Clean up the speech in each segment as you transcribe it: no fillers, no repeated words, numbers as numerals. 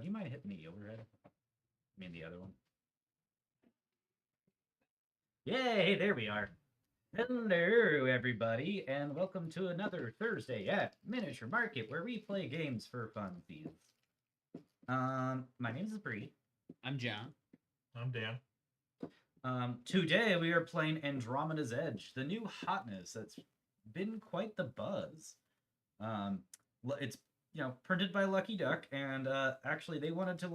do you mind hitting the overhead? I mean the other one. Yay, there we are. Hello, everybody, and welcome to another Thursday at Miniature Market, where we play games for funsies. My name is Brie. I'm John. I'm Dan. Today we are playing Andromeda's Edge, the new hotness that's been quite the buzz. It's printed by Lucky Duck, and actually they wanted to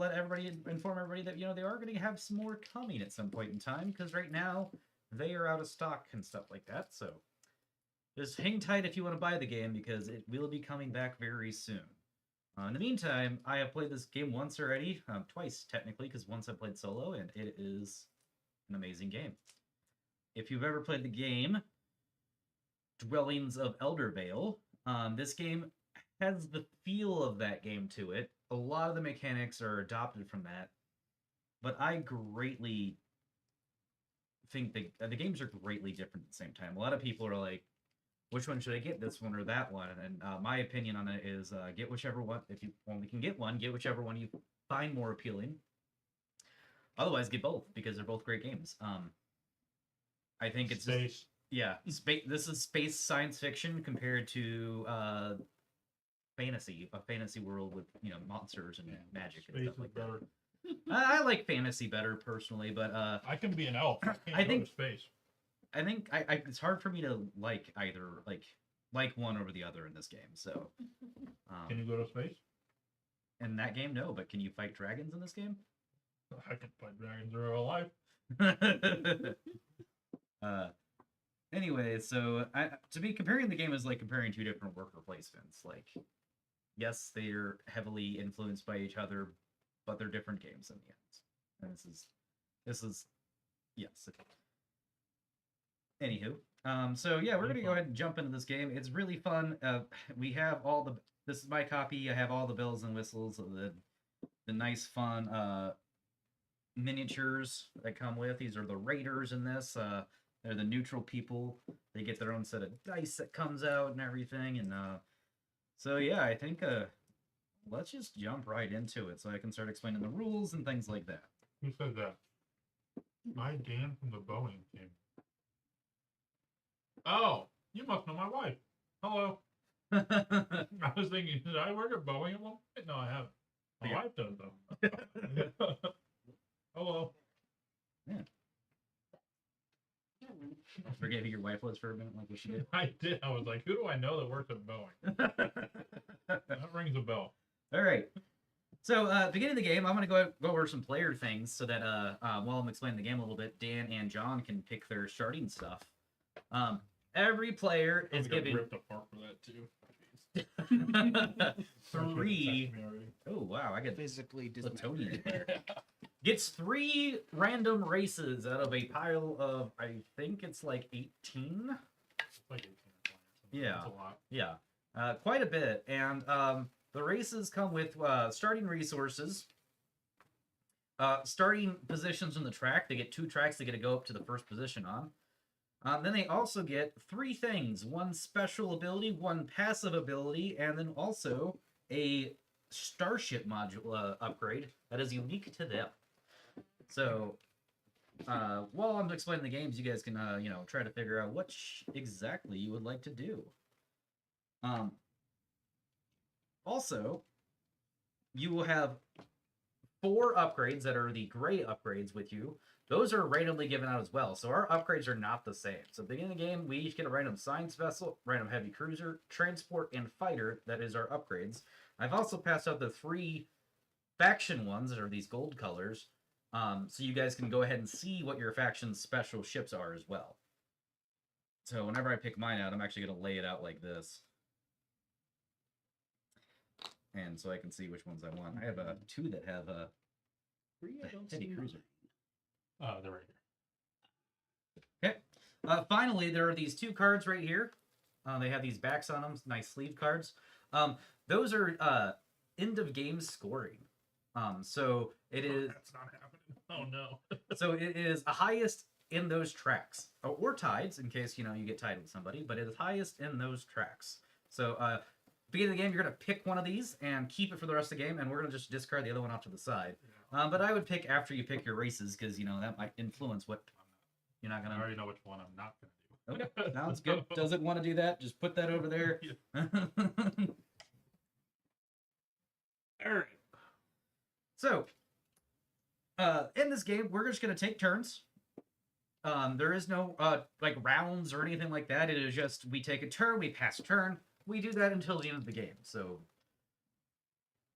inform everybody that they are going to have some more coming at some point in time, because right now they are out of stock and stuff like that. So just hang tight if you want to buy the game, because it will be coming back very soon. In the meantime, I have played this game once already, twice technically, because once I played solo, and it is an amazing game. If you've ever played the game Dwellings of Eldervale, this game has the feel of that game to it. A lot of the mechanics are adopted from that, but I greatly think the games are greatly different at the same time. A lot of people are like, which one should I get, this one or that one? And my opinion on it is get whichever one. If you only can get one, get whichever one you find more appealing. Otherwise, get both, because they're both great games. I think it's space. This is space science fiction compared to a fantasy world with monsters and magic and stuff like that. I like fantasy better personally, but I can be an elf. I can't go to space. I think it's hard for me to like either like one over the other in this game. So can you go to space? In that game, no, but can you fight dragons in this game? I can fight dragons in real life. Anyway, so to be comparing the game is like comparing two different worker placements. Like, yes, they're heavily influenced by each other, but they're different games in the end. And this is yes. Anywho, so yeah, we're gonna go ahead and jump into this game. It's really fun. We have this is my copy. I have all the bells and whistles of the nice fun miniatures that come with. These are the raiders in this. They're the neutral people. They get their own set of dice that comes out and everything. And so yeah, I think let's just jump right into it so I can start explaining the rules and things like that. Who said that? My Dan from the Boeing team. Oh, you must know my wife. Hello. I was thinking, did I work at Boeing at one point? No, I haven't. My wife does, though. Hello. Yeah. Forget who your wife was for a minute, like what she did. I did. I was like, who do I know that works at Boeing? That rings a bell. All right. So, beginning of the game, I'm going to go over some player things so that while I'm explaining the game a little bit, Dan and John can pick their starting stuff. Every player is given ripped apart for that too. 3. Oh wow, I get Physically Platonian there. Gets 3 random races out of a pile of, I think it's like 18. It's like 18 or 20 or something. Yeah, That's a lot. Yeah, quite a bit. And the races come with starting resources, starting positions on the track. They get 2 tracks they get to go up to the first position on. Then they also get 3 things: 1 special ability, 1 passive ability, and then also a starship module upgrade that is unique to them. So, while I'm explaining the games, you guys can try to figure out what exactly you would like to do. Also, you will have 4 upgrades that are the gray upgrades with you. Those are randomly given out as well, so our upgrades are not the same. So at the beginning of the game, we each get a random science vessel, random heavy cruiser, transport, and fighter. That is our upgrades. I've also passed out the 3 faction ones that are these gold colors, so you guys can go ahead and see what your faction's special ships are as well. So whenever I pick mine out, I'm actually going to lay it out like this. And so I can see which ones I want. I have 2 that have a heavy cruiser. Oh, they're right here. Okay. Finally, there are these 2 cards right here. They have these backs on them, nice sleeve cards. Those are end of game scoring. So it is. That's not happening. Oh no. So it is a highest in those tracks, or tides in case you get tied with somebody. But it is highest in those tracks. So beginning of the game, you're gonna pick one of these and keep it for the rest of the game, and we're gonna just discard the other one off to the side. But I would pick after you pick your races because that might influence what you're not I gonna. already know which one I'm not gonna do. Okay, sounds good. Doesn't want to do that? Just put that over there. All right. So, in this game, we're just gonna take turns. There is no like rounds or anything like that. It is just we take a turn, we pass a turn. We do that until the end of the game. So,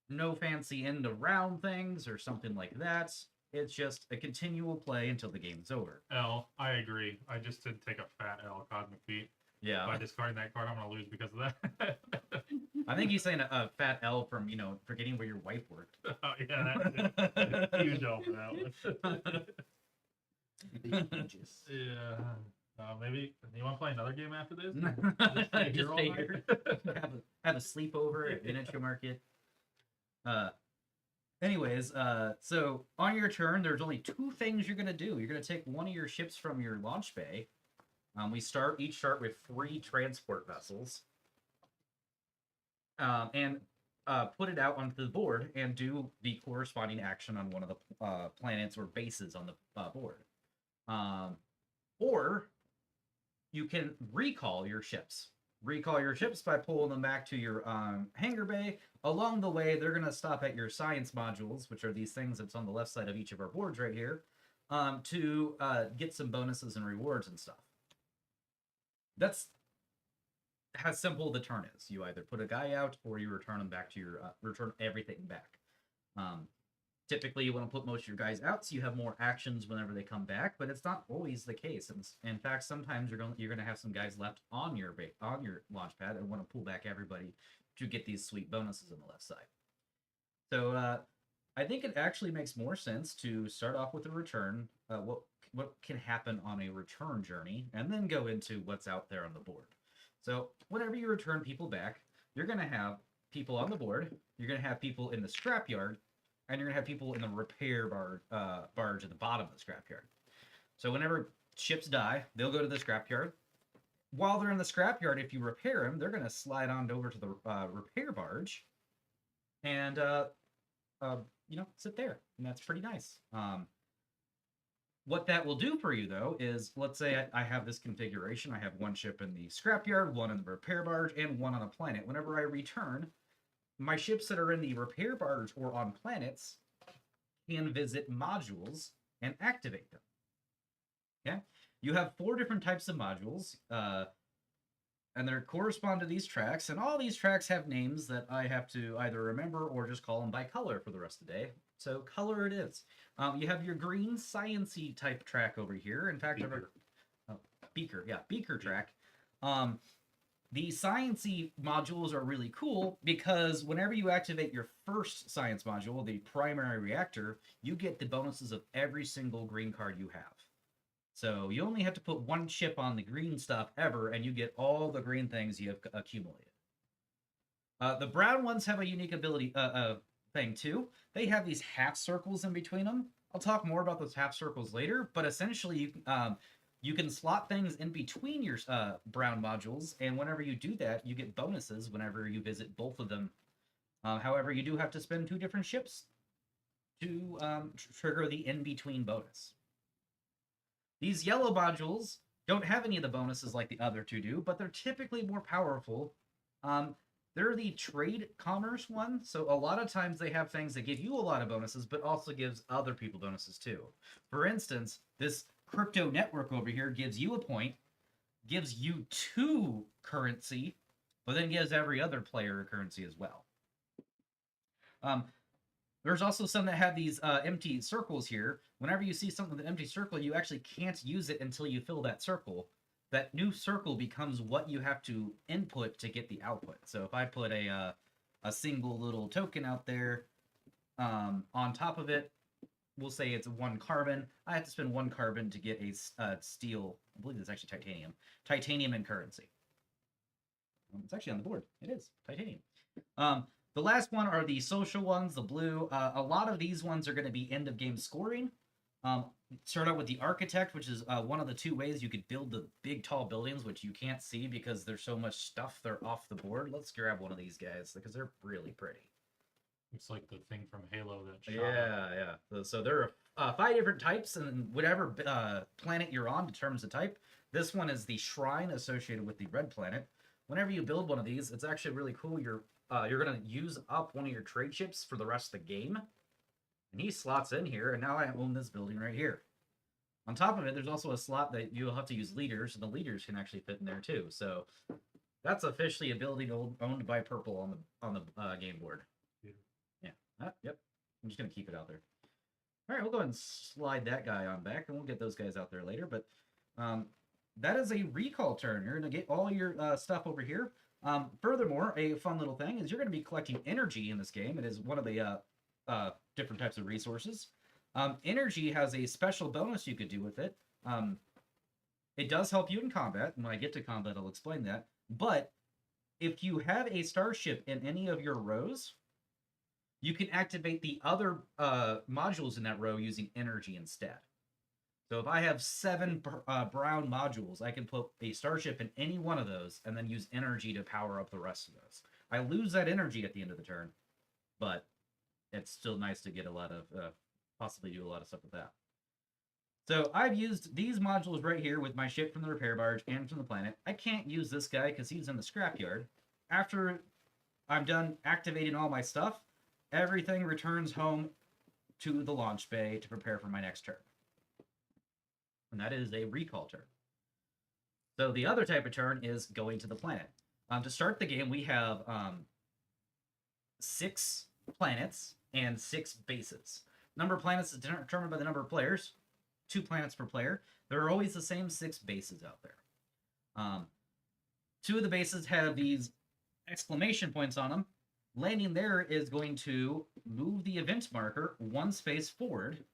no fancy end of round things or something like that. It's just a continual play until the game's over. L, I agree. I just did take a fat L, Cosmic Feet. Yeah. By discarding that card, I'm gonna lose because of that. I think he's saying a fat L from forgetting where your wife worked. Oh yeah, that's a huge L for that one. Yeah. Maybe you want to play another game after this? Just stay here. have a sleepover at Miniature Market. Anyways, so on your turn, there's only two things you're gonna do. You're gonna take one of your ships from your launch bay. We each start with 3 transport vessels, and put it out onto the board and do the corresponding action on one of the planets or bases on the board. Or you can recall your ships. Recall your ships by pulling them back to your hangar bay. Along the way, they're going to stop at your science modules, which are these things that's on the left side of each of our boards right here, to get some bonuses and rewards and stuff. That's how simple the turn is. You either put a guy out or you return them back to your return everything back. Typically, you want to put most of your guys out so you have more actions whenever they come back, but it's not always the case. And in fact, sometimes you're going to have some guys left on your launch pad and want to pull back everybody to get these sweet bonuses on the left side. So I think it actually makes more sense to start off with a return, what can happen on a return journey, and then go into what's out there on the board. So whenever you return people back, you're going to have people on the board, you're going to have people in the scrapyard, and you're going to have people in the repair barge at the bottom of the scrapyard. So whenever ships die, they'll go to the scrapyard. While they're in the scrapyard, if you repair them, they're going to slide on over to the repair barge and, sit there. And that's pretty nice. What that will do for you, though, is let's say I have this configuration. I have one ship in the scrapyard, one in the repair barge, and one on a planet. Whenever I return, my ships that are in the repair barge or on planets can visit modules and activate them. Okay? You have 4 different types of modules, and they correspond to these tracks, and all these tracks have names that I have to either remember or just call them by color for the rest of the day. So color it is. You have your green science-y type track over here. In fact, Beaker track. The science-y modules are really cool because whenever you activate your first science module, the primary reactor, you get the bonuses of every single green card you have. So you only have to put one chip on the green stuff ever, and you get all the green things you have accumulated. The brown ones have a unique ability thing too. They have these half circles in between them. I'll talk more about those half circles later, but essentially you can slot things in between your brown modules, and whenever you do that, you get bonuses whenever you visit both of them. However, you do have to spend 2 different ships to trigger the in-between bonus. These yellow modules don't have any of the bonuses like the other 2 do, but they're typically more powerful. They're the trade commerce one, so a lot of times they have things that give you a lot of bonuses, but also gives other people bonuses too. For instance, this crypto network over here gives you a point, gives you 2 currency, but then gives every other player a currency as well. There's also some that have these empty circles here. Whenever you see something with an empty circle, you actually can't use it until you fill that circle. That new circle becomes what you have to input to get the output. So if I put a single little token out there on top of it, we'll say it's 1 carbon. I have to spend 1 carbon to get a steel. I believe it's actually titanium. Titanium in currency. It's actually on the board. It is titanium. The last one are the social ones, the blue. A lot of these ones are going to be end of game scoring. Um, Start out with the architect, which is one of the two ways you could build the big tall buildings, which you can't see because there's so much stuff they're off the board. Let's grab one of these guys because they're really pretty. It's like the thing from Halo that shot up. Yeah. So there are 5 different types, and whatever planet you're on determines the type. This one is the shrine associated with the red planet. Whenever you build one of these, it's actually really cool. You're gonna use up one of your trade ships for the rest of the game, and he slots in here. And now I own this building right here. On top of it, there's also a slot that you'll have to use leaders, and the leaders can actually fit in there too. So that's officially a building owned by Purple on the game board. Yeah. Yep. I'm just gonna keep it out there. All right, we'll go ahead and slide that guy on back, and we'll get those guys out there later. But that is a recall turn. You're gonna get all your stuff over here. Furthermore, a fun little thing is you're gonna be collecting energy in this game. It is one of the different types of resources. Energy has a special bonus you could do with it. It does help you in combat, and when I get to combat, I'll explain that. But if you have a starship in any of your rows, you can activate the other modules in that row using energy instead. So if I have 7 brown modules, I can put a starship in any one of those and then use energy to power up the rest of those. I lose that energy at the end of the turn, but it's still nice to get a lot of, possibly do a lot of stuff with that. So I've used these modules right here with my ship from the repair barge and from the planet. I can't use this guy because he's in the scrapyard. After I'm done activating all my stuff, everything returns home to the launch bay to prepare for my next turn. And that is a recall turn. So the other type of turn is going to the planet. To start the game, we have 6 planets and 6 bases. Number of planets is determined by the number of players. 2 planets per player. There are always the same 6 bases out there. 2 of the bases have these exclamation points on them. Landing there is going to move the event marker 1 space forward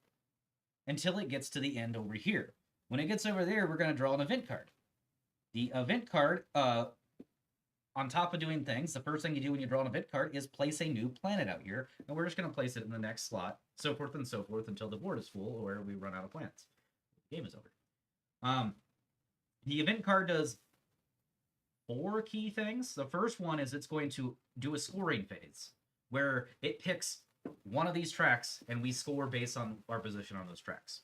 until it gets to the end over here. When it gets over there, we're going to draw an event card. The event card, on top of doing things, the first thing you do when you draw an event card is place a new planet out here, and we're just going to place it in the next slot, so forth until the board is full or we run out of planets. The game is over. The event card does 4 key things. The first one is it's going to do a scoring phase, where it picks one of these tracks, and we score based on our position on those tracks.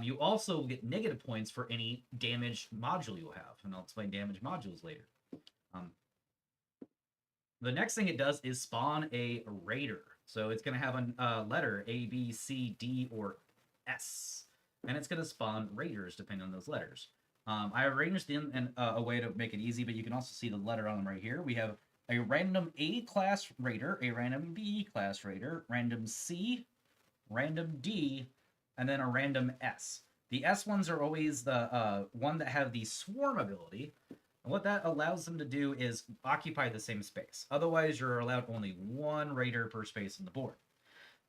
You also get negative points for any damaged module you'll have, and I'll explain damaged modules later. The next thing it does is spawn a raider. So it's going to have a letter A, B, C, D, or S. And it's going to spawn raiders depending on those letters. I arranged them in a way to make it easy, but you can also see the letter on them right here. We have a random A-class raider, a random B-class raider, random C, random D, and then a random S. The S ones are always the one that have the swarm ability. And what that allows them to do is occupy the same space. Otherwise, you're allowed only 1 raider per space on the board.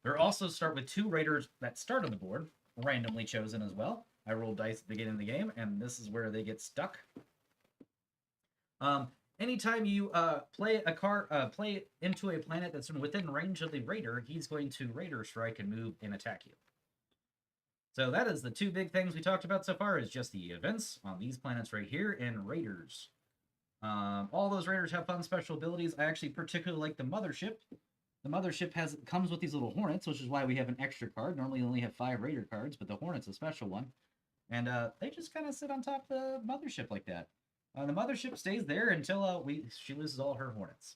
There also start with 2 raiders that start on the board, randomly chosen as well. I rolled dice at the beginning of the game, and this is where they get stuck. Anytime you play into a planet that's within range of the raider, he's going to raider strike and move and attack you. So that is the 2 big things we talked about so far, is just the events on these planets right here and raiders. All those raiders have fun special abilities. I actually particularly like the mothership. The mothership comes with these little hornets, which is why we have an extra card. Normally you only have 5 raider cards, but the hornet's a special one. And they just kind of sit on top of the mothership like that. The mothership stays there until she loses all her hornets.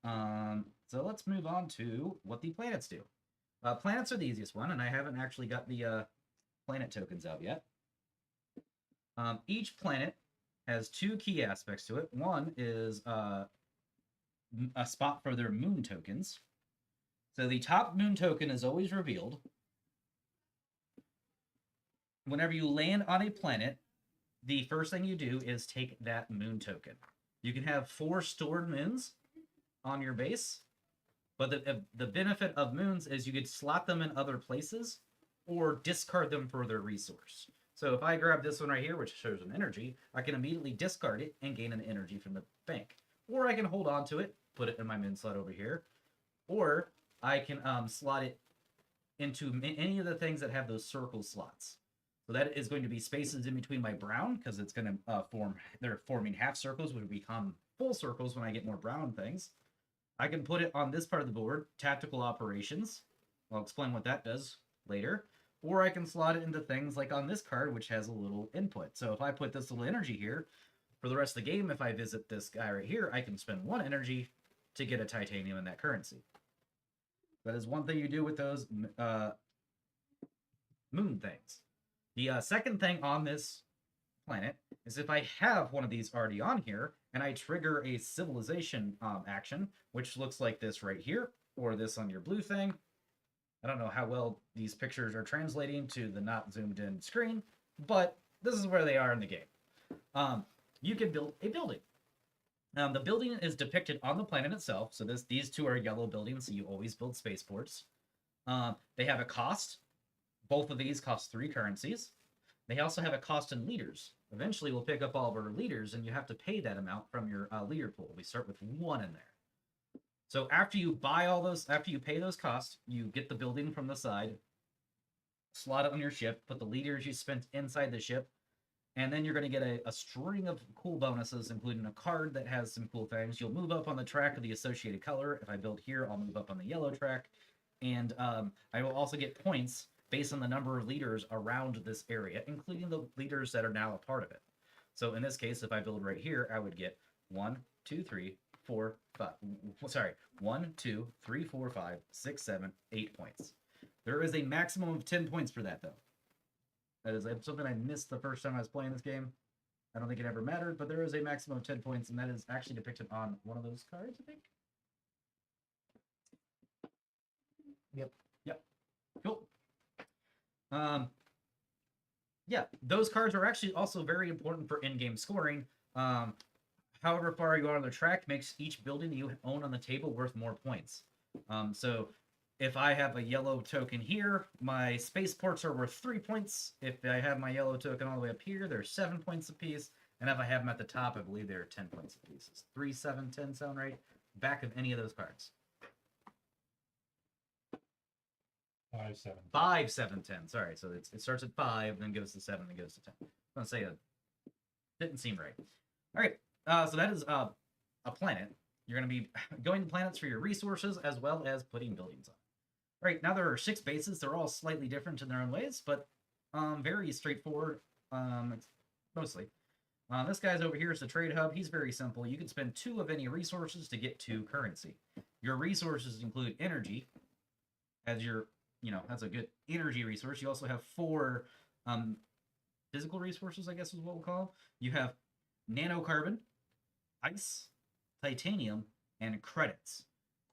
So let's move on to what the planets do. Planets are the easiest one, and I haven't actually got the planet tokens out yet. Each planet has 2 key aspects to it. One is a spot for their moon tokens. So the top moon token is always revealed. Whenever you land on a planet, the first thing you do is take that moon token. You can have 4 stored moons on your base. But the benefit of moons is you could slot them in other places or discard them for their resource. So if I grab this one right here, which shows an energy, I can immediately discard it and gain an energy from the bank. Or I can hold on to it, put it in my moon slot over here. Or I can slot it into any of the things that have those circle slots. So that is going to be spaces in between my brown, because it's going to they're forming half circles, which will become full circles when I get more brown things. I can put it on this part of the board, tactical operations. I'll explain what that does later. Or I can slot it into things like on this card, which has a little input. So if I put this little energy here, for the rest of the game, if I visit this guy right here, I can spend 1 energy to get a titanium in that currency. That is one thing you do with those moon things. The second thing on this planet is if I have one of these already on here, and I trigger a civilization action, which looks like this right here, or this on your blue thing. I don't know how well these pictures are translating to the not zoomed in screen, but this is where they are in the game. You can build a building. The building is depicted on the planet itself, so these two are yellow buildings, so you always build spaceports. They have a cost. Both of these cost 3 currencies. They also have a cost in leaders. Eventually, we'll pick up all of our leaders, and you have to pay that amount from your leader pool. We start with 1 in there. So after you buy all those, after you pay those costs, you get the building from the side, slot it on your ship, put the leaders you spent inside the ship, and then you're going to get a string of cool bonuses, including a card that has some cool things. You'll move up on the track of the associated color. If I build here, I'll move up on the yellow track. And I will also get points based on the number of leaders around this area, including the leaders that are now a part of it. So in this case, if I build right here, I would get 1, 2, 3, 4, 5. Sorry, 1, 2, 3, 4, 5, 6, 7, 8 points. There is a maximum of 10 points for that, though. That is something I missed the first time I was playing this game. I don't think it ever mattered, but there is a maximum of 10 points, and that is actually depicted on one of those cards, I think. Yep. Cool. Yeah, those cards are actually also very important for in-game scoring. However far you are on the track makes each building you own on the table worth more points. So if I have a yellow token here, my spaceports are worth 3 points. If I have my yellow token all the way up here, they're 7 points apiece. And if I have them at the top, I believe they're 10 points apiece. It's 3, 7, 10 sound right? Back of any of those cards. 5, 7. 5, 7, 10. Sorry, so it starts at 5, then goes to 7, then goes to 10. I'm going to say it didn't seem right. All right, so that is a planet. You're going to be going to planets for your resources as well as putting buildings on. All right, now there are 6 bases. They're all slightly different in their own ways, but very straightforward, mostly. This guy's over here is the trade hub. He's very simple. You can spend 2 of any resources to get 2 currency. Your resources include energy, as your, that's a good energy resource. You also have 4 physical resources, I guess is what we'll call them. You have nanocarbon, ice, titanium, and credits.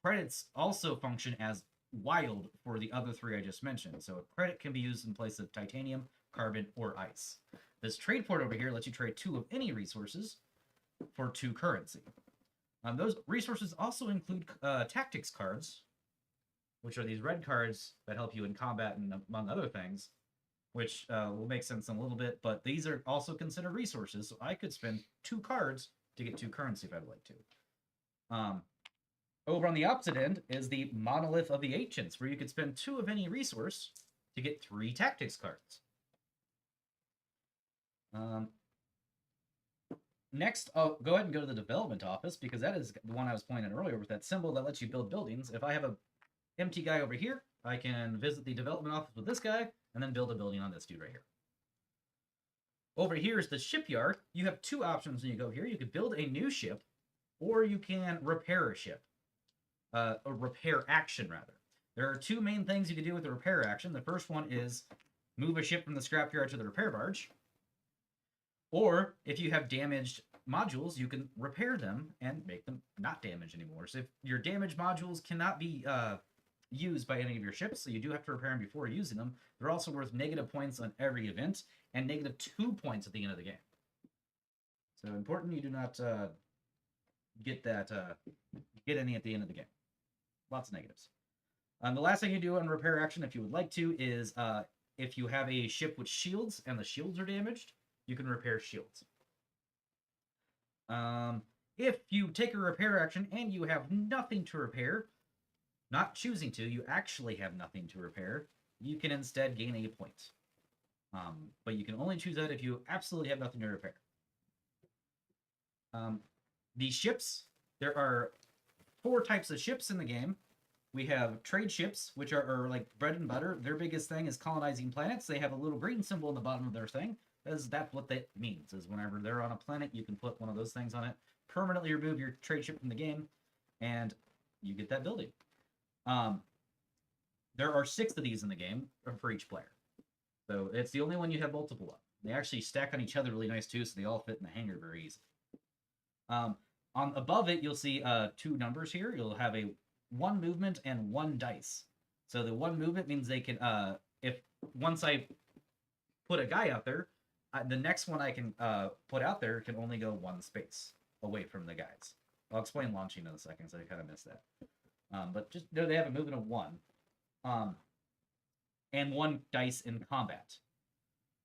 Credits also function as wild for the other 3 I just mentioned. So a credit can be used in place of titanium, carbon, or ice. This trade port over here lets you trade 2 of any resources for 2 currency. Those resources also include tactics cards, which are these red cards that help you in combat and among other things, which will make sense in a little bit, but these are also considered resources, so I could spend 2 cards to get 2 currency if I'd like to. Over on the opposite end is the Monolith of the Ancients, where you could spend 2 of any resource to get 3 tactics cards. Next, I'll go ahead and go to the development office, because that is the one I was pointing earlier with that symbol that lets you build buildings. If I have a empty guy over here, I can visit the development office with this guy, and then build a building on this dude right here. Over here is the shipyard. You have 2 options when you go here. You could build a new ship, or you can repair a ship. A repair action, rather. There are 2 main things you can do with the repair action. The first one is move a ship from the scrapyard to the repair barge. Or, if you have damaged modules, you can repair them and make them not damaged anymore. So if your damaged modules cannot be used by any of your ships, so you do have to repair them before using them, they're also worth negative points on every event, and negative 2 points at the end of the game. So important you do not get any at the end of the game. Lots of negatives. The last thing you do on repair action, if you would like to, is if you have a ship with shields and the shields are damaged, you can repair shields. If you take a repair action and you have nothing to repair, Not choosing to, you actually have nothing to repair. You can instead gain a point. But you can only choose that if you absolutely have nothing to repair. The ships, there are 4 types of ships in the game. We have trade ships, which are like bread and butter. Their biggest thing is colonizing planets. They have a little green symbol in the bottom of their thing. That's what that means, is whenever they're on a planet, you can put one of those things on it, permanently remove your trade ship from the game, and you get that building. There are 6 of these in the game for each player. So it's the only one you have multiple of. They actually stack on each other really nice too, so they all fit in the hangar very easy. On above it, you'll see 2 numbers here. You'll have a 1 movement and 1 dice. So the 1 movement means they can, if once I put a guy out there, the next one I can put out there can only go 1 space away from the guys. I'll explain launching in a second, so I kind of missed that. But just know they have a movement of 1. And 1 dice in combat.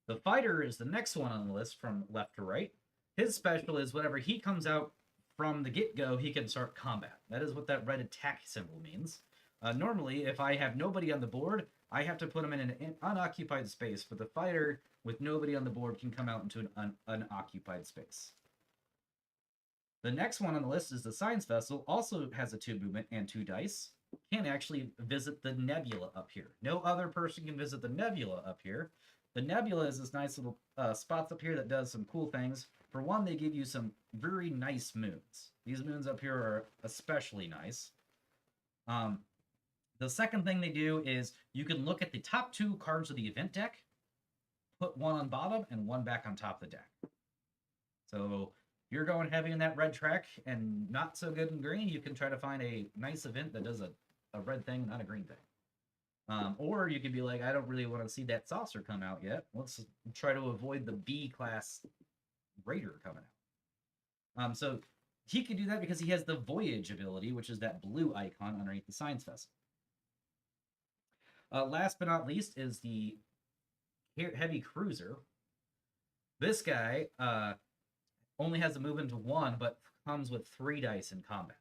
The fighter is the next one on the list from left to right. His special is whenever he comes out from the get-go, he can start combat. That is what that red attack symbol means. Normally, if I have nobody on the board, I have to put him in an unoccupied space, but the fighter with nobody on the board can come out into an unoccupied space. The next one on the list is the science vessel, also has a 2 movement and 2 dice. Can actually visit the nebula up here. No other person can visit the nebula up here. The nebula is this nice little spots up here that does some cool things. For one, they give you some very nice moons. These moons up here are especially nice. The second thing they do is you can look at the top 2 cards of the event deck, put 1 on bottom and 1 back on top of the deck. So if you're going heavy in that red track and not so good in green, you can try to find a nice event that does a red thing, not a green thing. Or you could be like, I don't really want to see that saucer come out yet. Let's try to avoid the B-class raider coming out. So he could do that because he has the voyage ability, which is that blue icon underneath the science vessel. Last but not least is the heavy cruiser. This guy only has a movement to 1, but comes with 3 dice in combat.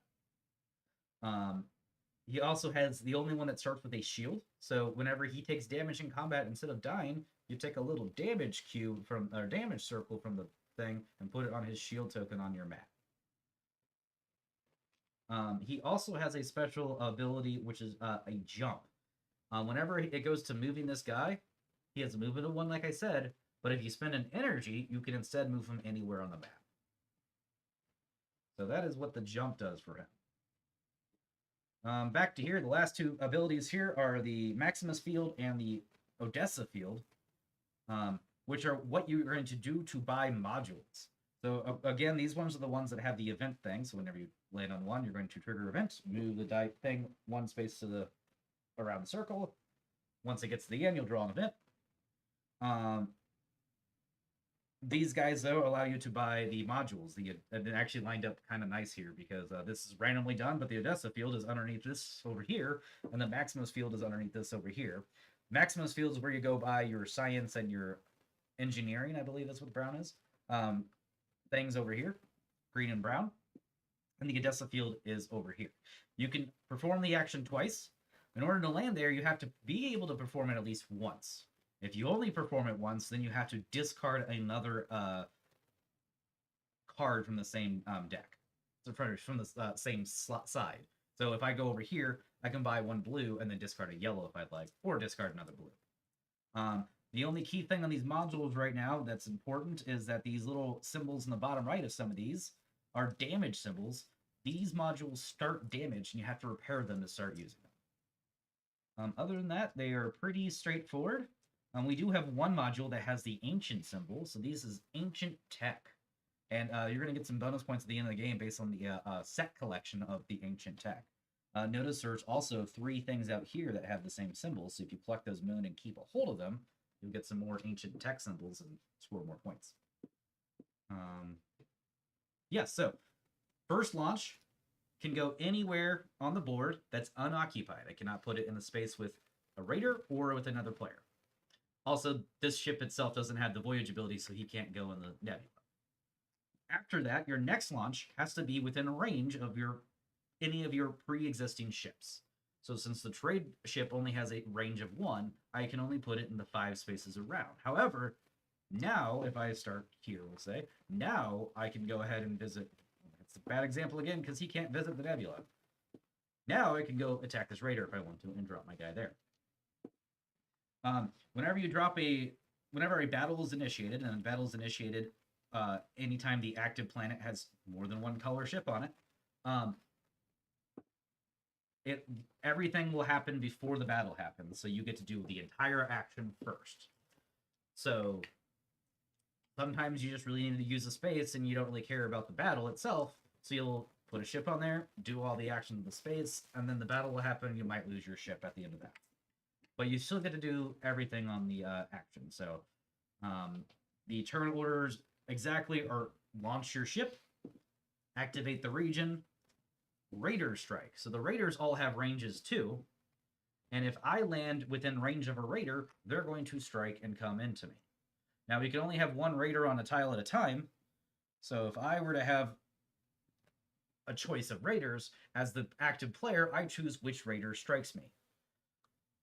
He also has the only one that starts with a shield. So whenever he takes damage in combat, instead of dying, you take a little damage cube from, or damage circle from the thing and put it on his shield token on your map. He also has a special ability, which is a jump. Whenever it goes to moving this guy, he has a movement of 1, like I said, but if you spend an energy, you can instead move him anywhere on the map. So that is what the jump does for him. Back to here, the last 2 abilities here are the Maximus Field and the Odessa Field, which are what you're going to do to buy modules. So again, these ones are the ones that have the event thing. So whenever you land on 1, you're going to trigger event, move the die thing 1 space to the around the circle. Once it gets to the end, you'll draw an event. These guys, though, allow you to buy the modules. They're actually lined up kind of nice here because this is randomly done, but the Odessa field is underneath this over here, and the Maximus field is underneath this over here. Maximus field is where you go buy your science and your engineering, I believe that's what brown is. Things over here, green and brown. And the Odessa field is over here. You can perform the action twice. In order to land there, you have to be able to perform it at least once. If you only perform it once, then you have to discard another card from the same deck. So from the same side. So if I go over here, I can buy 1 blue and then discard a yellow if I'd like, or discard another blue. The only key thing on these modules right now that's important is that these little symbols in the bottom right of some of these are damage symbols. These modules start damage, and you have to repair them to start using them. Other than that, they are pretty straightforward. We do have 1 module that has the ancient symbol, so this is ancient tech. And you're going to get some bonus points at the end of the game based on the set collection of the ancient tech. Notice there's also 3 things out here that have the same symbols, so if you pluck those moon and keep a hold of them, you'll get some more ancient tech symbols and score more points. Yeah, so first launch can go anywhere on the board that's unoccupied. I cannot put it in the space with a raider or with another player. Also, this ship itself doesn't have the voyage ability, so he can't go in the nebula. After that, your next launch has to be within range of any of your pre-existing ships. So since the trade ship only has a range of 1, I can only put it in the 5 spaces around. However, now if I start here, we'll say, now I can go ahead and visit. That's a bad example again because he can't visit the nebula. Now I can go attack this raider if I want to and drop my guy there. Whenever a battle is initiated, and a battle is initiated anytime the active planet has more than one color ship on it, everything will happen before the battle happens, so you get to do the entire action first. So sometimes you just really need to use the space and you don't really care about the battle itself, so you'll put a ship on there, do all the action in the space, and then the battle will happen and you might lose your ship at the end of that. But you still get to do everything on the action. So the turn orders exactly are launch your ship, activate the region, raider strike. So the raiders all have ranges too. And if I land within range of a raider, they're going to strike and come into me. Now we can only have one raider on a tile at a time. So if I were to have a choice of raiders, as the active player, I choose which raider strikes me.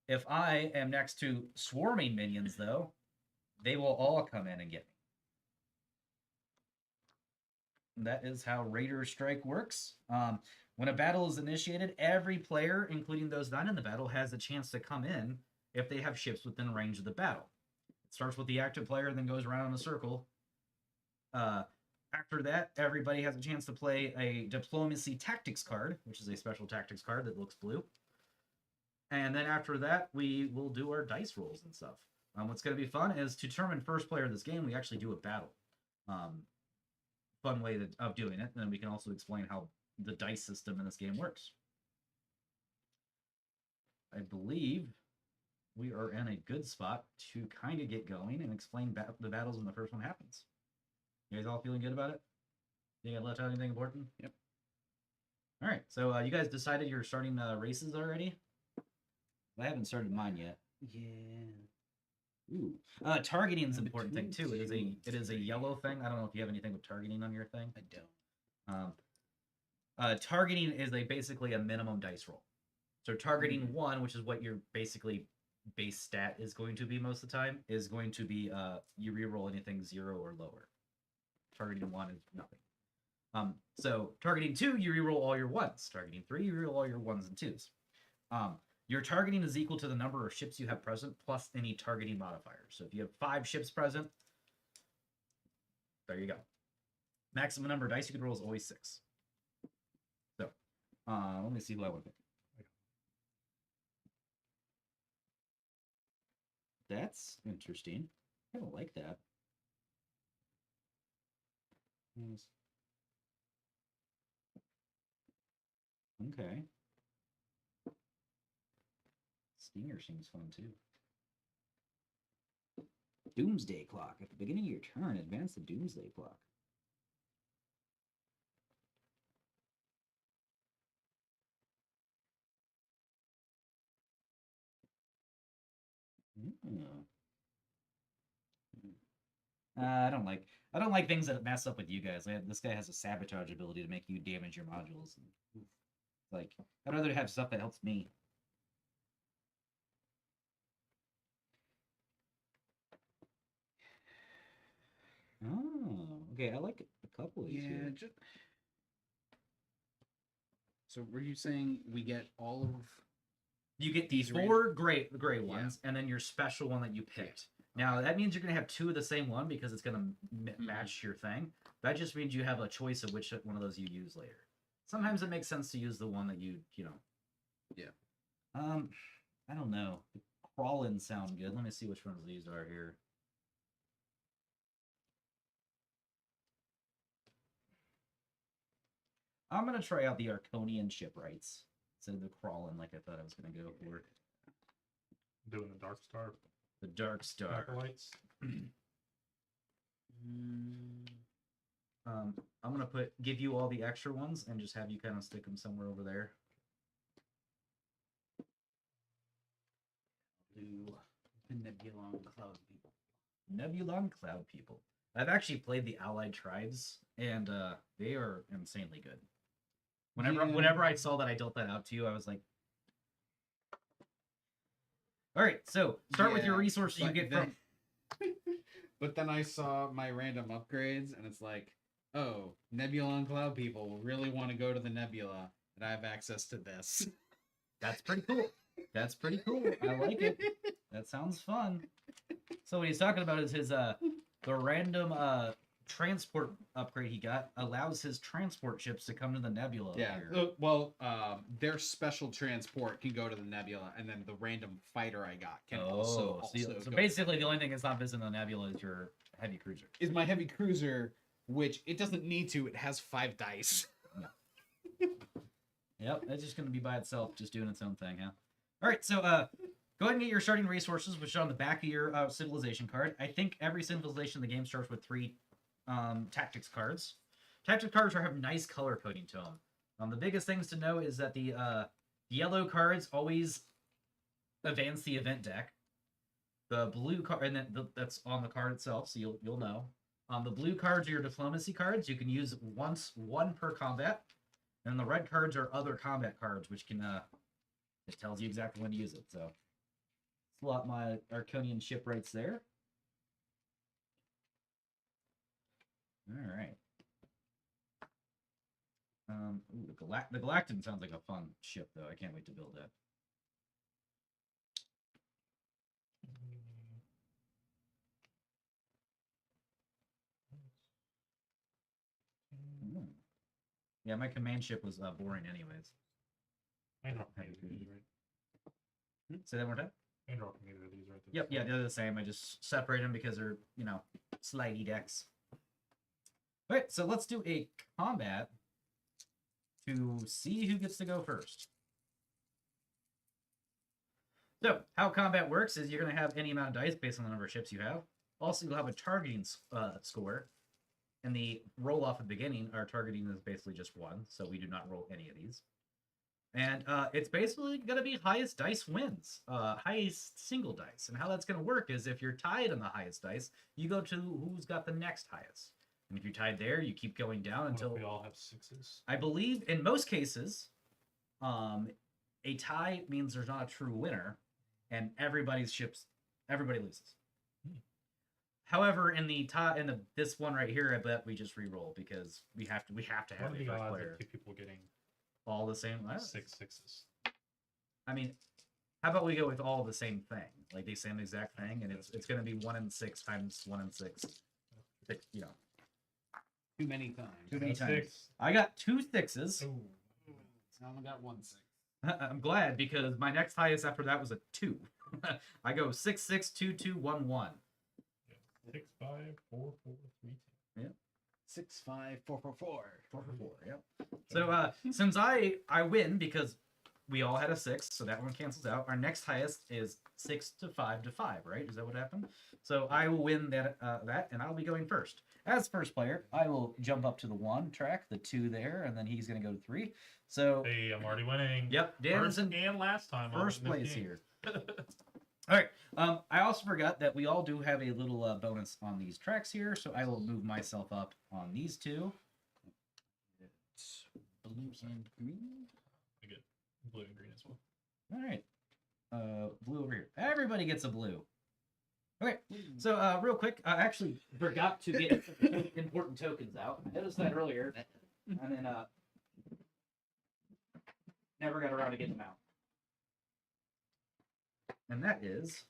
If I am next to swarming minions, though, they will all come in and get me. That is how Raider Strike works. When a battle is initiated, every player, including those not in the battle, has a chance to come in if they have ships within range of the battle. It starts with the active player and then goes around in a circle. After that, everybody has a chance to play a Diplomacy Tactics card, which is a special tactics card that looks blue. And then after that, we will do our dice rolls and stuff. What's going to be fun is to determine first player of this game, we actually do a battle. Fun way of doing it. And then we can also explain how the dice system in this game works. I believe we are in a good spot to kind of get going and explain the battles when the first one happens. You guys all feeling good about it? You guys left out anything important? Yep. All right. So you guys decided you're starting races already? I haven't started mine yet. Yeah. Ooh. Targeting is an important thing too. It is a yellow thing. I don't know if you have anything with targeting on your thing. I don't. Targeting is basically a minimum dice roll. So targeting 1, which is what your basically base stat is going to be most of the time, is going to be you reroll anything 0 or lower. Targeting 1 is nothing. So targeting 2, you reroll all your 1s. Targeting 3, you reroll all your 1s and 2s. Your targeting is equal to the number of ships you have present plus any targeting modifiers. So if you have 5 ships present, there you go. Maximum number of dice you can roll is always 6. So, let me see who I want to pick. That's interesting. I don't like that. Okay. Stinger seems fun too. Doomsday Clock. At the beginning of your turn, advance the Doomsday Clock. I don't like things that mess up with you guys. This guy has a sabotage ability to make you damage your modules. Like, I'd rather have stuff that helps me. Oh, okay. I like a couple of these. Yeah. So were you saying we get all of? You get these 4 gray ones, and then your special one that you picked. Now that means you're gonna have 2 of the same one because it's gonna match your thing. That just means you have a choice of which one of those you use later. Sometimes it makes sense to use the one that you know. Yeah. I don't know. The crawl-ins sound good. Let me see which ones these are here. I'm gonna try out the Arconian shipwrights instead of the crawling like I thought I was gonna go for. Doing the Dark Star. The Dark Star. Acolytes. I'm gonna give you all the extra ones and just have you kind of stick them somewhere over there. Do the Nebulon Cloud people. Nebulon Cloud people. I've actually played the Allied Tribes, and they are insanely good. Whenever I saw that I dealt that out to you, I was like, All right, so start with your Yeah, resources you but get then- from. But then I saw my random upgrades, and it's like, oh, Nebula and Cloud people really want to go to the Nebula, and I have access to this. That's pretty cool. That's pretty cool. I like it. That sounds fun. So what he's talking about is his the random transport upgrade he got allows his transport ships to come to the nebula. Yeah. here. Their special transport can go to the Nebula, and then the random fighter I got can So also so go- basically the only thing that's not visiting the nebula is your heavy cruiser. is my heavy cruiser, which it doesn't need to. It has 5 dice. Yep, it's just gonna be by itself, just doing its own thing, huh? All right, so go ahead and get your starting resources, which are on the back of your civilization card. I think every civilization in the game starts with 3 tactics cards. Tactics cards have nice color coding to them. The biggest things to know is that the yellow cards always advance the event deck. The blue card, and that's on the card itself, so you'll know. The blue cards are your diplomacy cards. You can use one per combat. And the red cards are other combat cards, which can it tells you exactly when to use it. So slot my Arconian shipwrights there. All right. Ooh, the Galactan sounds like a fun ship, though. I can't wait to build that. Hmm. Yeah, my command ship was boring, anyways. Andromeda these, right? Say that one more time. Andromeda these, right? Yep, yeah, they're the same. I just separate them because they're, slidey decks. All right, so let's do a combat to see who gets to go first. So, how combat works is you're going to have any amount of dice based on the number of ships you have. Also, you'll have a targeting score. And the roll off at the beginning, our targeting is basically just 1, so we do not roll any of these. And it's basically going to be highest dice wins, highest single dice. And how that's going to work is if you're tied on the highest dice, you go to who's got the next highest. And if you're tied there, you keep going down What until if we all have 6s? I believe in most cases, a tie means there's not a true winner, and everybody loses. However, in the tie this one right here, I bet we just re-roll because we have to What have are a the first odds player of 2 people getting all the same. 6 6s? I mean, how about we go with all the same thing, like the same exact thing, and it's going to be 1 and 6 times 1 and 6. Too many times. Too many That's times. 6. I got 2 6s. Ooh. I only got 1 6. I'm glad because my next highest after that was a 2. I go 6 6 2 2 1 1. 6 5 4 4 3 2. 6 5 4 4 4. 4 for 4. Yep. So since I win because we all had a 6, so that one cancels out. Our next highest is 6 to 5 to 5, right? Is that what happened? So I will win that, and I'll be going first. As first player, I will jump up to the 1 track, the 2 there, and then he's going to go to 3. So, Hey, I'm already winning. yep, Dan is First in and last time. first in this place game. here. All right. I also forgot that we all do have a little bonus on these tracks here, so I will move myself up on these 2. It's blue and green. I get blue and green as well. All right. Blue over here. Everybody gets a blue. Okay. So, real quick, I actually forgot to get important tokens out. I noticed that earlier, and then never got around to getting them out. And that is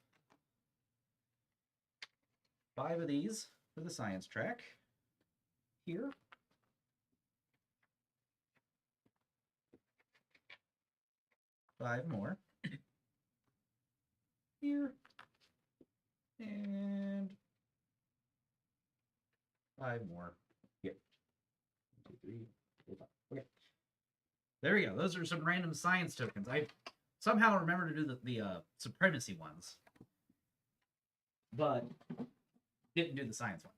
5 of these for the science track. Here. Five more. Here. And 5 more. Here. 1, 2, 3, 4, 5. Okay. There we go. Those are some random science tokens. I somehow remember to do the supremacy ones, but didn't do the science ones.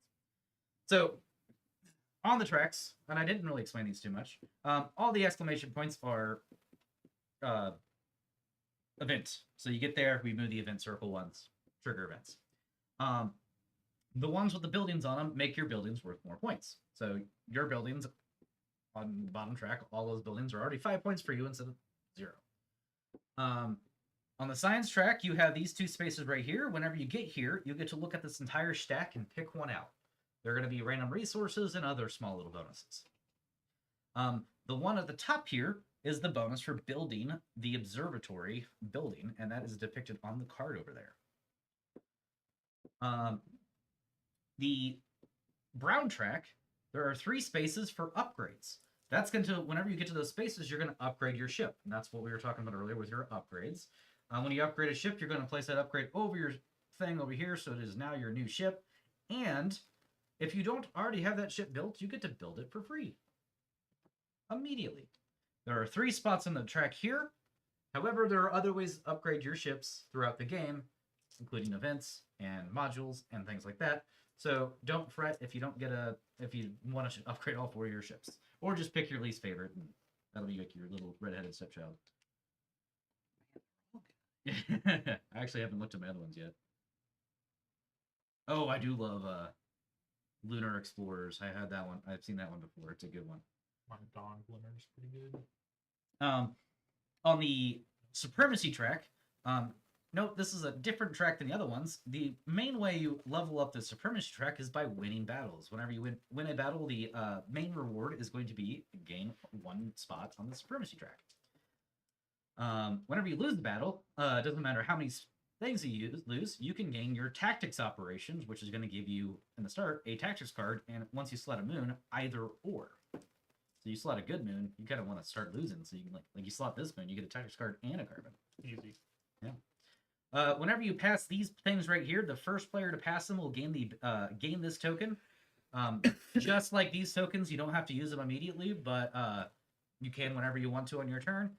So on the tracks, and I didn't really explain these too much. All the exclamation points are events. So you get there, we move the event circle once, trigger events. The ones with the buildings on them make your buildings worth more points. So your buildings on the bottom track, all those buildings are already 5 points for you instead of 0. On the science track, you have these two spaces right here. Whenever you get here, you get to look at this entire stack and pick one out. There are going to be random resources and other small little bonuses. The one at the top here is the bonus for building the observatory building, and that is depicted on the card over there. The brown track, there are 3 spaces for upgrades. That's going to, whenever you get to those spaces, you're going to upgrade your ship. And that's what we were talking about earlier with your upgrades. When you upgrade a ship, you're going to place that upgrade over your thing over here, so it is now your new ship. And if you don't already have that ship built, you get to build it for free. Immediately. There are 3 spots on the track here. However, there are other ways to upgrade your ships throughout the game, including events and modules and things like that. So don't fret if you don't get if you want to upgrade all 4 of your ships. Or just pick your least favorite. And that'll be like your little redheaded stepchild. I actually haven't looked at my other ones yet. Oh, I do love Lunar Explorers. I had that one. I've seen that one before. It's a good one. My Dawn Glimmer is pretty good. On the Supremacy track, note this is a different track than the other ones. The main way you level up the Supremacy track is by winning battles. Whenever you win a battle, the main reward is going to be gain 1 spot on the Supremacy track. Whenever you lose the battle, it doesn't matter how many things you lose, you can gain your Tactics operations, which is going to give you, in the start, a Tactics card, and once you slot a moon, either or. So you slot a good moon, you kind of want to start losing, so you can, like you slot this moon, you get a Tactics card and a carbon. Easy. Yeah. Whenever you pass these things right here, the first player to pass them will gain this token. Just like these tokens, you don't have to use them immediately, but you can whenever you want to on your turn.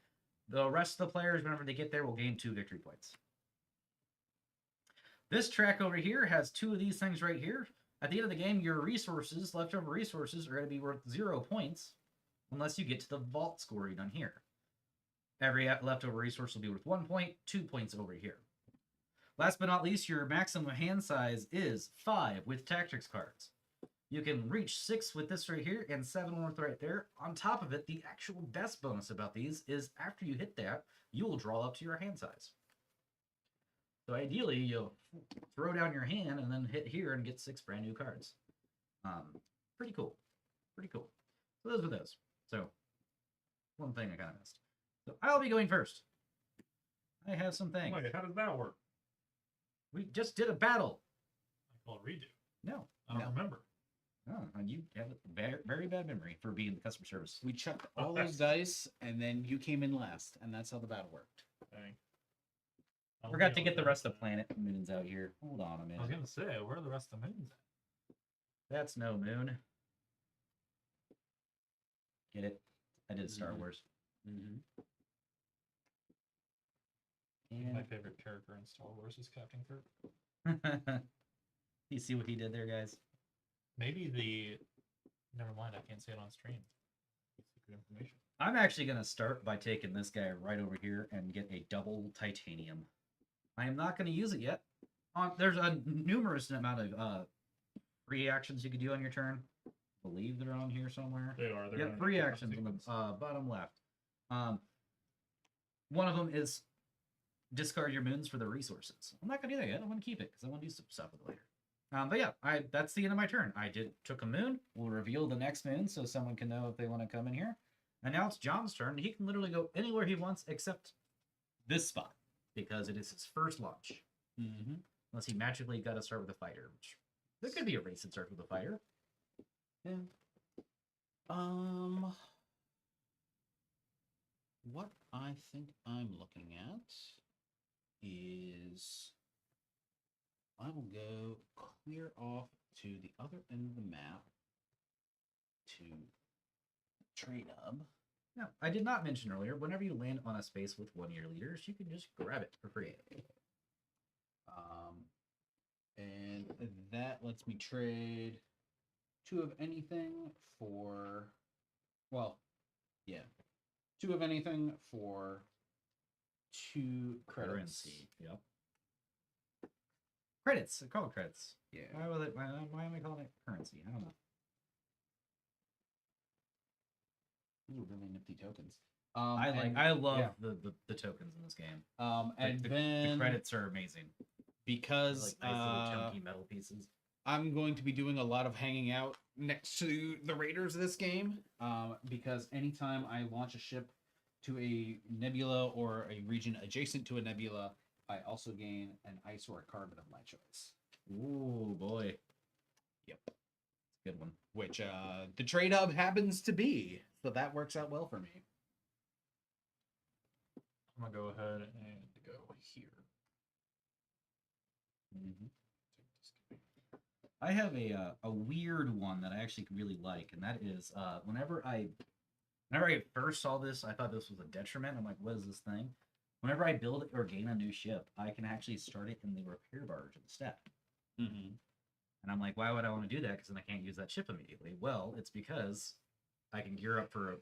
The rest of the players, whenever they get there, will gain 2 victory points. This track over here has 2 of these things right here. At the end of the game, your resources, leftover resources, are going to be worth 0 points unless you get to the vault scoring on here. Every leftover resource will be worth 1 point, 2 points over here. Last but not least, your maximum hand size is 5 with Tactics cards. You can reach 6 with this right here and 7 with right there. On top of it, the actual best bonus about these is after you hit that, you will draw up to your hand size. So ideally, you'll throw down your hand and then hit here and get 6 brand new cards. Pretty cool. Pretty cool. So those were those. So one thing I kind of missed. So I'll be going first. I have some things. Wait, how does that work? We just did a battle. I call it redo. No. I don't remember. Oh, and you have a very, very bad memory for being the customer service. We chucked all those dice, and then you came in last, and that's how the battle worked. Dang. I forgot to get the rest of the planet moons out here. Hold on a minute. I was gonna say, where are the rest of the moons at? That's no moon. Get it? I did Star Wars. Mm-hmm. My And favorite character in Star Wars is Captain Kirk. you see what he did there, guys? Maybe the. Never mind, I can't say it on stream. Secret information. I'm actually going to start by taking this guy right over here and get a double titanium. I am not going to use it yet. There's a numerous amount of free actions you can do on your turn. I believe they're on here somewhere. They are. Yeah, free actions on the bottom left. One of them is discard your moons for the resources. I'm not going to do that yet. I want to keep it because I want to do some stuff with it later. But yeah, that's the end of my turn. I took a moon. We'll reveal the next moon so someone can know if they want to come in here. And now it's John's turn. He can literally go anywhere he wants except this spot because it is his first launch. Mm-hmm. Unless he magically got to start with a fighter, which there could be a race that starts with a fighter. Yeah. What I think I'm looking at is I will go clear off to the other end of the map to trade hub. Now, I did not mention earlier, whenever you land on a space with one of your leaders, you can just grab it for free. And that lets me trade 2 of anything for, well, yeah, 2 of anything for 2 credits. Currency. Yep. Credits. They're called credits. Yeah. Why am I calling it currency? I don't know. Ooh, really nifty tokens. I love yeah. the tokens in this game. And the then credits are amazing. They're because like nice little chunky metal pieces. I'm going to be doing a lot of hanging out next to the raiders of this game, because anytime I launch a ship to a nebula or a region adjacent to a nebula, I also gain an ice or a carbon of my choice. Ooh boy, Yep. good one. Which the trade hub happens to be, so that works out well for me. I'm gonna go ahead and go here. Mm-hmm. I have a weird one that I actually really like, and that is whenever I first saw this, I thought this was a detriment. I'm like, what is this thing? Whenever I build or gain a new ship, I can actually start it in the repair barge instead. Mm-hmm. And I'm like, why would I want to do that? Because then I can't use that ship immediately. Well, it's because I can gear up for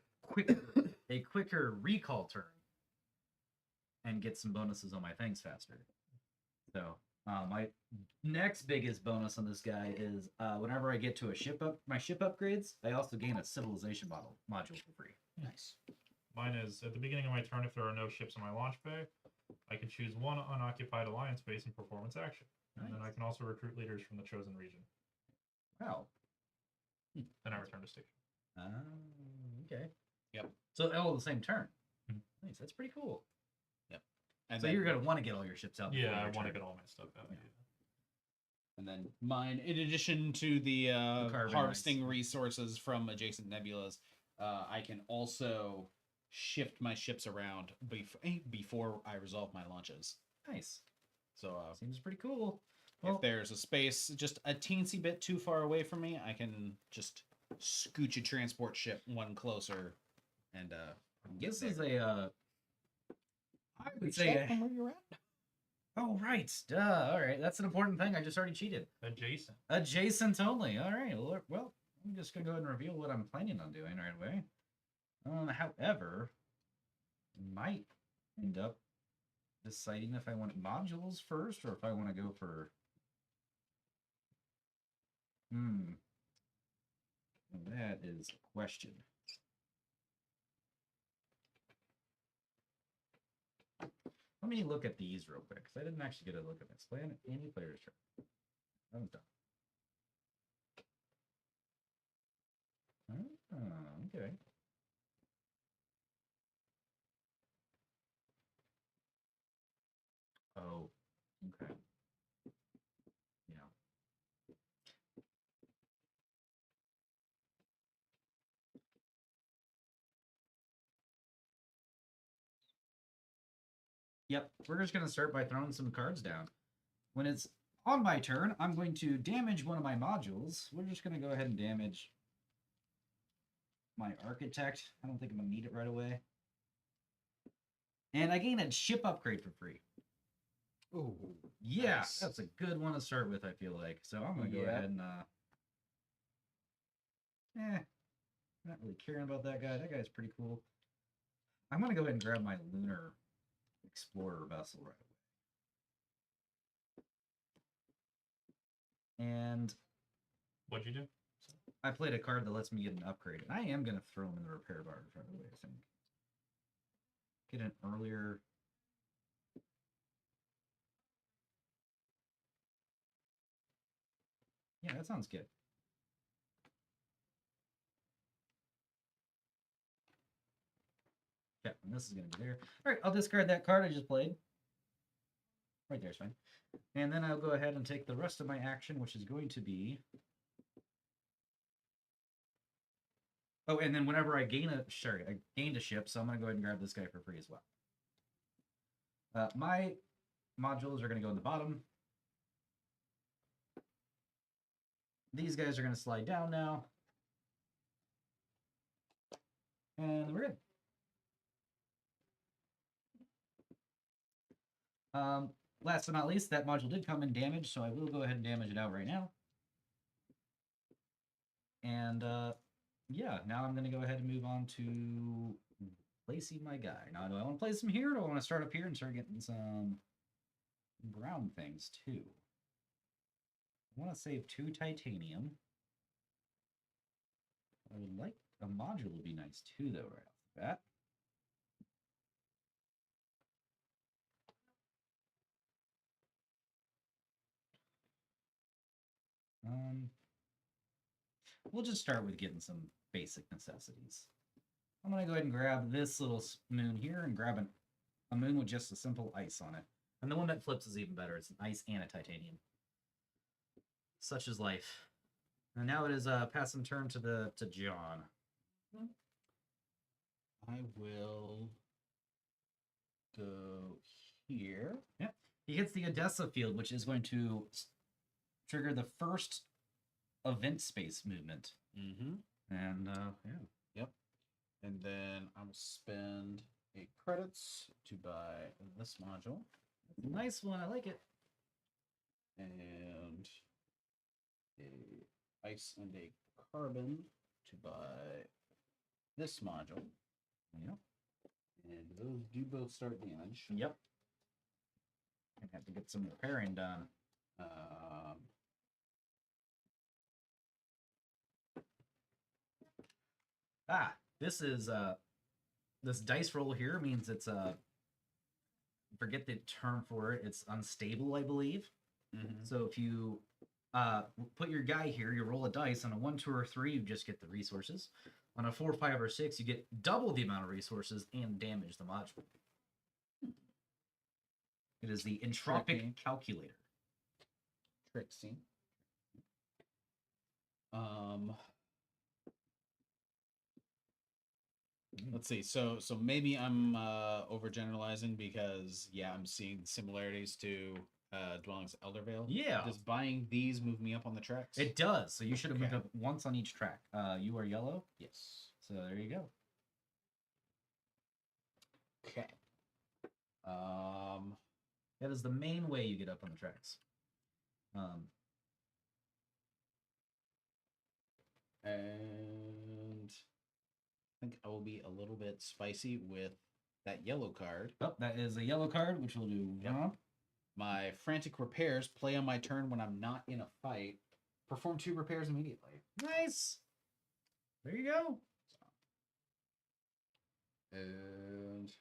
a quicker recall turn and get some bonuses on my things faster. So my next biggest bonus on this guy is whenever I get to my ship upgrades, I also gain a civilization module for free. Nice. Mine is at the beginning of my turn. If there are no ships in my launch bay, I can choose one unoccupied alliance base in performance action, and then I can also recruit leaders from the chosen region. Wow. Then I return to station. Okay. Yep. So all the same turn. Mhm. Nice. That's pretty cool. And so then, you're gonna want to get all your ships out. Yeah, I want to get all my stuff out. Yeah. And then mine, in addition to the carbon harvesting ice. resources from adjacent nebulas, I can also shift my ships around before I resolve my launches. Nice. So Seems pretty cool. Well, if there's a space just a teensy bit too far away from me, I can just scooch a transport ship one closer, and this there. is a. I would Reach say. that from where you're at. Oh right, duh. All right, that's an important thing. I just already cheated. Adjacent. Adjacent only. All right. Well, I'm just gonna go ahead and reveal what I'm planning on doing right away. However, I might end up deciding if I want modules first or if I want to go for. That is a question. Let me look at these real quick, because I didn't actually get a look at this. Plan any player's turn. That was done. Okay. Oh, okay. Yeah. Yep, we're just going to start by throwing some cards down. When it's on my turn, I'm going to damage one of my modules. We're just going to go ahead and damage my architect. I don't think I'm going to need it right away. And I gain a ship upgrade for free. Ooh, yeah, nice. That's a good one to start with, I feel like. So I'm going to go ahead and... not really caring about that guy. That guy's pretty cool. I'm going to go ahead and grab my lunar explorer vessel right away. And What'd you do? I played a card that lets me get an upgrade. And I am going to throw him in the repair barge right away, I think. Get an earlier... Yeah, that sounds good. Yeah, and this is going to be there. All right, I'll discard that card I just played. Right there is fine. And then I'll go ahead and take the rest of my action, which is going to be... Oh, and then whenever I gained a ship, so I'm going to go ahead and grab this guy for free as well. My modules are going to go in the bottom. These guys are going to slide down now. And we're good. Last but not least, that module did come in damage, so I will go ahead and damage it out right now. And yeah, now I'm going to go ahead and move on to placing my guy. Now, do I want to place him here, or do I want to start up here and start getting some brown things too? I want to save 2 titanium. I would like a module to be nice too, though, right off the bat. We'll just start with getting some basic necessities. I'm gonna go ahead and grab this little moon here and grab a moon with just a simple ice on it. And the one that flips is even better. It's an ice and a titanium. Such is life. And now it is passing turn to John. I will go here. Yeah. He hits the Odessa field, which is going to trigger the first event space movement. Mm-hmm. And yeah. Yep. And then I will spend 8 credits to buy this module. Nice one. I like it. And a ice and a carbon to buy this module. Yep. And those do both start damage. Yep. I have to get some repairing done. This is this dice roll here means it's forget the term for it. It's unstable, I believe. Mm-hmm. So if you put your guy here, you roll a dice. On a 1, 2, or 3, you just get the resources. On a 4, 5, or 6, you get double the amount of resources and damage the module. It is the entropic calculator. Trixie. Let's see. So maybe I'm overgeneralizing because I'm seeing similarities to Dwellings of Eldervale. Yeah. Does buying these move me up on the tracks? It does. So you should have moved Okay. up once on each track. You are yellow. Yes. So there you go. Okay. That is the main way you get up on the tracks. And I think I will be a little bit spicy with that yellow card. Oh, that is a yellow card, which will do. Yep. My frantic repairs play on my turn when I'm not in a fight. Perform 2 repairs immediately. Nice. There you go. And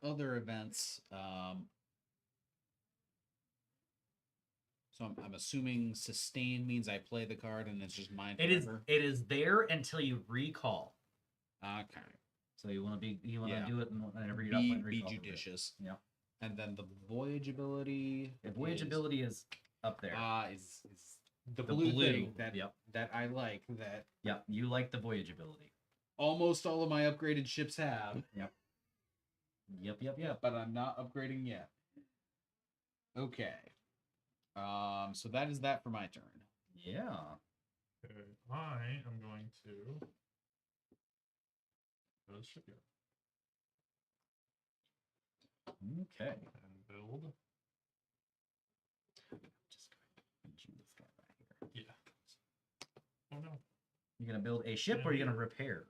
other events. So I'm assuming sustain means I play the card and it's just mine forever. It is there until you recall. Okay. So you want to do it whenever you're be not playing recall. judicious. Yeah. And then the voyage ability. The voyage ability is up there. Is the blue thing that I like. That you like the voyage ability. Almost all of my upgraded ships have. Yep. But I'm not upgrading yet. Okay. So that is that for my turn. Yeah. Okay, I am going to go to the shipyard Okay. and build. Just mention this guy right here. Yeah. Oh no. You're gonna build a ship, or you're gonna repair?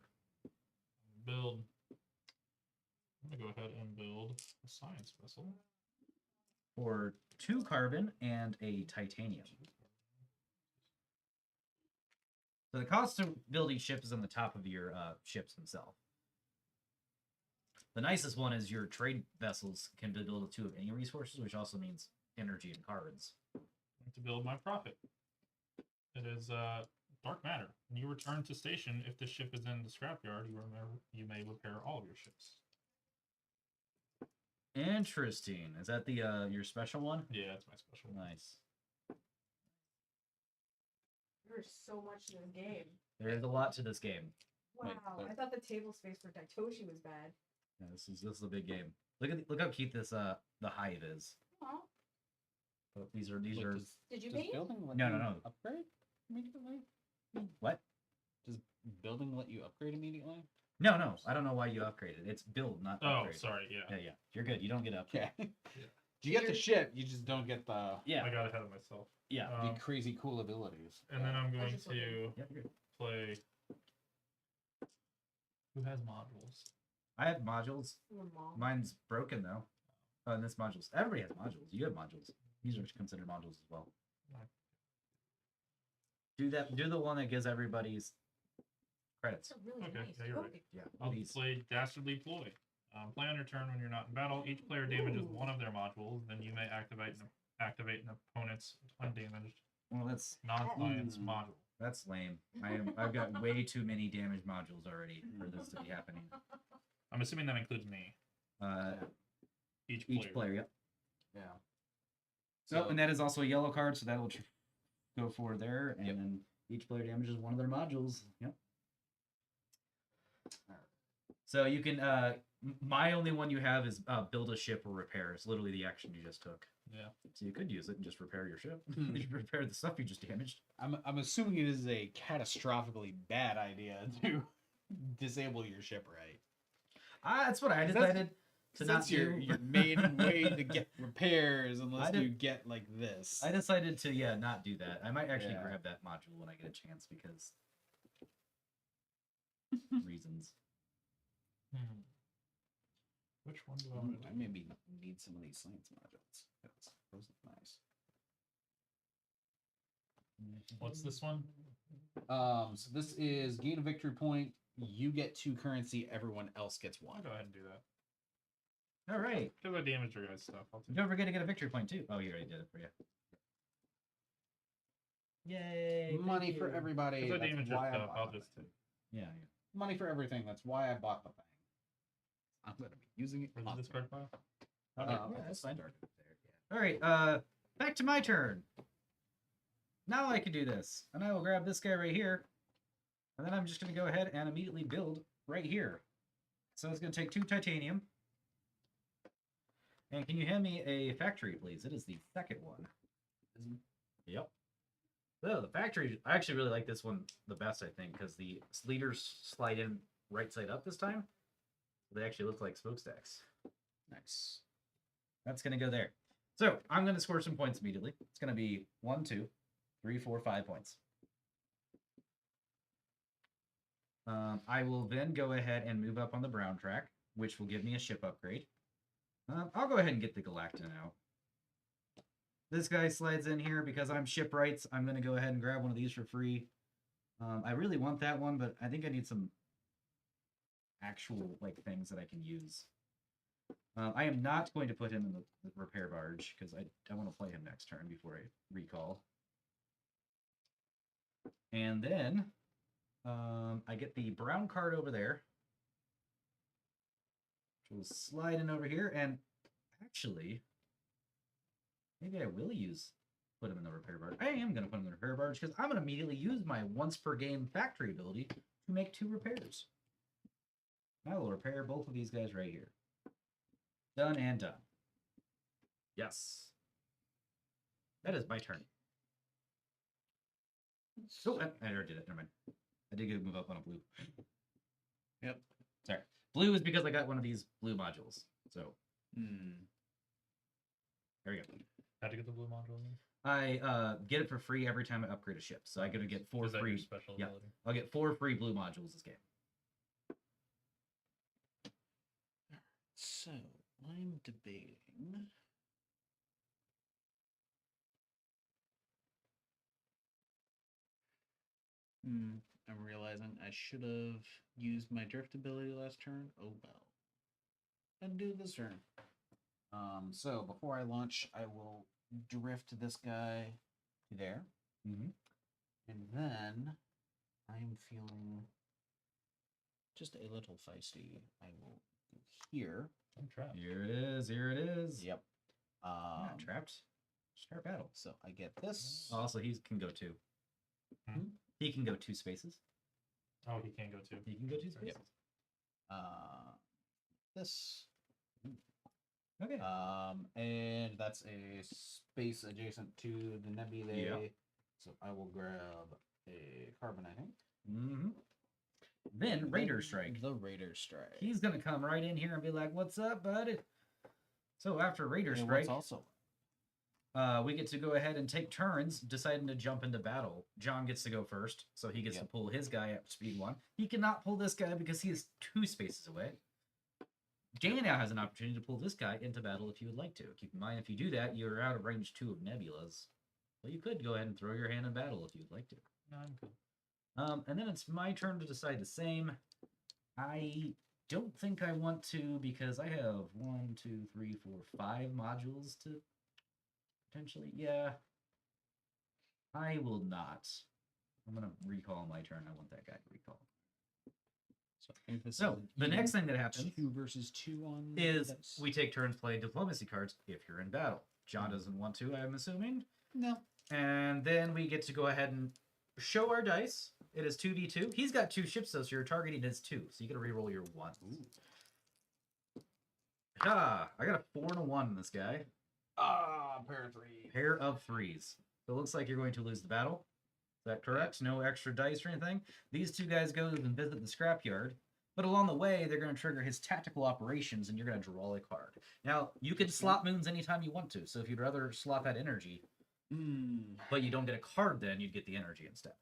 Build. I'm gonna go ahead and build a science vessel. For 2 carbon and a titanium. So the cost of building ships is on the top of your ships themselves. The nicest one is your trade vessels can be built with 2 of any resources, which also means energy and carbons. To build my profit. It is dark matter. When you return to station, if the ship is in the scrapyard, you may repair all of your ships. Interesting. Is that the your special one? Yeah, that's my special one. Nice. There's so much to this game. There's a lot to this game. Wow, I thought the table space for Daitoshi was bad. Yeah, this is a big game. Look how cute this the hive is. Aw. But these are Did you make it? building let No, you no, no. upgrade immediately? What? Does building let you upgrade immediately? No. I don't know why you upgraded. It's build, not Oh, upgrade. sorry. Yeah. Yeah. You're good. You don't get up. Okay. You get the ship, you just don't get the Yeah. I got ahead of myself. Yeah. the crazy cool abilities. And then I'm going just to looking. Yeah, you're good. play. Who has modules? I have modules. Your mom. Mine's broken though. Oh, and this modules. Everybody has modules. You have modules. These are considered modules as well. Right. Do the one that gives everybody's Credits. That's a really Okay, nice yeah, you're right. token. Yeah. I'll These. play Dastardly Ploy. Play on your turn when you're not in battle. Each player damages Ooh. one of their modules. Then you may activate an opponent's undamaged Well, that's non-science Mm. module. that's lame. I've got way too many damage modules already for this to be happening. I'm assuming that includes me. Each player. Each player, yep. Yeah. So, and that is also a yellow card, so that will go forward there, and Yep. then each player damages one of their modules. Yep. So you can. My only one you have is build a ship or repair. It's literally the action you just took. Yeah. So you could use it and just repair your ship. Hmm. You repair the stuff you just damaged. I'm assuming it is a catastrophically bad idea to disable your ship, right? That's what I 'Cause that's- decided to So not that's your do. main way to get repairs unless did- you get like this. I decided to not do that. I might actually Yeah. grab that module when I get a chance because reasons. Which one do I want to I do? maybe need some of these science modules. Those look nice. What's this one? So this is gain a victory point. You get 2 currency. Everyone else gets I'll 1. go ahead and do that. All right. Because I damaged your guys' stuff. I'll take Don't forget to get a victory point too. Oh, you already did it for you. Yay! Money thank for you. everybody. Because I That's damaged your why I stuff, bought I'll the just thing. take. Yeah. Money for everything. That's why I bought the thing. I'm gonna be using it. For the discard pile? Okay. Uh, Yeah, that's fine. All right. Back to my turn. Now I can do this, and I will grab this guy right here, and then I'm just going to go ahead and immediately build right here. So it's going to take 2 titanium. And can you hand me a factory, please? It is the second one. Yep. So the factory, I actually really like this one the best, I think, because the leaders slide in right side up this time. They actually look like smokestacks. Nice. That's going to go there. So I'm going to score some points immediately. It's going to be 1, 2, 3, 4, 5 points. I will then go ahead and move up on the brown track, which will give me a ship upgrade. I'll go ahead and get the Galacta now. This guy slides in here because I'm shipwrights. I'm going to go ahead and grab one of these for free. I really want that one, but I think I need some actual things that I can use. I am not going to put him in the repair barge because I want to play him next turn before I recall. And then I get the brown card over there. Which will slide in over here. And actually, maybe I will put him in the repair barge. I am going to put him in the repair barge because I'm going to immediately use my once per game factory ability to make 2 repairs. I will repair both of these guys right here. Done and done. Yes. That is my turn. Oh, I already did it. Never mind. I did move up on a blue. Yep. Sorry. Blue is because I got one of these blue modules. So, there we go. How'd you get the blue module again? I get it for free every time I upgrade a ship. So I'm going to get 4 Is that your free. special Yeah. ability? I'll get 4 free blue modules this game. So I'm debating. I'm realizing I should have used my drift ability last turn. Oh well. And do this turn. So before I launch, I will drift this guy to there. Mm-hmm. And then I'm feeling just a little feisty. I will go here. I'm trapped. Here it is. Here it is. Yep. Not trapped. Start battle. So I get this. Also, he can go 2. Hmm? He can go 2 spaces. Oh, he can't go too. He can go 2 spaces. This. Okay. And that's a space adjacent to the nebulae. Yeah. So I will grab a carbon, I think. Mm-hmm. Then Raider Strike. The Raider Strike. He's gonna come right in here and be like, "What's up, bud?" So after Raider And Strike, what's also we get to go ahead and take turns deciding to jump into battle. John gets to go first, so he gets to pull his guy up to speed 1. He cannot pull this guy because he is 2 spaces away. Dan now has an opportunity to pull this guy into battle if you would like to. Keep in mind, if you do that, you're out of range 2 of Nebulas. Well, you could go ahead and throw your hand in battle if you'd like to. No, I'm cool. And then it's my turn to decide the same. I don't think I want to because I have 1, 2, 3, 4, 5 modules to potentially. Yeah, I will not. I'm gonna recall my turn. I want that guy to recall. So, I think this So is the even next thing that happens 2 versus 2 on is dice. we take turns playing diplomacy cards if you're in battle. John doesn't want to, I'm assuming. No. And then we get to go ahead and show our dice. It is 2v2. He's got 2 ships though, so you're targeting his 2. So you gotta reroll your 1. Ah, I got a 4 and a 1 in this guy. Pair of 3. Pair of 3s. So it looks like you're going to lose the battle. Is that correct? No extra dice or anything? These 2 guys go and visit the scrapyard. But along the way, they're going to trigger his tactical operations, and you're going to draw a card. Now, you can slot moons anytime you want to. So if you'd rather slot that energy, but you don't get a card, then you'd get the energy instead.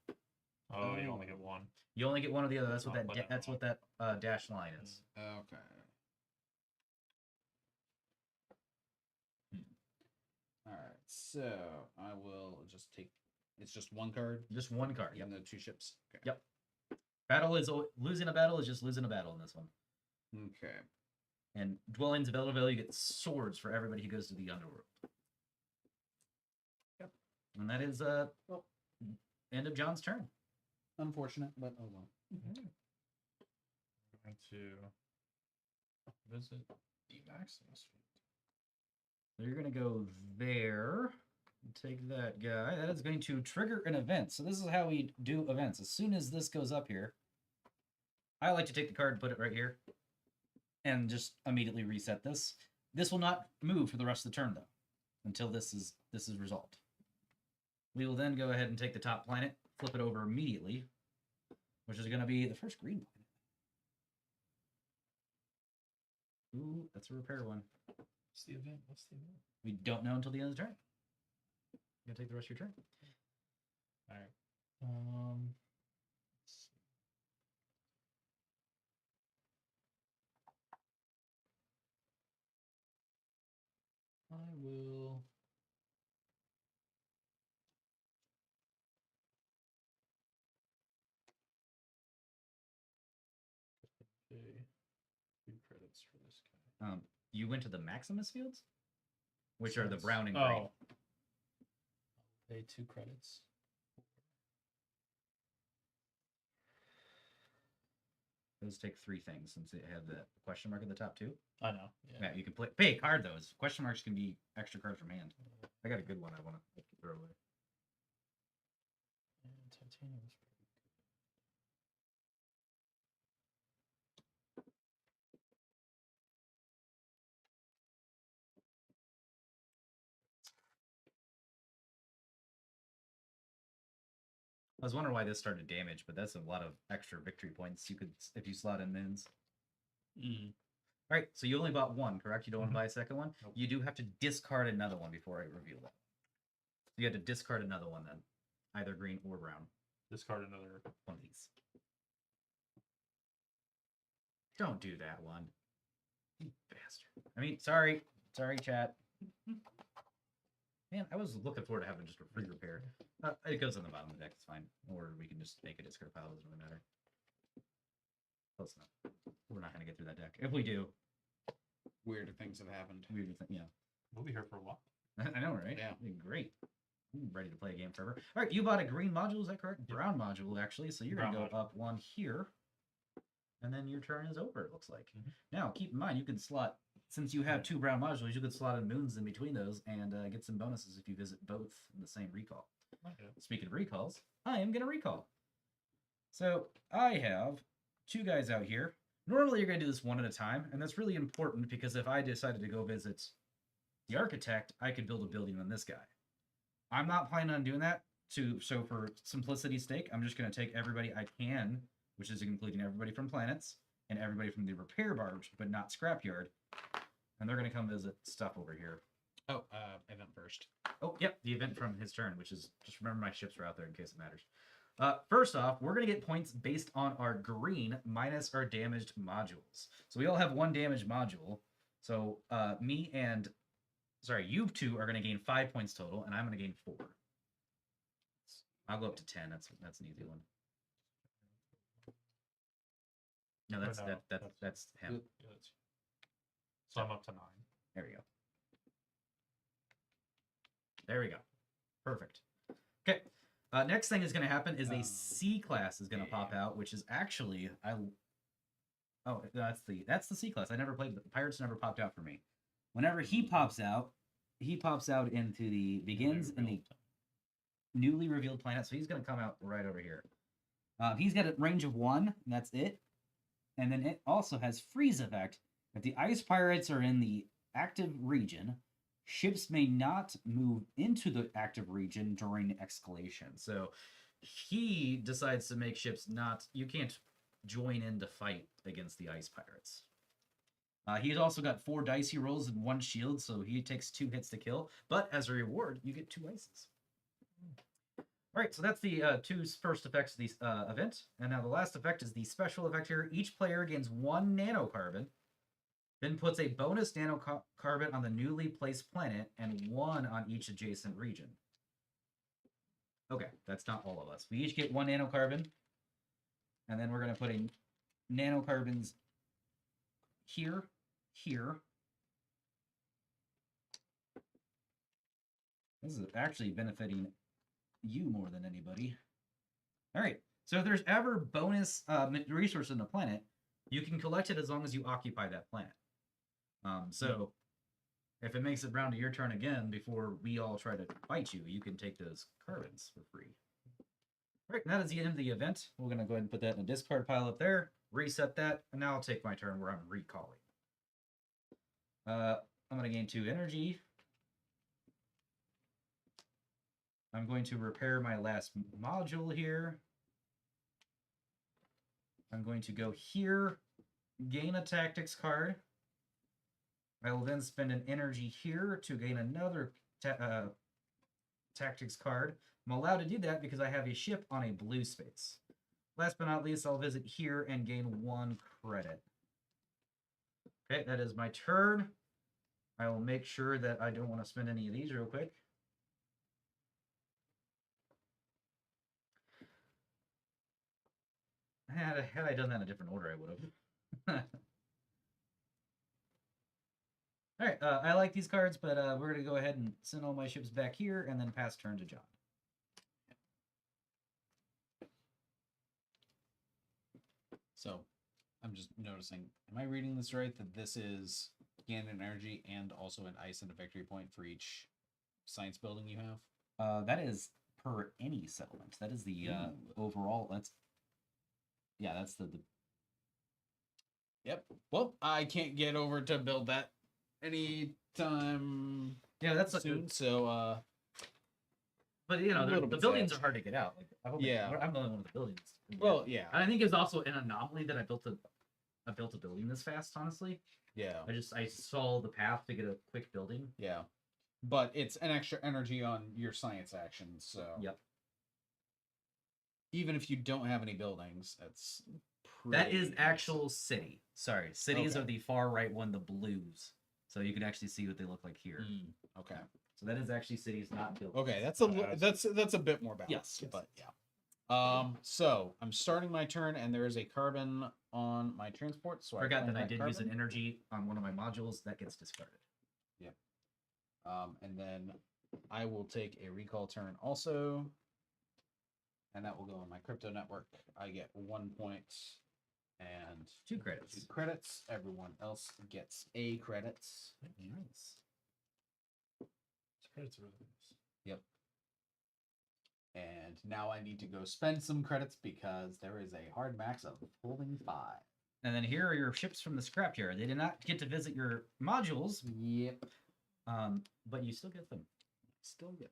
Oh, you only get one. You only get one or the other. That's what I'll that put it that's on. what that dash line is. Okay. All right. So I will just take. It's just 1 card. Just 1 card. Yep. And the 2 ships. Okay. Yep. Battle is losing a battle is just losing a battle in this one. Okay. And dwellings of Eldervale, you get swords for everybody who goes to the underworld. Yep. And that is end of John's turn. Unfortunate, but oh well. I'm going to visit the Maximus field. So you're going to go there. Take that guy. That is going to trigger an event. So this is how we do events. As soon as this goes up here, I like to take the card and put it right here. And just immediately reset this. This will not move for the rest of the turn, though, until this is resolved. We will then go ahead and take the top planet, flip it over immediately, which is going to be the first green planet. Ooh, that's a repair one. What's the event? What's the event? We don't know until the end of the turn. You gotta take the rest of your turn. All right. Let's see. I will. Pay 2 credits for this guy. You went to the Maximus fields, which are the Since- brown and green. Oh. I'll pay 2 credits. Those take 3 things since they have the question mark at the top 2. I know. Yeah, you can pay a card. Those question marks can be extra cards from hand. I got a good one. I want to throw away. And titanium is pretty good. I was wondering why this started damage, but that's a lot of extra victory points you could if you slot in moons. Mm. All right, so you only bought 1, correct? You don't want to buy a second one. Nope. You do have to discard another one before I reveal that. So you have to discard another one then, either green or brown. Discard another. One of these. Don't do that one. You bastard. I mean, sorry, chat. Man, I was looking forward to having just a free repair. It goes on the bottom of the deck. It's fine, or we can just make a discard pile. Doesn't really matter. Close enough. We're not gonna get through that deck. If we do, Weirder things have happened. we would yeah. We'll be here for a while. I know, right? Yeah. Great. I'm ready to play a game forever. All right, you bought a green module, is that correct? Yep. Brown module, actually. So you're going to Brown go up 1 here. And then your turn is over, it looks like. Mhm. Now, keep in mind, you can slot, since you have 2 brown modules, you could slot in moons in between those and get some bonuses if you visit both in the same recall. Okay. Speaking of recalls, I am going to recall. So I have 2 guys out here. Normally, you're going to do this one at a time, and that's really important because if I decided to go visit the architect, I could build a building on this guy. I'm not planning on doing that. So for simplicity's sake, I'm just going to take everybody I can, which is including everybody from planets and everybody from the repair barge, but not scrapyard, and they're going to come visit stuff over here. Oh, event first. Oh, yep, the event from his turn, which is just remember my ships are out there in case it matters. First off, we're going to get points based on our green minus our damaged modules. So we all have 1 damaged module. So you 2 are going to gain 5 points total, and I'm going to gain 4. I'll go up to 10. That's an easy one. No, that's no, that's him. yeah, so I'm up to 9. There we go. There we go. Perfect. Okay. Next thing is going to happen is a C class is going to pop out, which is actually Oh, that's the C class. I never played. The Pirates never popped out for me. Whenever he pops out into the begins in the newly revealed planet. So he's going to come out right over here. He's got a range of 1, and that's it. And then it also has freeze effect. If the ice pirates are in the active region, ships may not move into the active region during escalation. So he decides to make ships not. You can't join in to fight against the ice pirates. He's also got 4 dice he rolls and 1 shield, so he takes 2 hits to kill. But as a reward, you get 2 ices. All right, so that's the 2 first effects of the event. And now the last effect is the special effect here. Each player gains 1 nanocarbon, then puts a bonus nanocarbon on the newly placed planet and 1 on each adjacent region. Okay, that's not all of us. We each get 1 nanocarbon, and then we're going to put a nanocarbons here. This is actually benefiting you more than anybody. All right, so if there's ever bonus resource in the planet, you can collect it as long as you occupy that planet. So if it makes it round to your turn again before we all try to fight you, you can take those carbons for free. All right, that is the end of the event. We're going to go ahead and put that in a discard pile up there, reset that, and now I'll take my turn where I'm recalling. I'm going to gain 2 energy. I'm going to repair my last module here. I'm going to go here, gain a tactics card. I will then spend an energy here to gain another tactics card. I'm allowed to do that because I have a ship on a blue space. Last but not least, I'll visit here and gain 1 credit. Okay, that is my turn. I will make sure that I don't want to spend any of these real quick. Had I done that in a different order, I would have. All right, I like these cards, but we're going to go ahead and send all my ships back here and then pass turn to John. So, I'm just noticing, am I reading this right, that this is gain an energy and also an ice and a victory point for each science building you have? That is per any settlement. That is the overall, that's the... Yep. Well, I can't get over to build that anytime that's soon, so but you know, a little the bit buildings sad. are hard to get out. Like, I hope I'm the only one with the buildings. well, yeah. And I think it's also an anomaly that I built a building this fast, honestly. Yeah. I saw the path to get a quick building. Yeah. But it's an extra energy on your science actions, so Yep. Even if you don't have any buildings, that's that is actual city. Sorry, cities Okay. are the far right one, the blues. So you can actually see what they look like here. Okay. So that is actually cities, not buildings. Okay, that's a bit more balanced. Yes. But yeah. So I'm starting my turn, and there is a carbon on my transport. So Forgot I that I did use carbon. an energy on one of my modules that gets discarded. Yeah. And then I will take a recall turn also, and that will go on my crypto network. I get 1 point and 2 credits. 2 credits. Everyone else gets a credit. Nice. Credits are really nice. Yep. And now I need to go spend some credits because there is a hard max of holding 5. And then here are your ships from the scrapyard. They did not get to visit your modules. Yep. But you still get them. Still get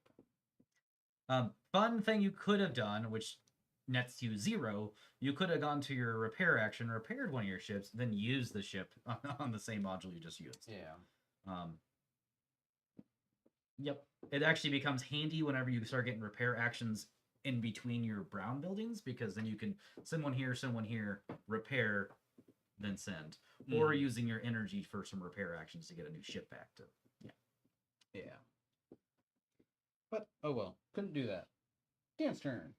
them. Fun thing you could have done, which nets you 0, you could have gone to your repair action, repaired one of your ships, then used the ship on the same module you just used. Yeah. Yep. It actually becomes handy whenever you start getting repair actions in between your brown buildings, because then you can send one here, repair, then send. Or using your energy for some repair actions to get a new ship back to. Yeah. But, oh well. Couldn't do that. Dan's turn.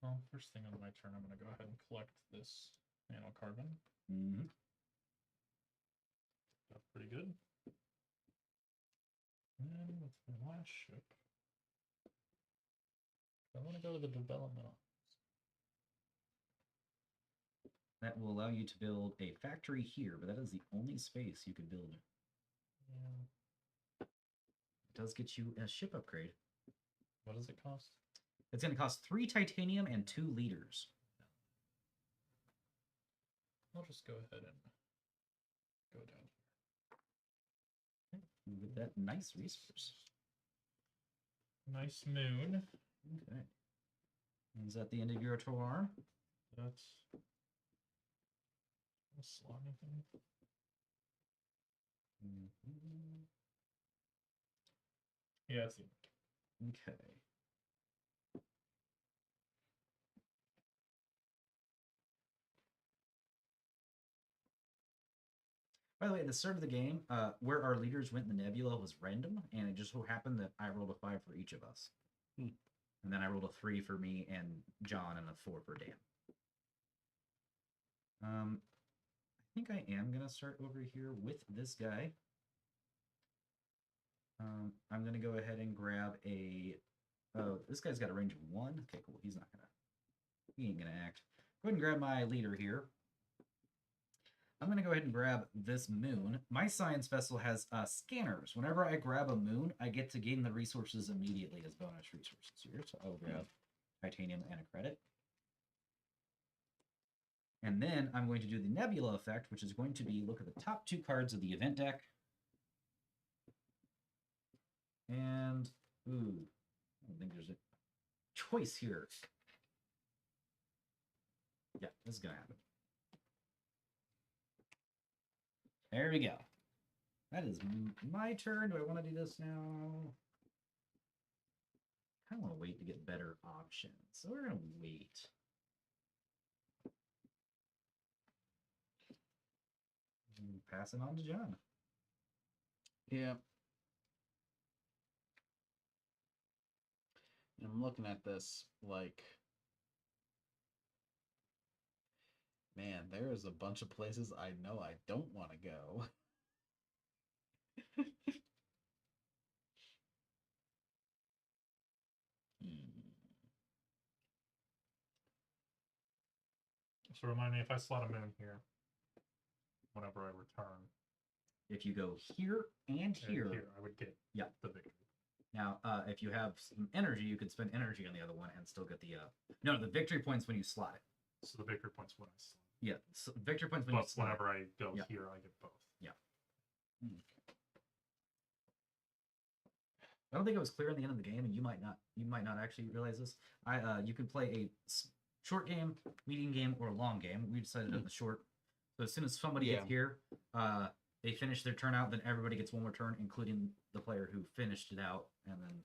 Well, first thing on my turn, I'm going to go ahead and collect this nanocarbon. Mm-hmm. That's pretty good. And with my last ship, I want to go to the development. That will allow you to build a factory here, but that is the only space you could build. Yeah. It does get you a ship upgrade. What does it cost? It's going to cost 3 titanium and 2 liters. I'll just go ahead and go down here. With that nice resource. Nice moon. Okay. Is that the end of your tour? That's a slot anything. Mm-hmm. Yeah, that's it. Okay. By the way, at the start of the game, where our leaders went in the nebula was random, and it just so happened that I rolled a 5 for each of us. Hmm. And then I rolled a 3 for me and John, and a 4 for Dan. I think I am going to start over here with this guy. I'm going to go ahead and grab a... Oh, this guy's got a range of 1. Okay, cool. He ain't going to act. Go ahead and grab my leader here. I'm going to go ahead and grab this moon. My science vessel has scanners. Whenever I grab a moon, I get to gain the resources immediately as bonus resources here. So I'll grab titanium and a credit. And then I'm going to do the nebula effect, which is going to be, look at the top 2 cards of the event deck. And, ooh, I don't think there's a choice here. Yeah, this is going to happen. There we go. That is my turn. Do I want to do this now? I kind of want to wait to get better options. So we're going to wait. And pass it on to John. Yeah. I'm looking at this like, man, there is a bunch of places I know I don't want to go. So remind me, if I slot a moon here, whenever I return, If you go here and here, I would get yeah, the victory. Now, if you have some energy, you could spend energy on the other one and still get the no, the victory points when you slot it. So the victory points when I slot. Yeah, so victory points when you But slot whenever it. I go Yeah. here, I get both. Yeah. I don't think it was clear in the end of the game, and you might not actually realize this. You can play a short game, medium game, or a long game. We decided on the short. So as soon as somebody gets here, they finish their turn out, then everybody gets one more turn, including the player who finished it out, and then.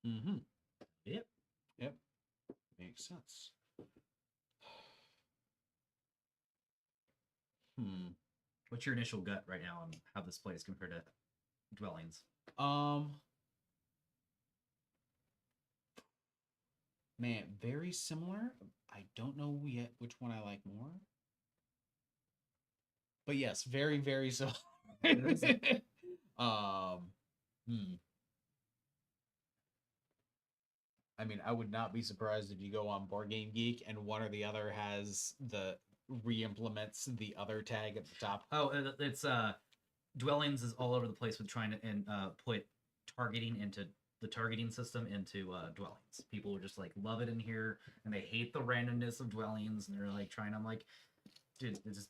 Mm-hmm. Yep. Makes sense. What's your initial gut right now on how this plays compared to dwellings? Man, very similar. I don't know yet which one I like more. But yes, very, very similar. I mean, I would not be surprised if you go on Board Game Geek and one or the other has re-implements the other tag at the top. Oh, it's dwellings is all over the place with trying to put targeting into the targeting system into dwellings. People are just like love it in here, and they hate the randomness of dwellings, and they're like trying. I'm like, dude, just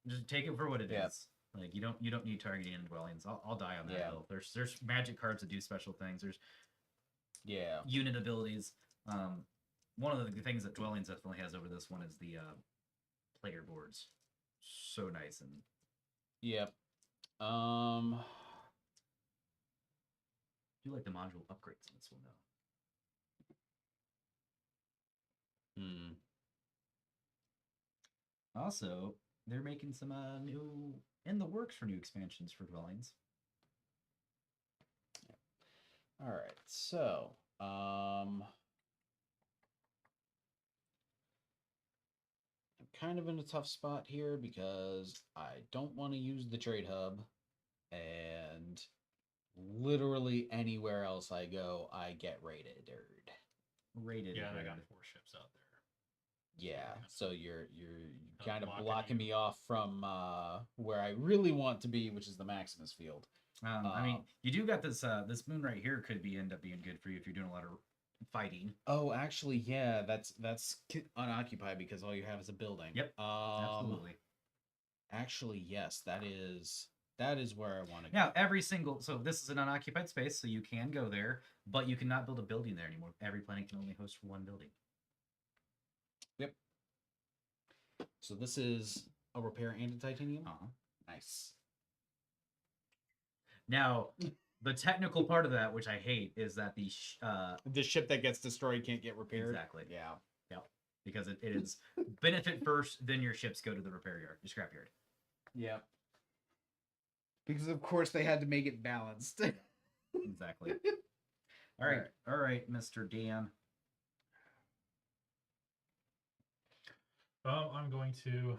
just take it for what it is. Like you don't need targeting in dwellings. I'll die on that hill. There's magic cards that do special things. There's unit abilities. One of the things that dwellings definitely has over this one is the player boards. So nice and I do like the module upgrades in this one though. Also, they're making some new in the works for new expansions for dwellings. All right, so kind of in a tough spot here because I don't want to use the trade hub, and literally anywhere else I go, I get raided. Rated. Yeah, they got 4 ships out there. Yeah, so you're kind of blocking blocking you. me off from where I really want to be, which is the Maximus field. I mean, you do got this. This moon right here could end up being good for you if you're doing a lot of fighting. Oh, actually, yeah, that's unoccupied because all you have is a building. Yep, absolutely. Actually, yes, that is where I want to go. Now, so this is an unoccupied space, so you can go there, but you cannot build a building there anymore. Every planet can only host one building. Yep. So this is a repair and a titanium. Nice. Now, the technical part of that, which I hate, is that the ship that gets destroyed can't get repaired. Exactly. Yeah. Yep. Because it is benefit first, then your ships go to the repair yard, your scrap yard. Yep. Because of course they had to make it balanced. Exactly. All right, Mr. Dan. I'm going to,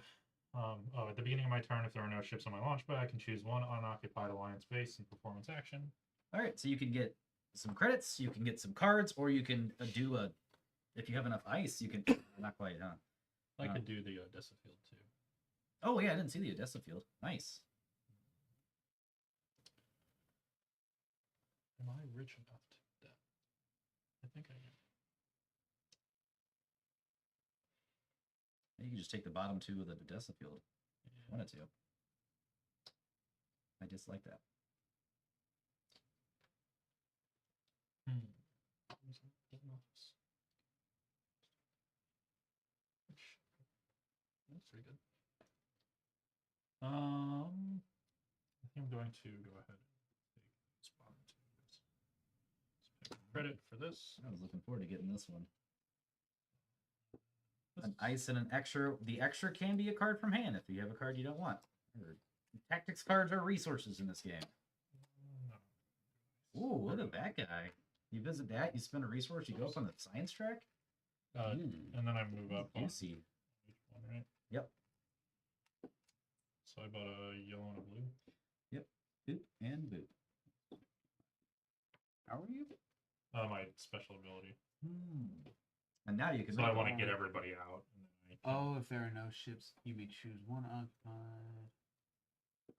at the beginning of my turn, if there are no ships on my launch pad, I can choose one unoccupied alliance base and performance action. All right, so you can get some credits, you can get some cards, or you can if you have enough ice, you can, not quite, huh? I could do the Odessa field too. Oh yeah, I didn't see the Odessa field. Nice. Am I rich enough to do that? I think I am. You can just take the bottom 2 of the Odessa field. If you wanted to. I dislike that. That's pretty good. I think I'm going to go ahead and take this bottom 2. Credit for this. I was looking forward to getting this one. An ice and an extra. The extra can be a card from hand if you have a card you don't want. Tactics cards are resources in this game. Ooh, look at that guy. You visit that, you spend a resource, you go up on the science track. And then I move up on Juicy. each one, right? Yep. So I bought a yellow and a blue. Yep. Boop and boop. How are you? My special ability. And now you can. So I want to get everybody out. And then Oh, if there are no ships, you may choose one occupied.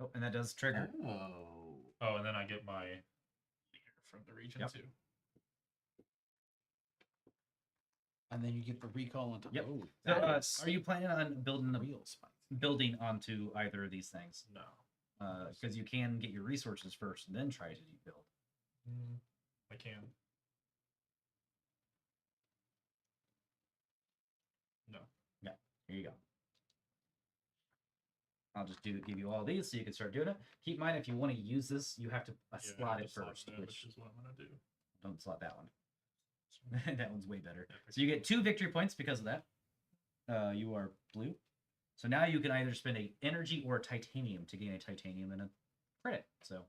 Oh, and that does trigger. Oh, and then I get my leader from the region too. And then you get the recall onto. Yep. Oh, so, are you planning on building onto either of these things? No. Because you can get your resources first and then try to build. I can. No. Yeah. Here you go. I'll just give you all these so you can start doing it. Keep in mind, if you want to use this, you have to slot it first, which is what I'm gonna do. Don't slot that one. That one's way better. So you get 2 victory points because of that. You are blue. So now you can either spend a energy or a titanium to gain a titanium and a credit. So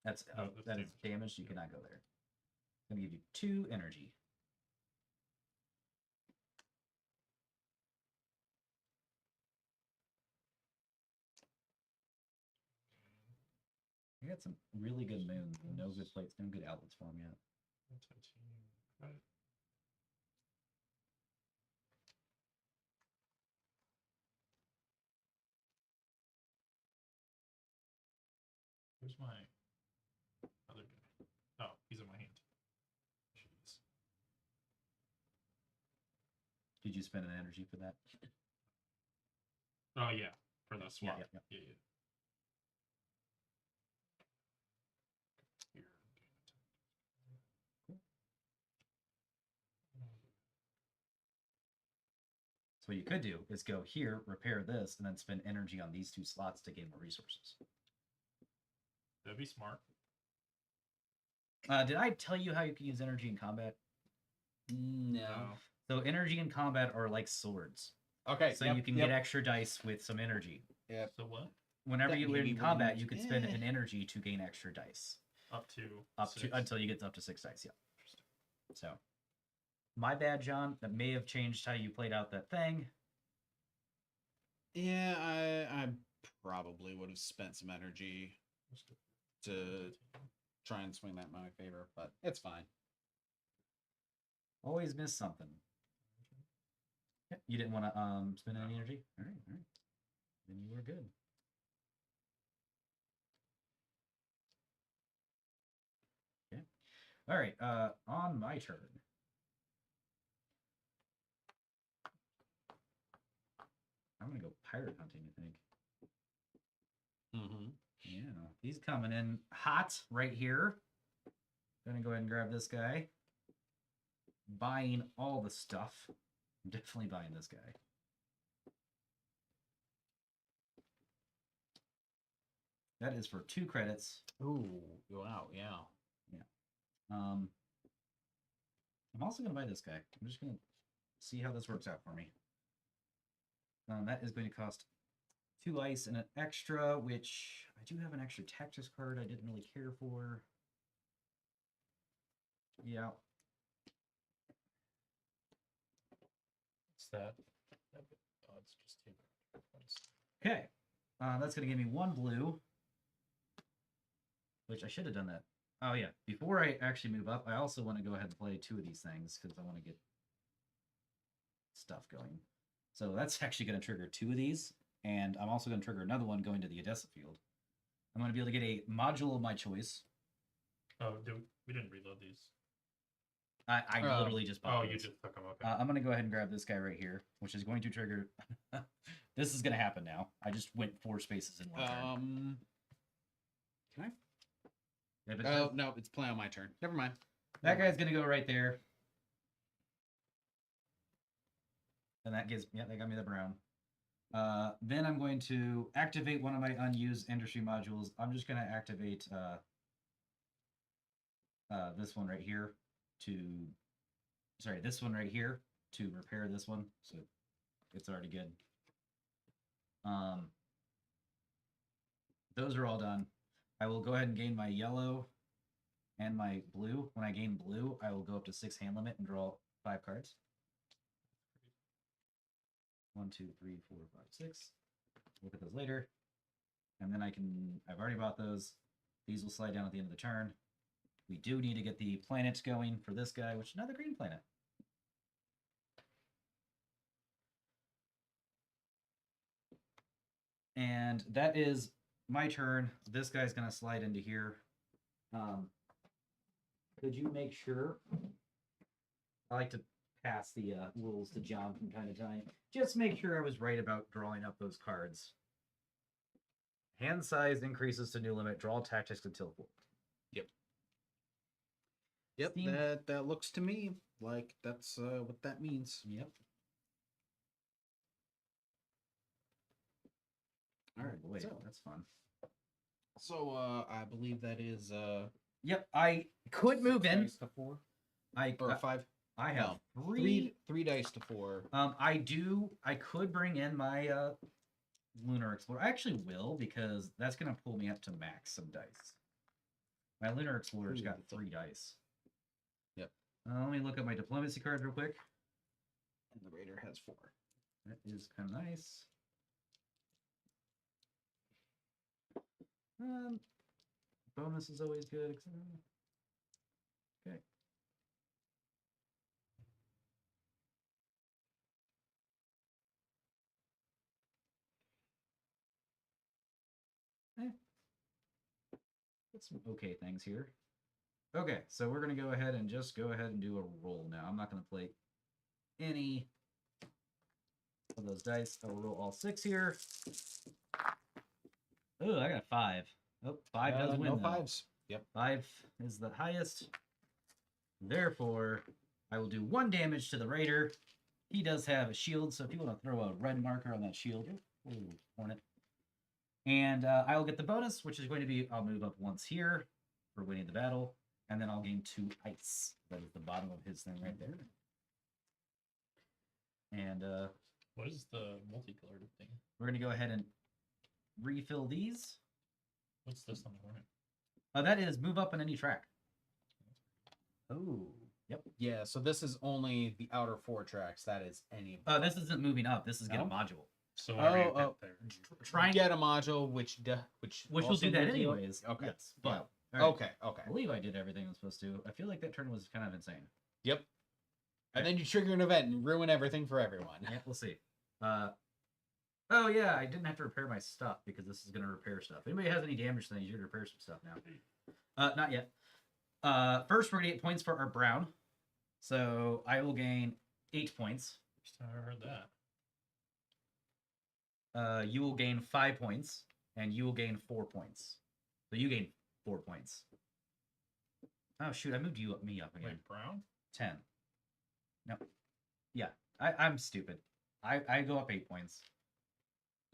that's that is damage. You cannot go there. I'm gonna give you 2 energy. I got some really good moons, no good plates, no good outlets for them yet. Titanium credit. Where's my other guy? Oh, he's in my hand. Jeez. Did you spend an energy for that? Oh yeah, for the swap. Yeah. Here. So what you could do is go here, repair this, and then spend energy on these 2 slots to gain more resources. That'd be smart. Did I tell you how you can use energy in combat? No. So energy in combat are like swords. Okay. So you can get extra dice with some energy. Yep. So what? Whenever That you maybe in combat, wouldn't- you could spend an energy to gain extra dice. Up to Until you get up to 6 dice. Yeah. So, my bad, John. That may have changed how you played out that thing. Yeah, I probably would have spent some energy to try and swing that in my favor, but it's fine. Always miss something. Yep, you didn't want to spend any energy. All right, all right. Then you were good. Okay. All right. On my turn. I'm gonna go pirate hunting, I think. Mm-hmm. Yeah, he's coming in hot right here. Gonna go ahead and grab this guy. Buying all the stuff. I'm definitely buying this guy. That is for 2 credits. Ooh, wow, yeah. I'm also gonna buy this guy. I'm just gonna see how this works out for me. That is going to cost 2 ice and an extra, which I do have an extra tactics card I didn't really care for. Yeah. What's that? Oh, it's just 2 points. Okay. That's going to give me 1 blue, which I should have done that. Oh, yeah. Before I actually move up, I also want to go ahead and play 2 of these things because I want to get stuff going. So that's actually going to trigger 2 of these, and I'm also going to trigger another one going to the Odessa field. I'm going to be able to get a module of my choice. Oh, we didn't reload these. I literally just bought Oh, those. you just took them. Okay. I'm going to go ahead and grab this guy right here, which is going to trigger... This is going to happen now. I just went 4 spaces in one turn. Can I? Yeah, but Oh, no, it's play on my turn. Never mind. that guy's going to go right there. And that gives... Yeah, that got me the brown. Then I'm going to activate one of my unused industry modules. I'm just going to activate this one right here to... Sorry, this one right here to repair this one. So it's already good. Those are all done. I will go ahead and gain my yellow and my blue. When I gain blue, I will go up to 6 hand limit and draw 5 cards. 1, 2, 3, 4, 5, 6. Look at those later. And then I've already bought those. These will slide down at the end of the turn. We do need to get the planets going for this guy, which is another green planet. And that is my turn. This guy's going to slide into here. Could you make sure? I like to pass the rules to John from time to time. Just make sure I was right about drawing up those cards. Hand size increases to new limit. Draw tactics until 4. Yep, Steam- that looks to me like that's what that means. Yep. All right, Oh boy, so that's fun. I believe that is Yep, I could move in. dice to 4 I or 5. I have No, 3. three dice to 4. I could bring in my Lunar Explorer. I actually will because that's gonna pull me up to max some dice. My Lunar Explorer's Ooh, got that's 3 dice. Yep. Let me look at my diplomacy card real quick. And the Raider has 4. That is kind of nice. Bonus is always good. Okay. Got some okay things here. Okay, so we're gonna go ahead and do a roll now. I'm not gonna play any of those dice. I will roll all 6 here. Oh, I got 5. Oh, 5 does win. No though. 5s. Yep. 5 is the highest. Therefore, I will do 1 damage to the Raider. He does have a shield, so if you want to throw a red marker on that shield, ooh, Hornet. And I will get the bonus, which is going to be I'll move up once here for winning the battle, and then I'll gain 2 ice. That is the bottom of his thing right there. And What is the multicolored thing? we're going to go ahead and refill these. What's this on the Hornet? That is move up on any track. Oh, Yeah, so this is only the outer 4 tracks. That is any. This isn't moving up. This is get a No? module. So whenever you Oh, get oh. there, Try and Get a module, which which will also do that moves you up? anyways. Okay. Yes, Yeah. but all right. Okay. Okay. I believe I did everything I was supposed to. I feel like that turn was kind of insane. Yep. And then you trigger an event and ruin everything for everyone. Yeah, we'll see. Oh yeah, I didn't have to repair my stuff because this is gonna repair stuff. If anybody has any damage things, you can repair some stuff now. Not yet. First we're gonna get points for our brown. So I will gain 8 points. first time I heard that. You will gain 5 points, and you will gain 4 points. So you gain 4 points. Oh shoot, I moved me up again. Wait, Brown? 10. No. Yeah, I'm stupid. I go up 8 points.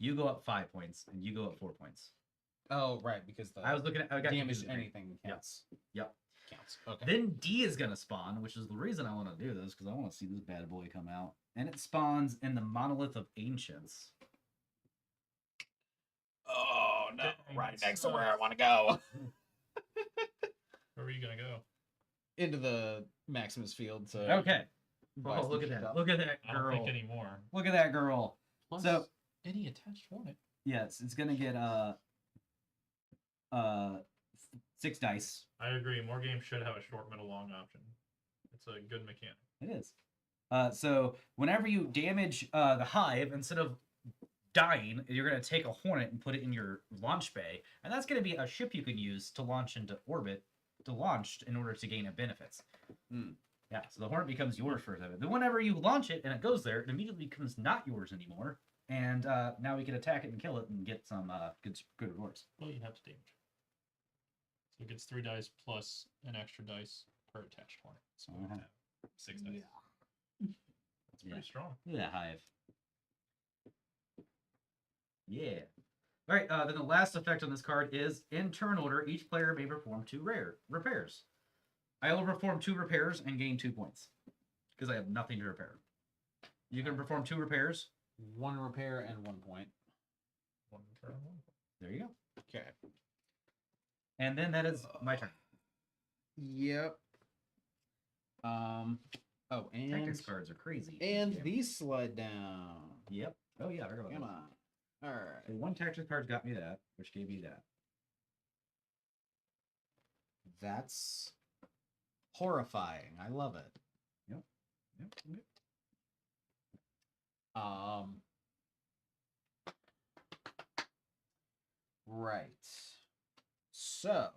You go up 5 points, and you go up 4 points. Oh, right, because the I was looking at I got damage confused with me. anything counts. Yep. Counts. Okay. Then D is gonna spawn, which is the reason I want to do this because I want to see this bad boy come out, and it spawns in the Monolith of Ancients. Oh no! Dang, Right it next to where I sucks. want to go. Where are you gonna go? Into the Maximus field. So Okay. buy Oh, some look at that! stuff. Look at that I don't girl! think anymore. Look at that girl! Plus, So- any attached hornet. Yes, it's gonna get 6 dice. I agree. More games should have a short, middle, long option. It's a good mechanic. It is. So whenever you damage the hive, instead of dying, you're gonna take a hornet and put it in your launch bay, and that's gonna be a ship you can use to launch into orbit, to launch in order to gain benefits. Hmm. Yeah, so the hornet becomes yours for a second. Then whenever you launch it and it goes there, it immediately becomes not yours anymore, and now we can attack it and kill it and get some good rewards. Well, you have to damage. So it gets 3 dice plus an extra dice per attached hornet. So we Uh-huh. have 6 dice. That's pretty Yeah. strong. Look at that hive. Yeah. All right. Then the last effect on this card is in turn order, each player may perform 2 rare repairs. I will perform 2 repairs and gain 2 points because I have nothing to repair. You can perform 2 repairs. 1 repair and 1 point. 1 turn, 1. There you go. Okay. And then that is my turn. Yep. Oh, and Tactics cards are crazy. in and this game. these slide down. Yep. Oh yeah. I forgot about Come that. on. All right. So 1 tactics card got me that, which gave me that. That's horrifying. I love it. Yep. Okay. Right. So.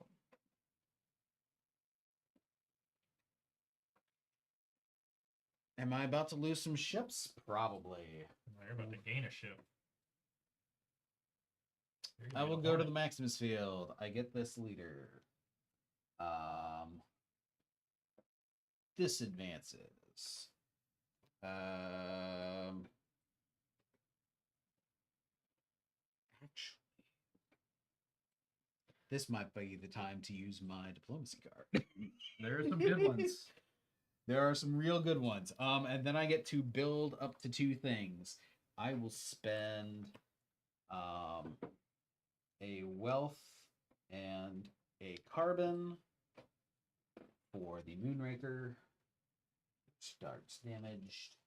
Am I about to lose some ships? Probably. Now you're about to gain a ship. You're gonna I get will a go to the hornet. Maximus field. I get this leader. This advances. Actually, this might be the time to use my diplomacy card. There are some good ones. There are some real good ones. And then I get to build up to 2 things. I will spend a wealth and a carbon for the Moonraker. Starts damaged.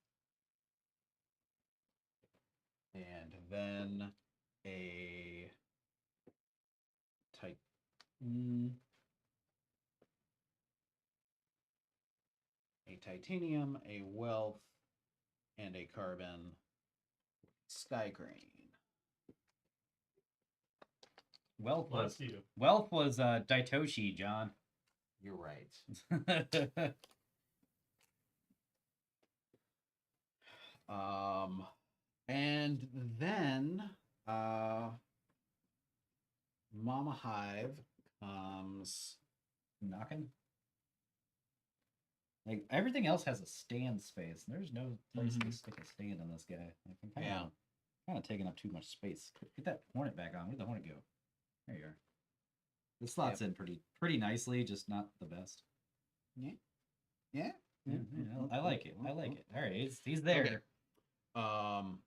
And then a titanium, a wealth, and a carbon. Sky Crane. Wealth Bless was you. Daitoshi, John. You're right. And then Mama Hive comes. Knocking. Like everything else has a stand space. And there's no place to stick a stand on this guy. Like, I'm Yeah. kind of taking up too much space. Get that hornet back on. Where'd the hornet go? There you are. This slots in pretty nicely, just not the best. Yeah. Yeah, I like it. I like it. All right, he's there. Okay.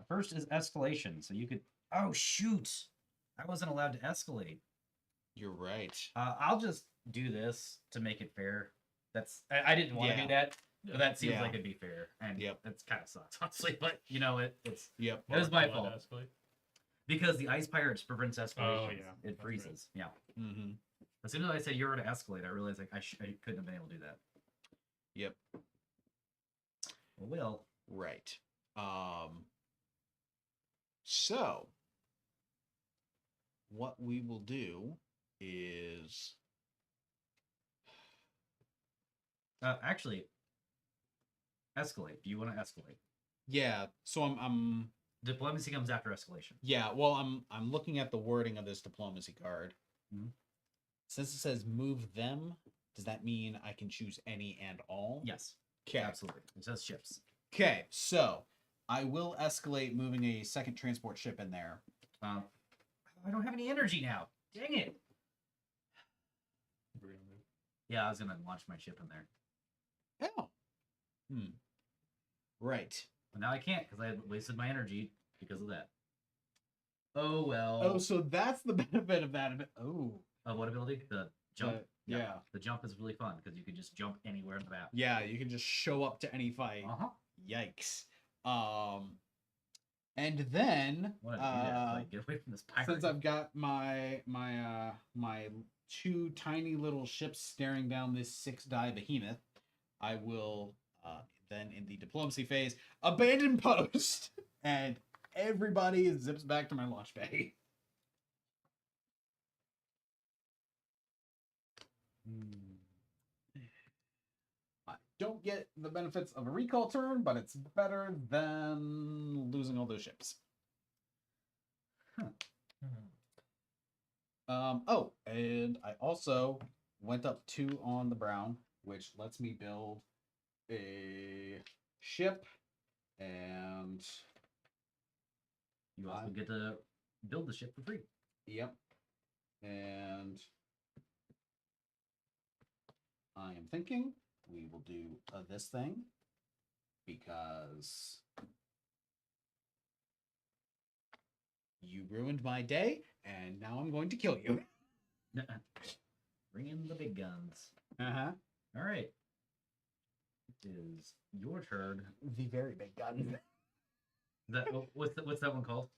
First is escalation. So you could. Oh shoot! I wasn't allowed to escalate. You're right. I'll just do this to make it fair. I didn't want to Yeah. do that, Yeah. but that seems Yeah. like it'd be fair, and Yep. that's kind of sucks, honestly. But it's Yep. It was my Why'd fault. escalate? because the ice pirates prevents escalation. Oh, yeah, It that's right. freezes. Yeah. Mm-hmm. As soon as I said you were to escalate, I realized like I couldn't have been able to do that. Yep. Well, Right. So what we will do is actually, escalate. Do you want to escalate? yeah. So I'm Diplomacy comes after escalation. yeah. Well, I'm looking at the wording of this diplomacy card. Mhm. Since it says move them, does that mean I can choose any and all? Yes, Okay. absolutely. It says ships. Okay. So I will escalate moving a second transport ship in there. I don't have any energy now. Dang it. We're gonna move. Yeah, I was gonna launch my ship in there, Oh. Right. but now I can't because I wasted my energy because of that. Oh well. Oh, so that's the benefit of that. Oh. What ability? The jump. Yeah. The jump is really fun because you can just jump anywhere in the map. Yeah, you can just show up to any fight. Uh huh. Yikes. And then Want to do that? Like, get away from this pirate. since I've got my two tiny little ships staring down this 6-die behemoth, I will then in the diplomacy phase abandon post and everybody zips back to my launch bay. I don't get the benefits of a recall turn, but it's better than losing all those ships. Oh, and I also went up 2 on the brown, which lets me build a ship and You also get to build the ship for free. yep. And I am thinking we will do this thing because you ruined my day and now I'm going to kill you. Bring in the big guns. Uh-huh. All right. It is your turn. The very big gun. What's that one called?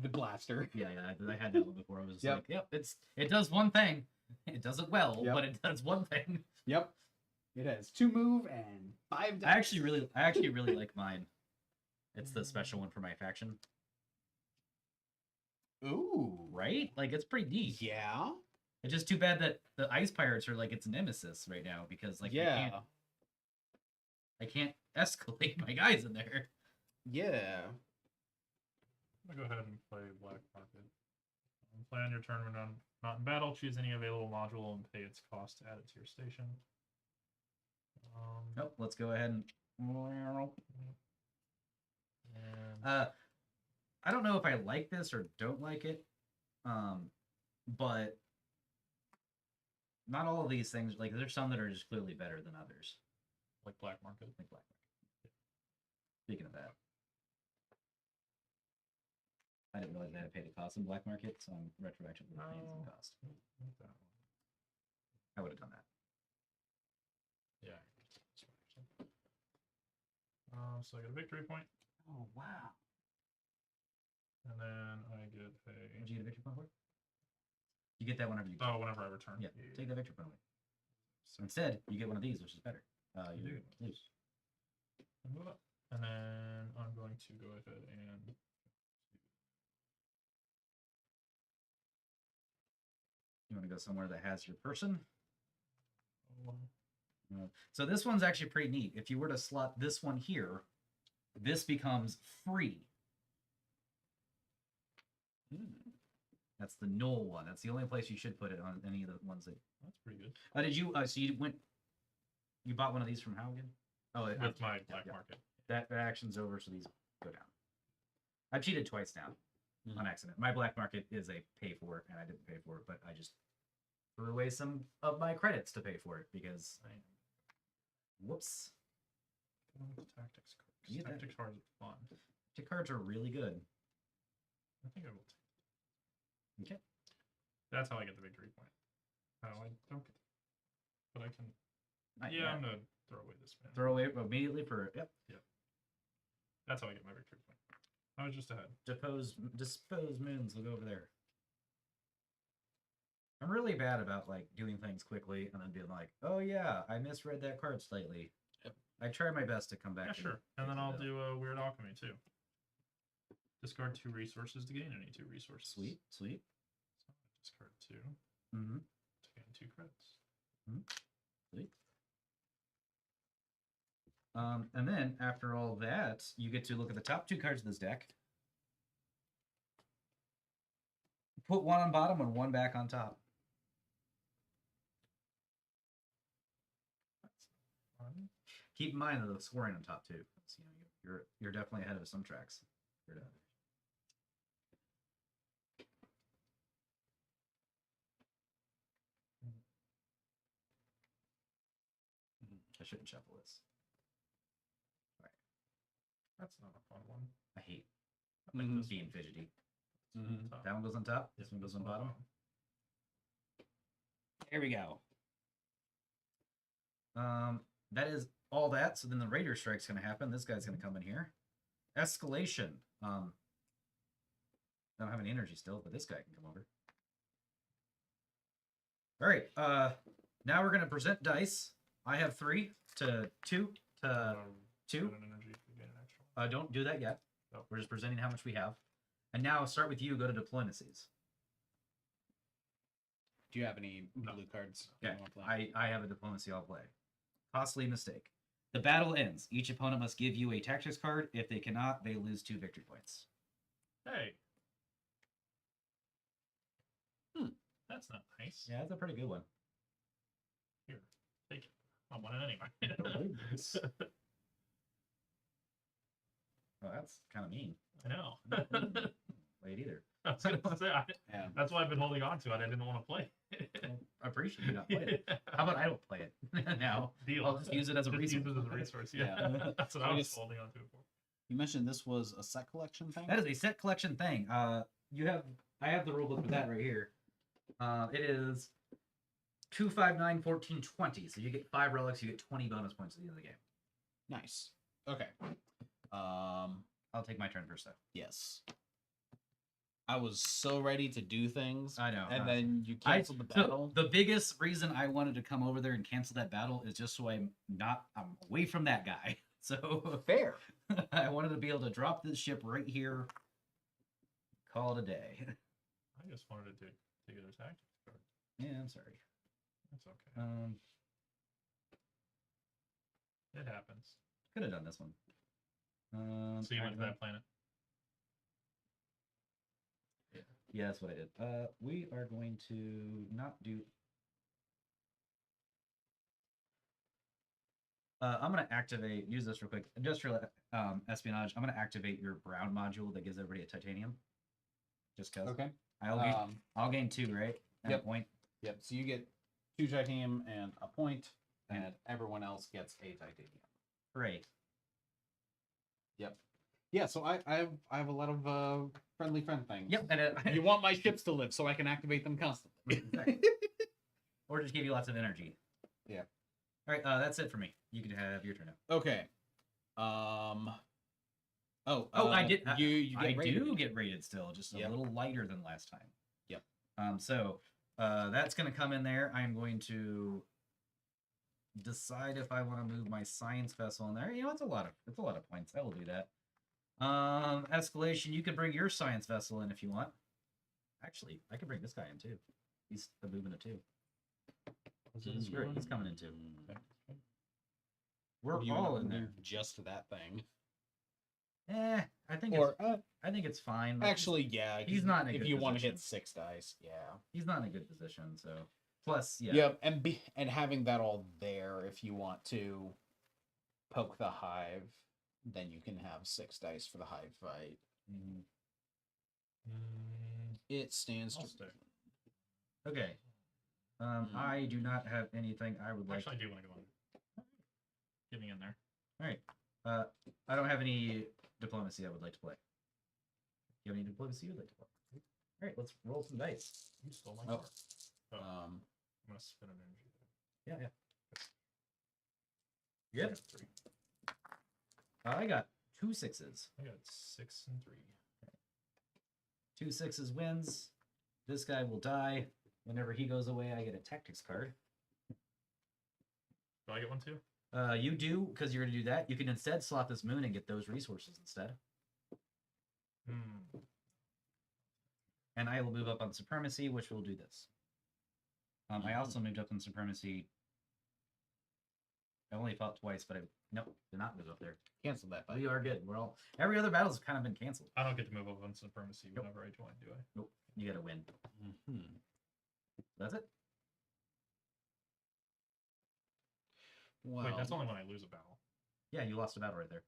The blaster. Yeah, I had that one before. I was just Yep. like, yep, it does one thing. It does it well, Yep. but it does one thing. Yep. It has 2 move and 5 I dice. actually really like mine. It's the special one for my faction, Ooh. right? Like it's pretty neat. Yeah. It's just too bad that the ice pirates are like its nemesis right now because like yeah. I can't escalate my guys in there. Yeah. I'm gonna go ahead and play Black Market. Play on your turn when not in battle. Choose any available module and pay its cost to add it to your station. Nope. Let's go ahead and. And I don't know if I like this or don't like it, but not all of these things. Like there's some that are just clearly better than others. like Black Market. Like Black Market. Speaking of that, I didn't realize I had to pay the cost in Black Market, so I'm retroactively paying some cost. Like that one. I would have done that. Yeah. that's what I said. So I get a victory point, Oh wow! and then I get What'd you get a victory point for? You get that whenever you. whenever I return. Yeah, take that victory point away. So instead, you get one of these, which is better. You do. lose. And move up. And then I'm going to go ahead and You want to go somewhere that has your person? oh, So this one's actually pretty neat. If you were to slot this one here, this becomes free. That's the null one. That's the only place you should put it on any of the ones that. that's pretty good. Did you? So you went. You bought one of these from how again? Oh, With my Black yeah. Market. That action's over, so these go down. I've cheated twice now Mhm. on accident. My black market is a pay for it, and I didn't pay for it, but I just threw away some of my credits to pay for it because. Whoops. Tactics cards. Yeah, that- Tactics cards are fun. The cards are really good. I think I will take. Okay. That's how I get the victory point. Oh, I don't get. But I can. Not Yeah, yet. I'm gonna throw away this man. Throw away immediately for yep. That's how I get my victory point. I was just ahead. Dispose moons. We'll go over there. I'm really bad about like doing things quickly and then being like, oh yeah, I misread that card slightly. Yep. I try my best to come back. Yeah, to sure. And then fix it I'll out. do a weird alchemy too. Discard 2 resources to gain any 2 resources. Sweet, sweet. So discard 2 Mm-hmm. to gain 2 credits. Sweet. And then after all that, you get to look at the top 2 cards of this deck. Put one on bottom and one back on top. Fun. Keep in mind the scoring on top too. So, you're definitely ahead of some tracks. I shouldn't shuffle this. That's not a fun one. I hate I like this being one. fidgety. Mhm. Top. That one goes on top. Yeah, This one goes this on one bottom. There we go. That is all that. So then the Raider Strike's going to happen. This guy's going to come in here. Escalation. I don't have any energy still, but this guy can come over. All right. Now we're going to present dice. I have 3 to 2 to 2. Get an energy if you get an extra one. Don't do that yet. Nope. We're just presenting how much we have. And now start with you. Go to diplomacies. Do you have any No. blue cards? Okay. you wanna play? I have a diplomacy I'll play. Costly mistake. The battle ends. Each opponent must give you a tactics card. If they cannot, they lose 2 victory points. Hey. That's not nice. Yeah, that's a pretty good one. Here, take it. I want it anyway. Well, that's kind of mean. I know. Play it either. I was gonna say, Yeah. that's why I've been holding on to it. I didn't want to play it. Well, I appreciate you not playing it. How about I don't play it now? Deal. I'll just use it as a Just use resource. it as a resource. Yeah, Yeah. that's what So I I was guess- holding on to it for. You mentioned this was a set collection thing. That is a set collection thing. I have the rulebook for that right here. It is 2, 5, 9, 14, 20. So you get 5 relics, you get 20 bonus points at the end of the game. Nice. Okay. I'll take my turn first though. Yes. I was so ready to do things, I know. and then you I- canceled the battle. The biggest reason I wanted to come over there and cancel that battle is just so I'm away from that guy. So Fair. I wanted to be able to drop this ship right here. Call it a day. I just wanted to take it as tactics card. Yeah, I'm sorry. That's okay. It happens. Could have done this one. So you went to that planet. Yeah, that's what I did. We are going to not do. I'm going to activate. Use this real quick, just for espionage. I'm going to activate your brown module that gives everybody a titanium. Just cause. Okay. I'll gain 2, right? And Yep. a point. Yep. So you get 2 titanium and a point, and everyone else gets a titanium. Great. Yep. Yeah. So I have a lot of friendly friend things. Yep. And You want my ships to live, so I can activate them constantly. or just give you lots of energy. Yeah. All right. That's it for me. You can have your turn now. Okay. I did. You get I rated. do get rated still, just a Yep. little lighter than last time. Yep. So that's going to come in there. I'm going to decide if I want to move my science vessel in there. You know, it's a lot of points. I will do that. Escalation. You can bring your science vessel in if you want. Actually, I can bring this guy in too. He's the movement of 2. Was Screw it, he's coming in too. Okay. We're You all wanna in there. move just that thing. I think Or I think it's fine. Like, actually, yeah. he's not in a If good you want to position. hit 6 dice, yeah. he's not in a good position. So plus, yeah. Yep, and having that all there, if you want to poke the hive, then you can have 6 dice for the hive fight. Mhm. It stands I'll to. stay. Okay. Mhm. I do not have anything I would like. Actually, I do want to go in. Get me in there. All right. I don't have any diplomacy I would like to play. You have any diplomacy you'd like to play? All right, let's roll some dice. You stole my Oh. card. Oh, Um, I'm gonna spin an energy. Yeah, yeah. Yep. I got 3. I got 2 6s. I got 6 and 3. 2 6s wins. This guy will die. Whenever he goes away, I get a tactics card. Do I get one too? You do, because you're going to do that. You can instead slot this moon and get those resources instead. Hmm. And I will move up on Supremacy, which will do this. I also moved up on Supremacy. I only fought twice, but nope, did not move up there. Cancel that fight. We are good. We're all every other battle's kind of been canceled. I don't get to move up on Supremacy Nope. whenever I join, do I? Nope, you got to win. Mhm. That's it. Well, Wait, that's only when I lose a battle. Yeah, you lost a battle right there.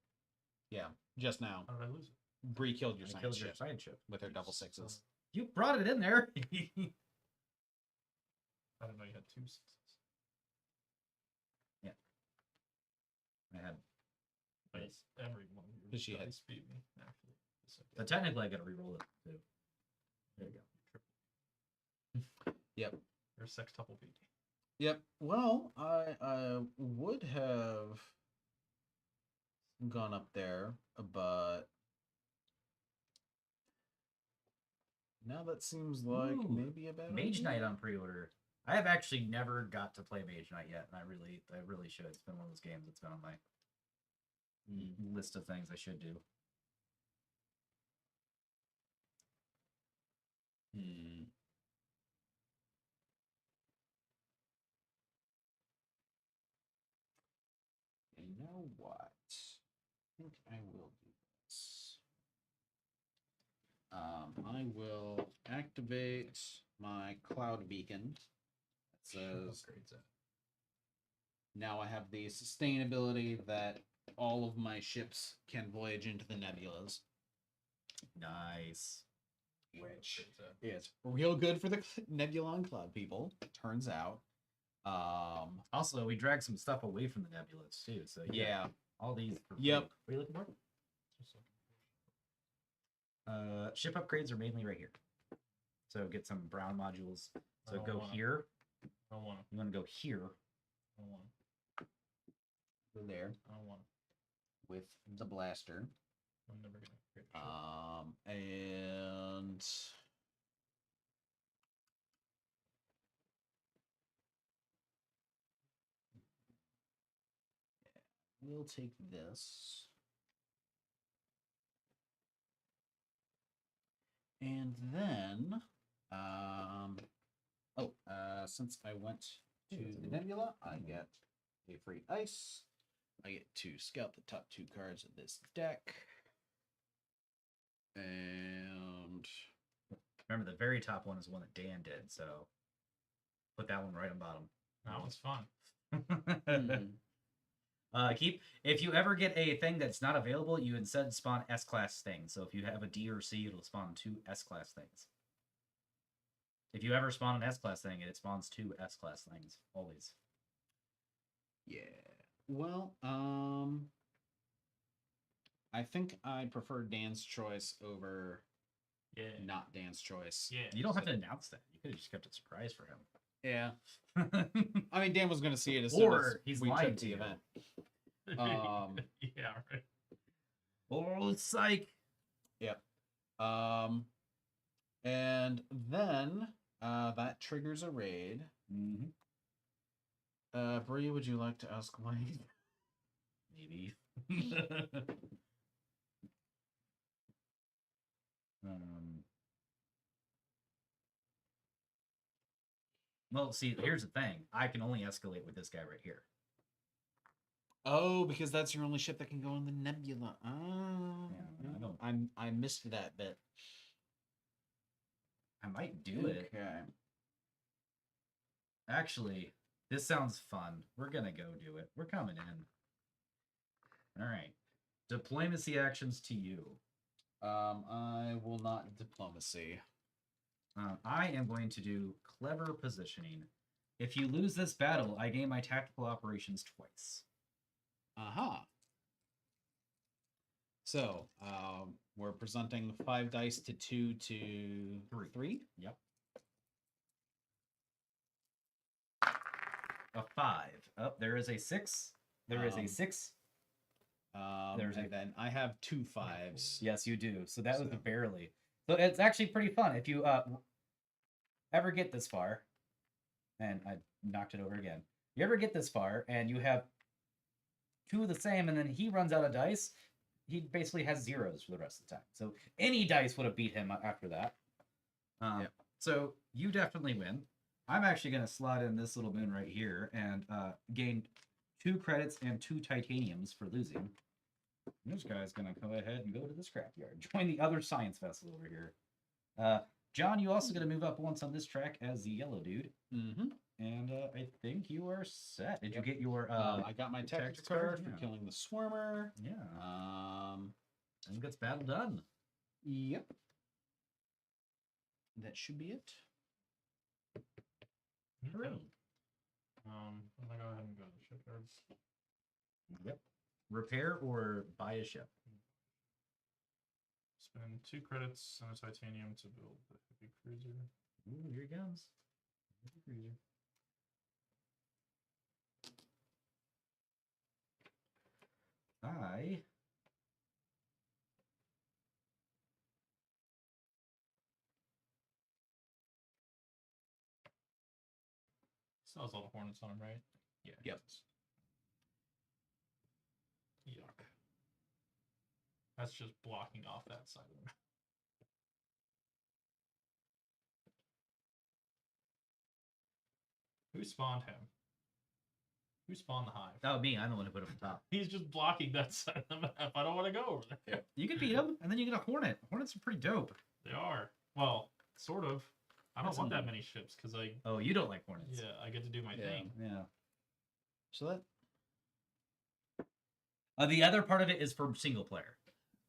yeah, just now. How did I lose it? Bree killed your I science killed your ship side ship. with her double sixes. You brought it in there. I didn't know you had 2 6s. I had. Wait, every one of your Does she dice beat me, actually. Yes, I But did. technically, I got to re-roll it too. There you go. Yep. Your sextuple beat me. Yep. Well, I would have gone up there, but now that seems like Ooh, maybe a bad Mage idea. Knight on pre-order. I have actually never got to play Mage Knight yet, and I really should. It's been one of those games that's been on my list of things I should do. Hmm. You know what? I think I will do this. I will activate my cloud beacon. It says Upgrades it. now I have the sustainability that all of my ships can voyage into the nebulas, Nice. which Upgrades it. is real good for the nebula and cloud people. Turns out. Also, we dragged some stuff away from the nebulas too. So Yeah. all these. For Yep. free. What are you looking for? Just like- Ship upgrades are mainly right here. So get some brown modules. I So don't go wanna- here. I don't want to. You want to go here. I don't want there I don't want to. with the blaster. I'm never gonna create a ship. And we'll take this. And then, since I went to the nebula, I get a free ice. I get to scout the top 2 cards of this deck. And Remember, the very top one is one that Dan did. So put that one right on bottom. That one's fun. If you ever get a thing that's not available, you instead spawn S-class things. So if you have a D or C, it'll spawn 2 S-class things. If you ever spawn an S-class thing, it spawns 2 S-class things. Always. yeah. Well, I think I prefer Dan's choice over Yeah. not Dan's choice. Yeah. You don't have to announce that. You could have just kept it a surprise for Yeah. him. I mean, Dan was going to see it as soon Or as he's we lying took to the you. event. Yeah, right. Oh, psych. And then that triggers a raid. Mm-hmm. Brie, would you like to ask why? Maybe. Well, see, here's the thing. I can only escalate with this guy right here. Oh, because that's your only ship that can go in the nebula. Oh, Yeah, I missed that bit. I might do it. Okay. Actually, this sounds fun. We're gonna go do it. We're coming in. All right. Diplomacy actions to you. I will not diplomacy. I am going to do clever positioning. If you lose this battle, I gain my tactical operations twice. Aha. So, we're presenting 5 dice to 2 to 3. Yep. A 5. Oh, there is a 6 There is a 6. There's and a- then I have 2 5s. Yes, you do. So that was So- barely. So it's actually pretty fun if you ever get this far. And I knocked it over again. You ever get this far and you have 2 of the same, and then he runs out of dice, he basically has zeros for the rest of the time. So any dice would have beat him after that. Yep. So you definitely win. I'm actually going to slot in this little moon right here and gain 2 credits and 2 titaniums for losing. And this guy's going to go ahead and go to the scrapyard. Join the other science vessel over here. John, you also going to move up once on this track as the yellow dude. Mm-hmm. And I think you are set. Did Yep. you get your... I got my tactics tactics card? card for Yeah. killing the Swarmer. Yeah. Um, I think that's battle done. Yep. That should be it. Okay. I'm gonna go ahead and go to the shipyards. Yep. Repair or buy a ship. Spend 2 credits and a titanium to build the heavy cruiser. Ooh, here he comes. I Still has all the hornets on him, right? Yeah. Yep. Yuck. That's just blocking off that side of him. Who spawned him? Who spawned the hive? Oh, me. I'm the one who put him on top. He's just blocking that side of the map. I don't want to go over there. You can beat him, and then you get a hornet. Hornets are pretty dope. They are. Well, sort of. I don't That's want that a- many ships because I Oh, you don't like hornets. I get to do my thing. Yeah. So that. The other part of it is for single player.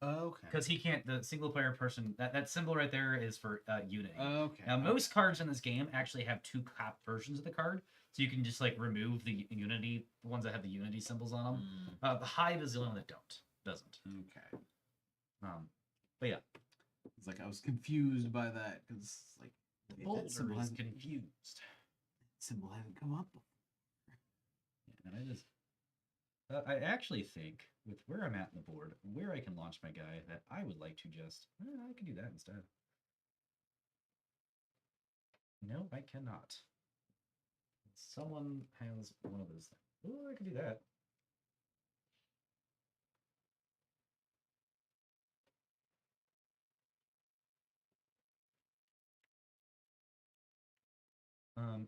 Okay. Because he can't, the single player person, that symbol right there is for Unity. Okay. Now, most cards in this game actually have 2 cop versions of the card, so you can just like remove the Unity, the ones that have the Unity symbols on them. The Hive is the only one that doesn't. Okay. But yeah, It's like I was confused by that because like that Boulder symbol is hasn't- confused. symbol hasn't come up before. Yeah, and it is. I actually think with where I'm at in the board, where I can launch my guy, that I would like to just, I can do that instead. No, I cannot. Someone has one of those things. Oh, I can do that. Am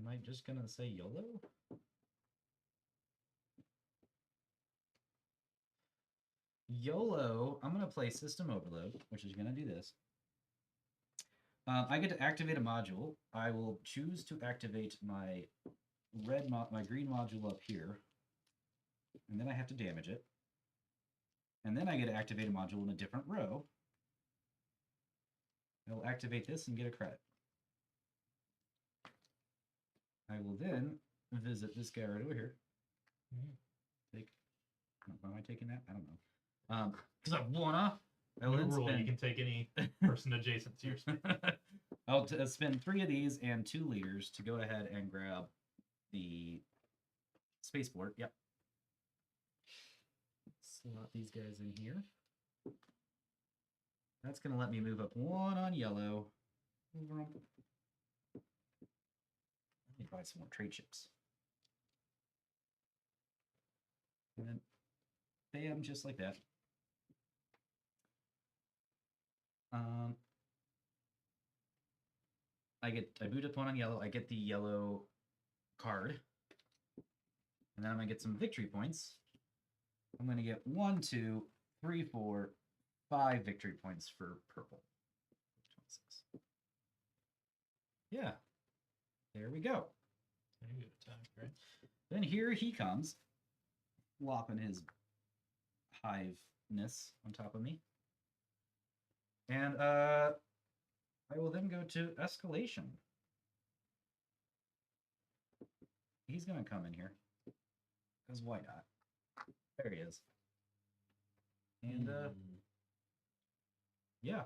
I just gonna say YOLO? YOLO, I'm gonna play System Overload, which is gonna do this. I get to activate a module. I will choose to activate my my green module up here, and then I have to damage it. And then I get to activate a module in a different row. I will activate this and get a credit. I will then visit this guy right over here. Take. Am I taking that? I don't know. Because I wanna. I will New then rule: you spend. can take any person adjacent to your space. I'll spend 3 of these and 2 leaders to go ahead and grab the spaceport. Yep. Slot these guys in here. That's going to let me move up 1 on yellow. Let me buy some more trade ships. And then, bam, just like that. I boot up 1 on yellow. I get the yellow card. And then I'm going to get some victory points. I'm going to get 1, 2, 3, 4, 5 victory points for purple. 26. Yeah. There we go. You get attacked, right? Then here he comes, flopping his hiveness on top of me. And I will then go to escalation. He's going to come in here. Because why not? There he is. And yeah.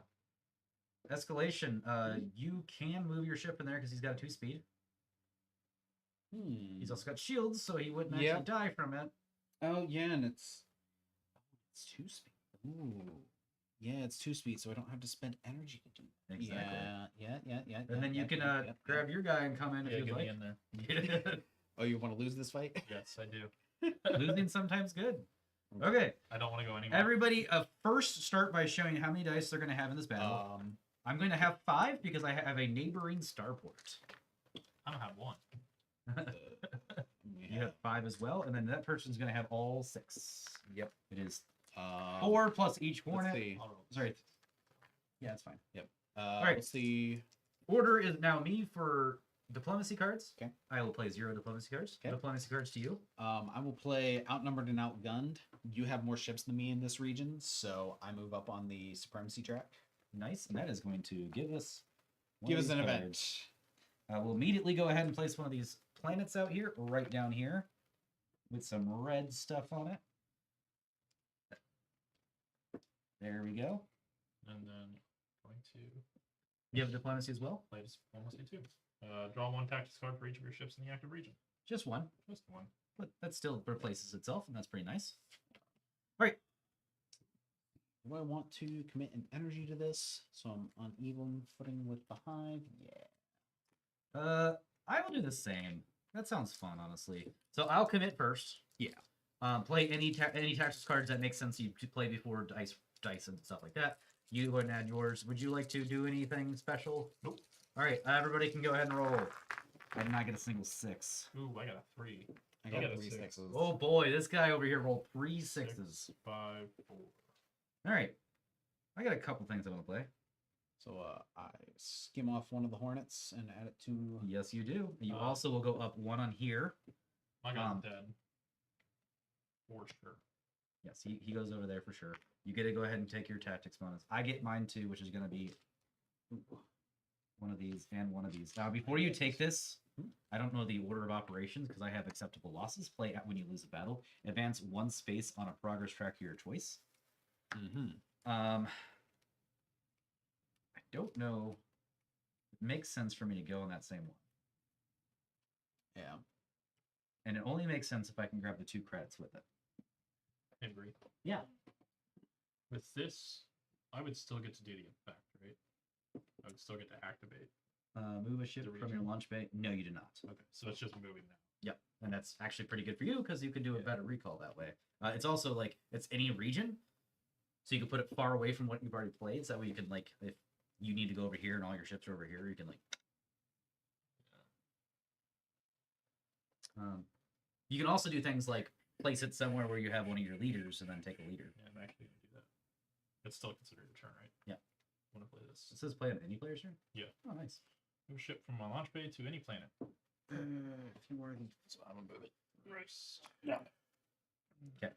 Escalation. You can move your ship in there because he's got a 2 speed. He's also got shields, so he wouldn't actually Yep. die from it. Oh yeah, and it's 2 speed. Ooh. Yeah, it's 2 speed, so I don't have to spend energy to do that. Exactly. Yeah. And then you can grab your guy and come in Yeah, if you'd get me like. in there. Oh, you want to lose this fight? Yes, I do. Losing sometimes good. Okay, I don't want to go anywhere. everybody, first start by showing how many dice they're going to have in this battle. I'm going to have 5 because I have a neighboring starport. I don't have one. You have 5 as well, and then that person's going to have all 6. Yep. It is Um, 4 plus each Let's hornet. see. I'll roll. Sorry. Yeah, it's fine. Right. Let's see. Order is now me for diplomacy cards. Okay. I will play 0 diplomacy cards. Okay. Diplomacy cards to you. I will play outnumbered and outgunned. You have more ships than me in this region, so I move up on the supremacy track. Nice. And that is going to give us Give us these an cards. event. We'll immediately go ahead and place one of these planets out here, right down here, with some red stuff on it. There we go. And then going to You have diplomacy as well? play this almost two. Draw 1 tactics card for each of your ships in the active region. Just one. Just one. But that still replaces itself, and that's pretty nice. All right. Do I want to commit an energy to this so I'm on even footing with the hive? Yeah. I will do the same. That sounds fun, honestly. So I'll commit first. Yeah. Play any tactics cards that make sense to you to play before dice and stuff like that. You go ahead and add yours. Would you like to do anything special? Nope. All right, everybody can go ahead and roll. I did not get a single 6. Ooh, I got a 3. I got got a 3 6. sixes. Oh boy, this guy over here rolled 3 6s. 5, 4. All right, I got a couple things I want to play. So I skim off one of the hornets and add it to. Yes, you do. You also will go up 1 on here. My guy's dead. For sure. Yes, he goes over there for sure. You get to go ahead and take your tactics bonus. I get mine too, which is going to be one of these and one of these. Now, before you take this, I don't know the order of operations because I have acceptable losses. Play when you lose a battle. Advance 1 space on a progress track of your choice. Mm-hmm. I don't know. It makes sense for me to go on that same one. Yeah. And it only makes sense if I can grab the 2 credits with it. Hey, Brie. Yeah. With this, I would still get to do the effect, right? I would still get to activate. Move a ship The from your region? launch bay. No, you do not. Okay, so it's just moving now. Yep, and that's actually pretty good for you because you can do a Yeah. better recall that way. It's also like it's any region, so you can put it far away from what you've already played. So that way you can like if you need to go over here and all your ships are over here, you can like. You can also do things like place it somewhere where you have one of your leaders and then take a leader. Yeah, I'm actually going to do that. It's still considered a turn, right? Yeah. I want to play this. It says play on any player's turn. Yeah. Oh, nice. Move ship from my launch bay to any planet. A few more of these. So I'm gonna move it. Nice. Yeah. Okay.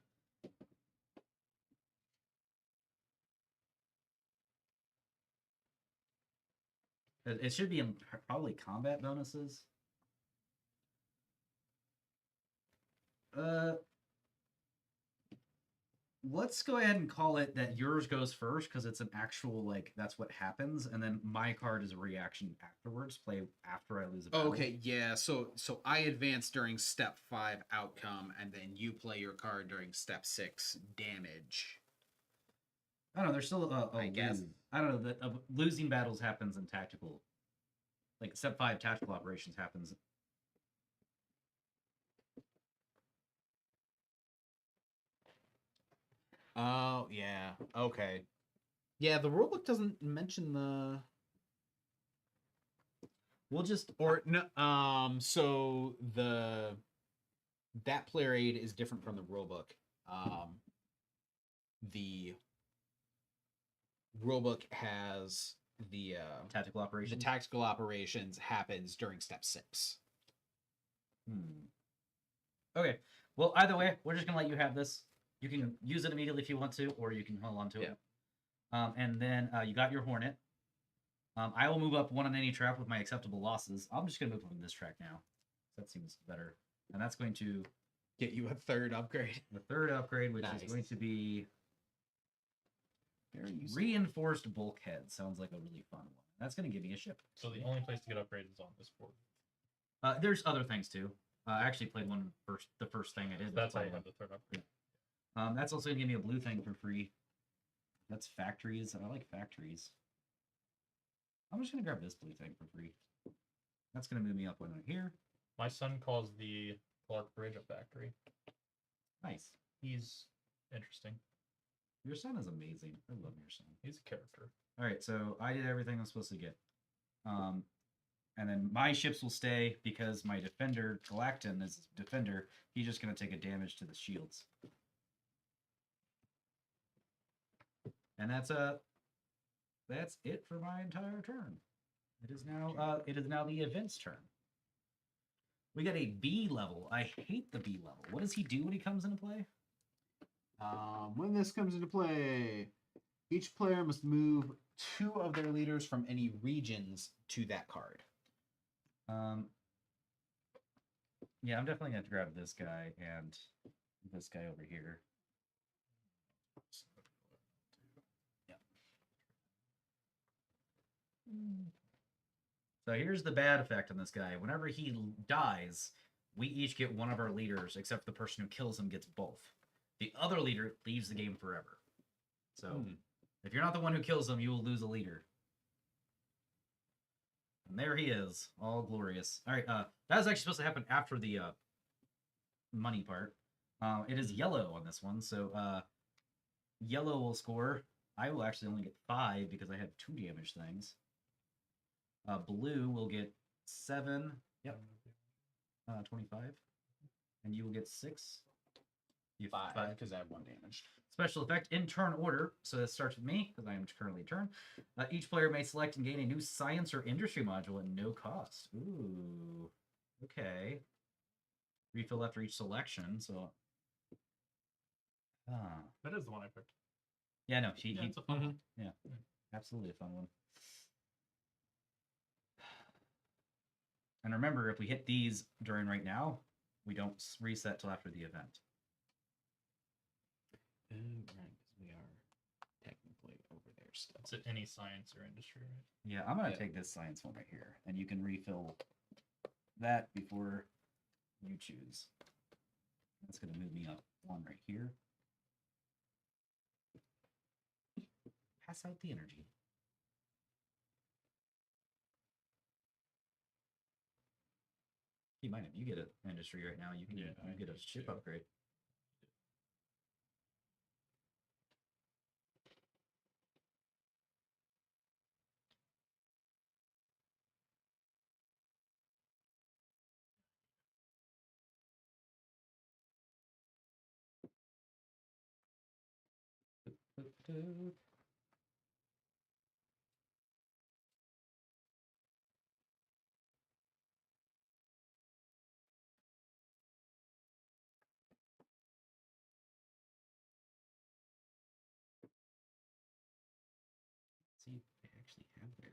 It should be in probably combat bonuses. Let's go ahead and call it that yours goes first because it's an actual like that's what happens, and then my card is a reaction afterwards. Play after I lose a battle. Okay, yeah. So I advance during step 5 outcome, and then you play your card during step 6 damage. I don't know. There's still a I guess. lose. I don't know that losing battles happens in tactical, like step 5 tactical operations happens. Oh yeah. Okay. Yeah, the rulebook doesn't mention the We'll just or no. So that player aid is different from the rulebook. The rulebook has the tactical operations. tactical operations happens during step 6. Okay. Well, either way, we're just gonna let you have this. You can use it immediately if you want to, or you can hold on to it. And then you got your Hornet. I will move up 1 on any track with my acceptable losses. I'm just gonna move on this track now. That seems better. And that's going to Get you a 3rd upgrade. the 3rd upgrade, which Nice. is going to be Very useful. reinforced bulkhead. Sounds like a really fun one. That's gonna give me a ship. So the only place to get upgraded is on this board. There's other things too. I actually played one first. The first thing I did. Was That's how play you one. have the third upgrade. That's also gonna give me a blue thing for free. That's factories. I like factories. I'm just gonna grab this blue thing for free. That's gonna move me up one right here. My son calls the Clark Bridge a factory. Nice. He's interesting. Your son is amazing. I love your son. He's a character. All right, so I did everything I'm supposed to get. And then my ships will stay because my defender, Galacton, is defender. He's just going to take a damage to the shields. And that's it for my entire turn. It is now the event's turn. We got a B level. I hate the B level. What does he do when he comes into play? When this comes into play, each player must move 2 of their leaders from any regions to that card. Yeah, I'm definitely going to grab this guy and this guy over here. So here's the bad effect on this guy. Whenever he dies, we each get one of our leaders, except the person who kills him gets both. The other leader leaves the game forever. So if you're not the one who kills him, you will lose a leader. And there he is, all glorious. All right, that was actually supposed to happen after the money part. It is yellow on this one, so yellow will score. I will actually only get 5 because I have 2 damage things. Blue will get 7. Yep. 25. And you will get 6. You have 5 because I have 1 damage. Special effect in turn order. So that starts with me because I am currently turn. Each player may select and gain a new science or industry module at no cost. Ooh. Okay. Refill after each selection. So. That is the one I picked. Yeah, no. It's a fun one. Yeah. Absolutely a fun one. And remember, if we hit these during right now, we don't reset till after the event. Right, because we are technically over there still. It's any science or industry, right? Yeah, I'm going to take this science one right here, and you can refill that before you choose. That's going to move me up 1 right here. Pass out the energy. You might if you get an industry right now, you can Yeah, you get a ship upgrade. See if they actually have their.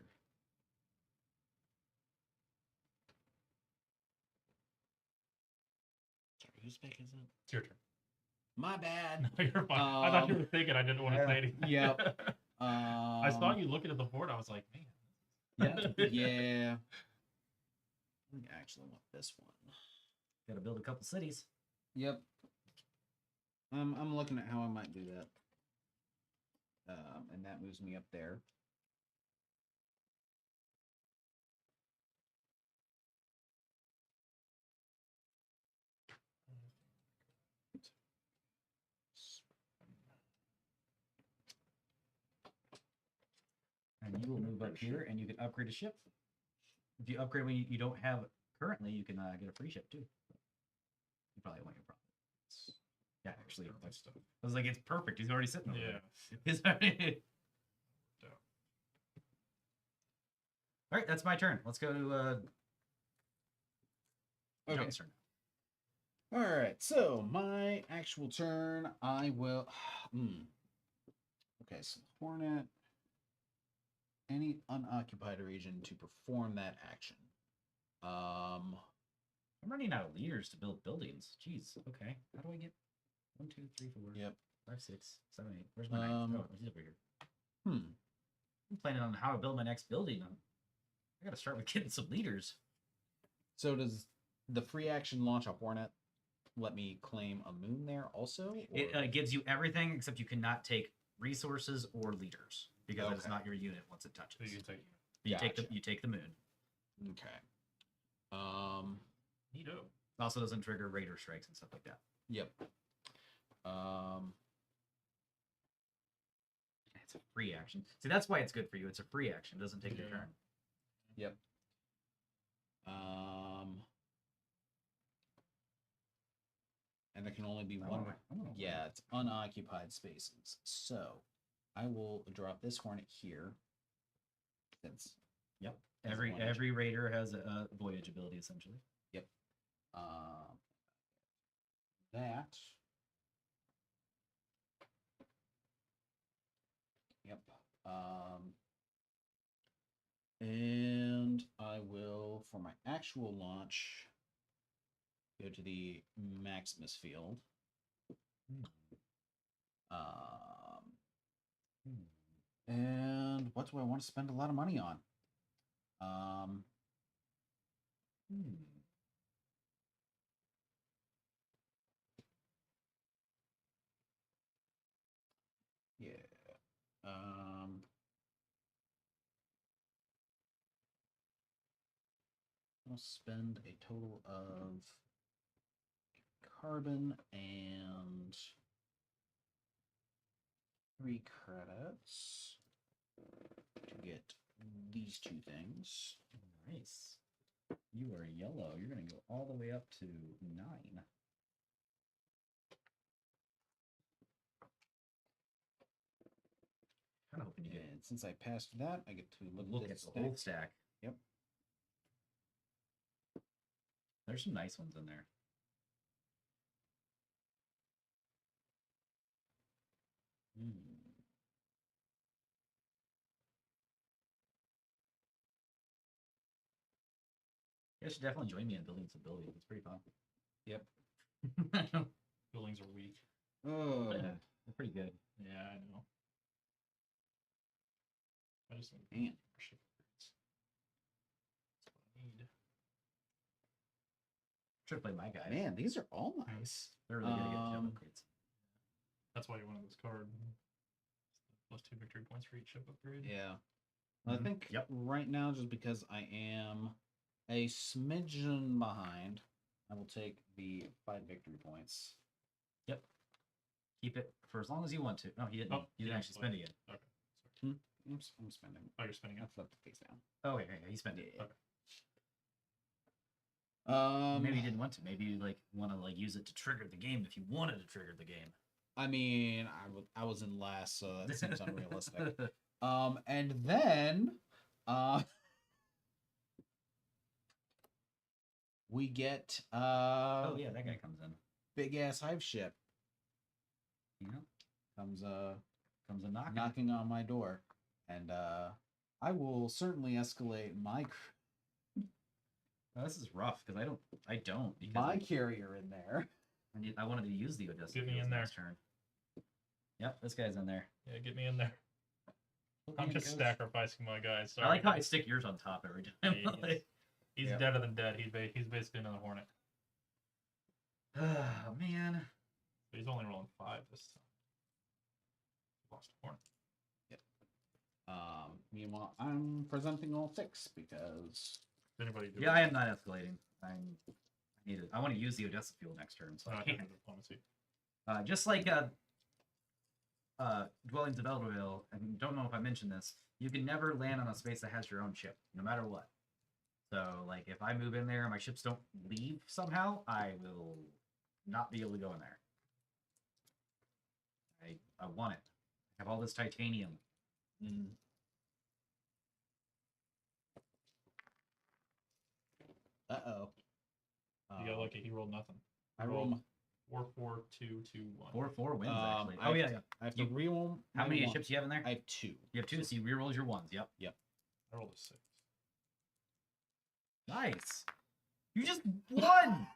Sorry, whose pick is it? It's your turn. My bad. No, you're fine. I thought you were thinking I didn't want to say anything. Yep. I saw you looking at the board. I was like, man. Yeah. I actually want this one. Got to build a couple cities. Yep. I'm looking at how I might do that. And that moves me up there. And you will move up here, and you can upgrade a ship. If you upgrade when you don't have currently, you can get a free ship too. You probably want your profit. Yeah, actually, I was like, it's perfect. He's already sitting over there. He's already. All right, that's my turn. Let's go to John's turn. All right, so my actual turn, I will. Okay, so Hornet. Any unoccupied region to perform that action. I'm running out of leaders to build buildings. Jeez. Okay. How do I get 1, 2, 3, 4, Yep. 5, 6, 7, 8? Where's my ninth? Oh, he's over here. I'm planning on how to build my next building. I got to start with getting some leaders. So does the free action launch a Hornet let me claim a moon there also? It or- gives you everything except you cannot take resources or leaders because it's Okay. not your unit once it touches. So you can take Gotcha. You take the moon. Okay. Neato. It also doesn't trigger raider strikes and stuff like that. Yep. It's a free action. See, that's why it's good for you. It's a free action. It doesn't take your Yeah. turn. Yep. And there can only be one. Yeah, it's unoccupied spaces. So I will drop this Hornet here. Since Yep. As a voyage. Every raider has a voyage ability essentially. that. Yep. And I will, for my actual launch, go to the Maximus field. And what do I want to spend a lot of money on? Yeah. I'll spend a total of carbon and 3 credits to get these 2 things. Nice. You are yellow. You're going to go all the way up to 9. Kind of hoping you get. And since I passed that, I get to Look at the whole stack. Yep. There's some nice ones in there. You guys should definitely join me in building some buildings. It's pretty fun. Yep. Buildings are weak. Oh. Yeah, they're pretty good. Yeah, I know. I just need Man. ship upgrades. That's what I need. Should play my guy. Man, these are all nice. They're really good to get gem upgrades. That's why you wanted this card. Plus 2 victory points for each ship upgrade. Yeah. I think Yep. right now, just because I am a smidgen behind, I will take the 5 victory points. Yep. Keep it for as long as you want to. No, he didn't. Oh, you didn't actually spend it yet. Okay. Sorry. I'm spending. Oh, you're spending I it. flipped the face down. Oh, yeah, he spent it. Okay. Maybe you didn't want to. Maybe you want to use it to trigger the game if you wanted to trigger the game. I mean, I was in last, so that seems unrealistic. And then, we get Oh yeah, that guy comes in. big ass hive ship You know, comes comes a knocking. knocking on my door, and I will certainly escalate my Oh, this is rough because I don't because my carrier in there. I wanted to use the Odessa. Get me Fields in there. next turn. Yep, this guy's in there. Yeah, get me in there. I'm Man, just goes- sacrificing my guys. Sorry. I like how I stick yours on top every time. Yeah, he's Yeah. deader than dead. He's basically another Hornet. Oh man. But he's only rolling 5 this time. Lost a Hornet. Meanwhile, I'm presenting all 6 because Does anybody do Yeah, it? I am not escalating. I need it. I want to use the Odessa Field next turn, so No, I I can't. think diplomacy. Just like Dwellings of Elderville, and don't know if I mentioned this, you can never land on a space that has your own ship, no matter what. So, if I move in there and my ships don't leave somehow, I will not be able to go in there. I want it. I have all this titanium. uh-oh. You got lucky. He rolled nothing. I roll my, 4, 4, 2, 2, 1. 4/4 wins, actually. I Oh, have yeah, to- yeah. I have to You- reroll. How my many one. ships do you have in there? I have 2. You have 2, so you rerolls your ones. Yep. I rolled a 6. Nice. You just won!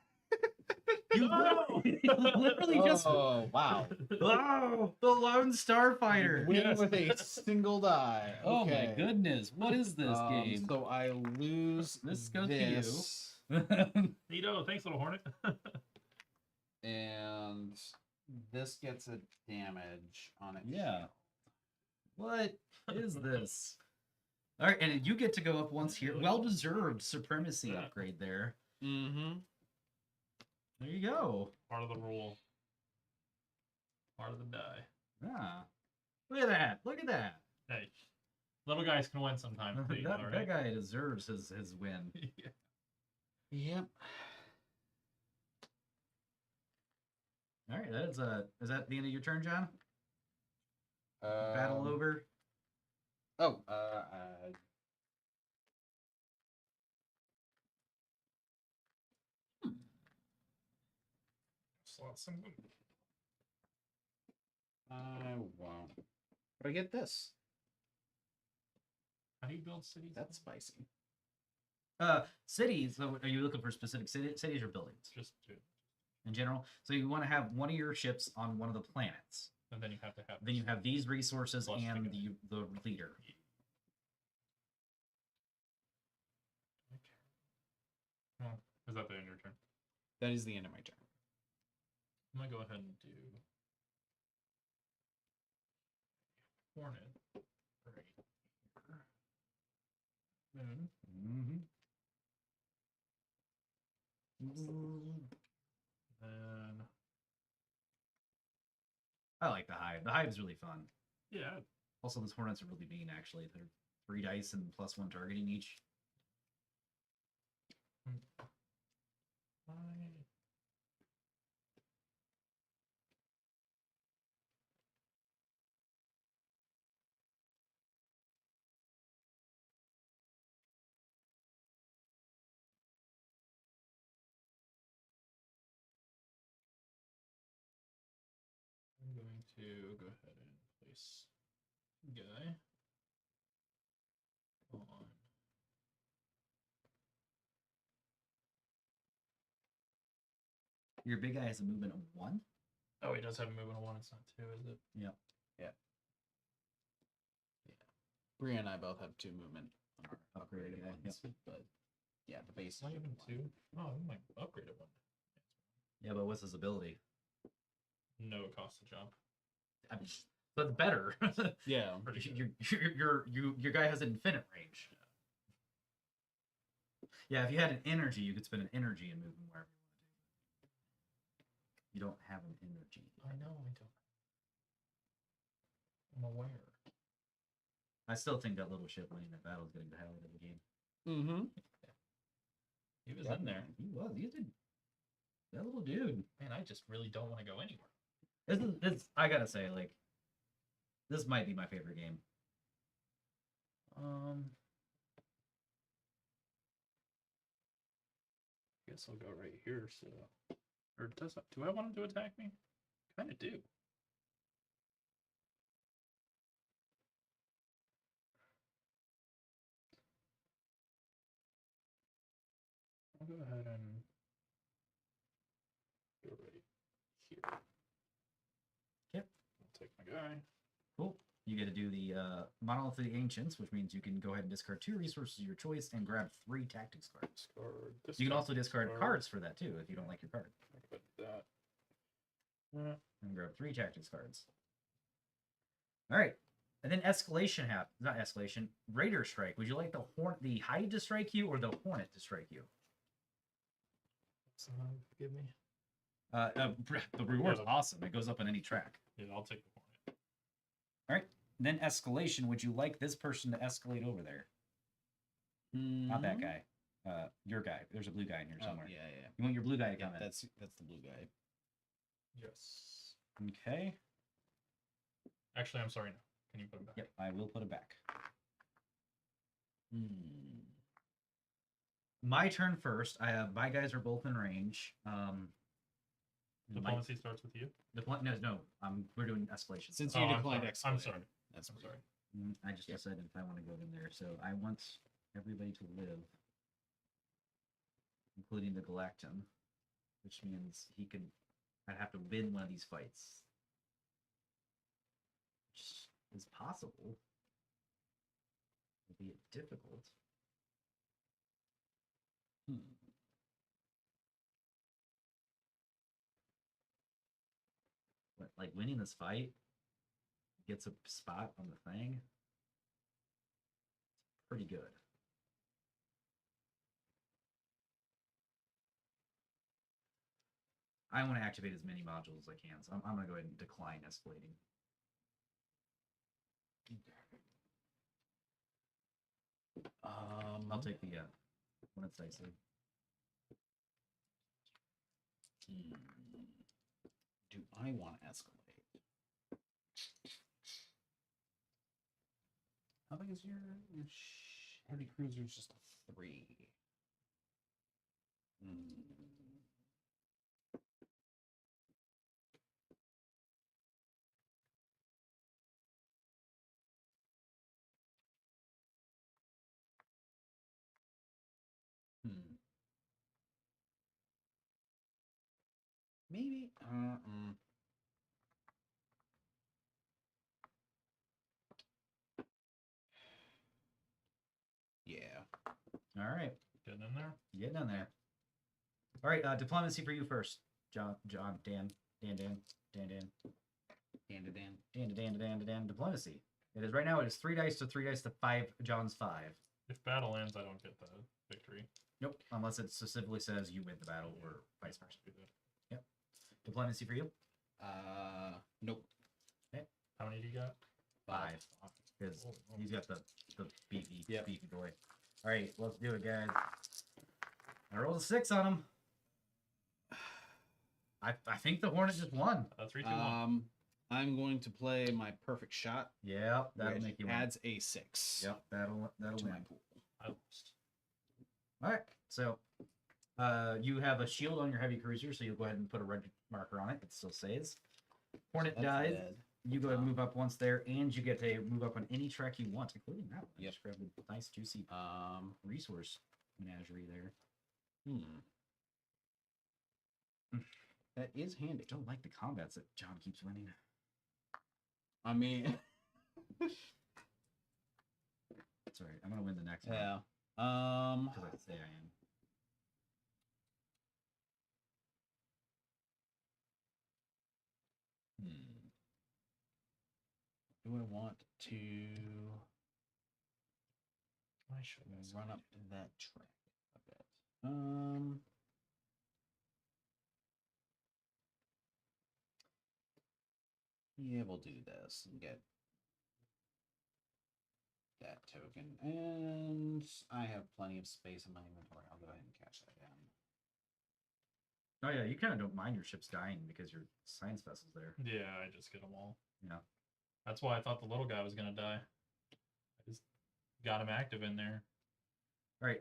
You literally just... Oh, wow. Oh, the lone starfighter. Win Yes. with a single die. Oh my Okay. goodness, what is this game? So I lose This goes to you. this. Neato, thanks, little hornet. And this gets a damage on it. Yeah. What is this? All right, and you get to go up once here. Well-deserved supremacy upgrade there. Mm-hmm. There you go. Part of the rule. Part of the die. Ah, look at that! Look at that! Hey, little guys can win sometimes. Too, that, all that right? guy deserves his win. Yeah. Yep. All right, that is that the end of your turn, John? Battle over. Oh, Slot some. I won't. But I get this. How do you build cities? That's spicy. Cities. So are you looking for specific cities or buildings Just two. in general? So you want to have one of your ships on one of the planets. And then you have to have. Then you have these resources Plus and the guy. the leader. Oh, is that the end of your turn? That is the end of my turn. I'm gonna go ahead and do Hornet right here. Then then I like the hive. The hive's really fun. yeah, Also, those hornets are really mean. Actually, they're 3 dice and +1 targeting each. I I'm going to go ahead and place guy on. Your big guy has a movement of 1. Oh, he does have a movement of 1. It's not 2, is it? Yep. Brie and I both have 2 movement on our Upgraded upgraded guy, ones, but yeah, the base is Not even one. 2. Oh, I'm like upgraded 1. Yeah, but what's his ability? No, it costs a jump. I mean, that's better. Yeah. Pretty good. Your guy has an infinite range. Yeah, if you had an energy, you could spend an energy and move him wherever you want to. You don't have an energy. I know I don't. I'm aware. I still think that little ship winning that battle is getting the highlight of the game. Mm-hmm. He was in there. He was. He did. That little dude. Man, I just really don't want to go anywhere. This I gotta say, like, this might be my favorite game. Guess I'll go right here. So, or do I want him to attack me? Kind of do. I'll go ahead and go right here. Yep. I'll take my guy. Cool. You get to do the Monolith of the Ancients, which means you can go ahead and discard 2 resources of your choice and grab 3 tactics cards. You can also discard cards for that too if you don't like your card. Put that. And grab 3 tactics cards. All right, and then escalation happens. Not escalation. Raider strike. Would you like the hive to strike you or the hornet to strike you? Give me. The reward's Yeah. awesome. It goes up on any track. Yeah, I'll take the hornet. All right. Then escalation. Would you like this person to escalate over there? Not that guy. Your guy. There's a blue guy in here somewhere. Oh, yeah. You want your blue guy to Yeah, come in. that's the blue guy. Yes. Okay. Actually, I'm sorry. No. Can you put him back? Yep, I will put it back. My turn first. I have my guys are both in range. Diplomacy starts with you. No. We're doing escalation. Since Oh, you I'm declined sorry. escalate. I'm sorry. That's I'm weird. sorry. I just decided if I want to go in there. So I want everybody to live, including the Galactum, which means I'd have to win one of these fights, which is possible, albeit difficult. like winning this fight, gets a spot on the thing. Pretty good. I want to activate as many modules as I can, so I'm going to go ahead and decline escalating. I'll take the when it's dicey. Do I want to escalate? How big is your heavy cruiser? Is just a 3. Maybe. Yeah. All right. Getting in there. Getting in there. All right. Diplomacy for you first, Dan. Diplomacy. It is right now. It is 3 dice to 3 dice to 5. John's 5. If battle ends, I don't get the victory. Nope. Unless it specifically says you win the battle or vice versa. Do that. Yep. Diplomacy for you. Nope. How many do you got? 5. Because Oh, he's got the beefy Yep. beefy boy. All right, let's do it, guys. I rolled a 6 on him. I think the Hornet just won. 3, 2, 1. I'm going to play my perfect shot. Yeah, that'll which make you win. adds a 6. Yep, that'll To win. my pool. I lost. All right, so you have a shield on your heavy cruiser, so you'll go ahead and put a red marker on it. It still says. Hornet That's dies. dead. You go ahead and move up once there, and you get to move up on any track you want, including that one. Yep. Just grab a nice juicy resource menagerie there. That is handy. Don't like the combats that John keeps winning. I mean, Sorry, I'm gonna win the next one. yeah. Because I say I am. Do I want to I should run up to that track a bit? Yeah, we'll do this and get that token. And I have plenty of space in my inventory. I'll go ahead and catch that down. Oh yeah, you kind of don't mind your ships dying because your science vessel's there. Yeah, I just get them all. Yeah. That's why I thought the little guy was gonna die. I just got him active in there. All right,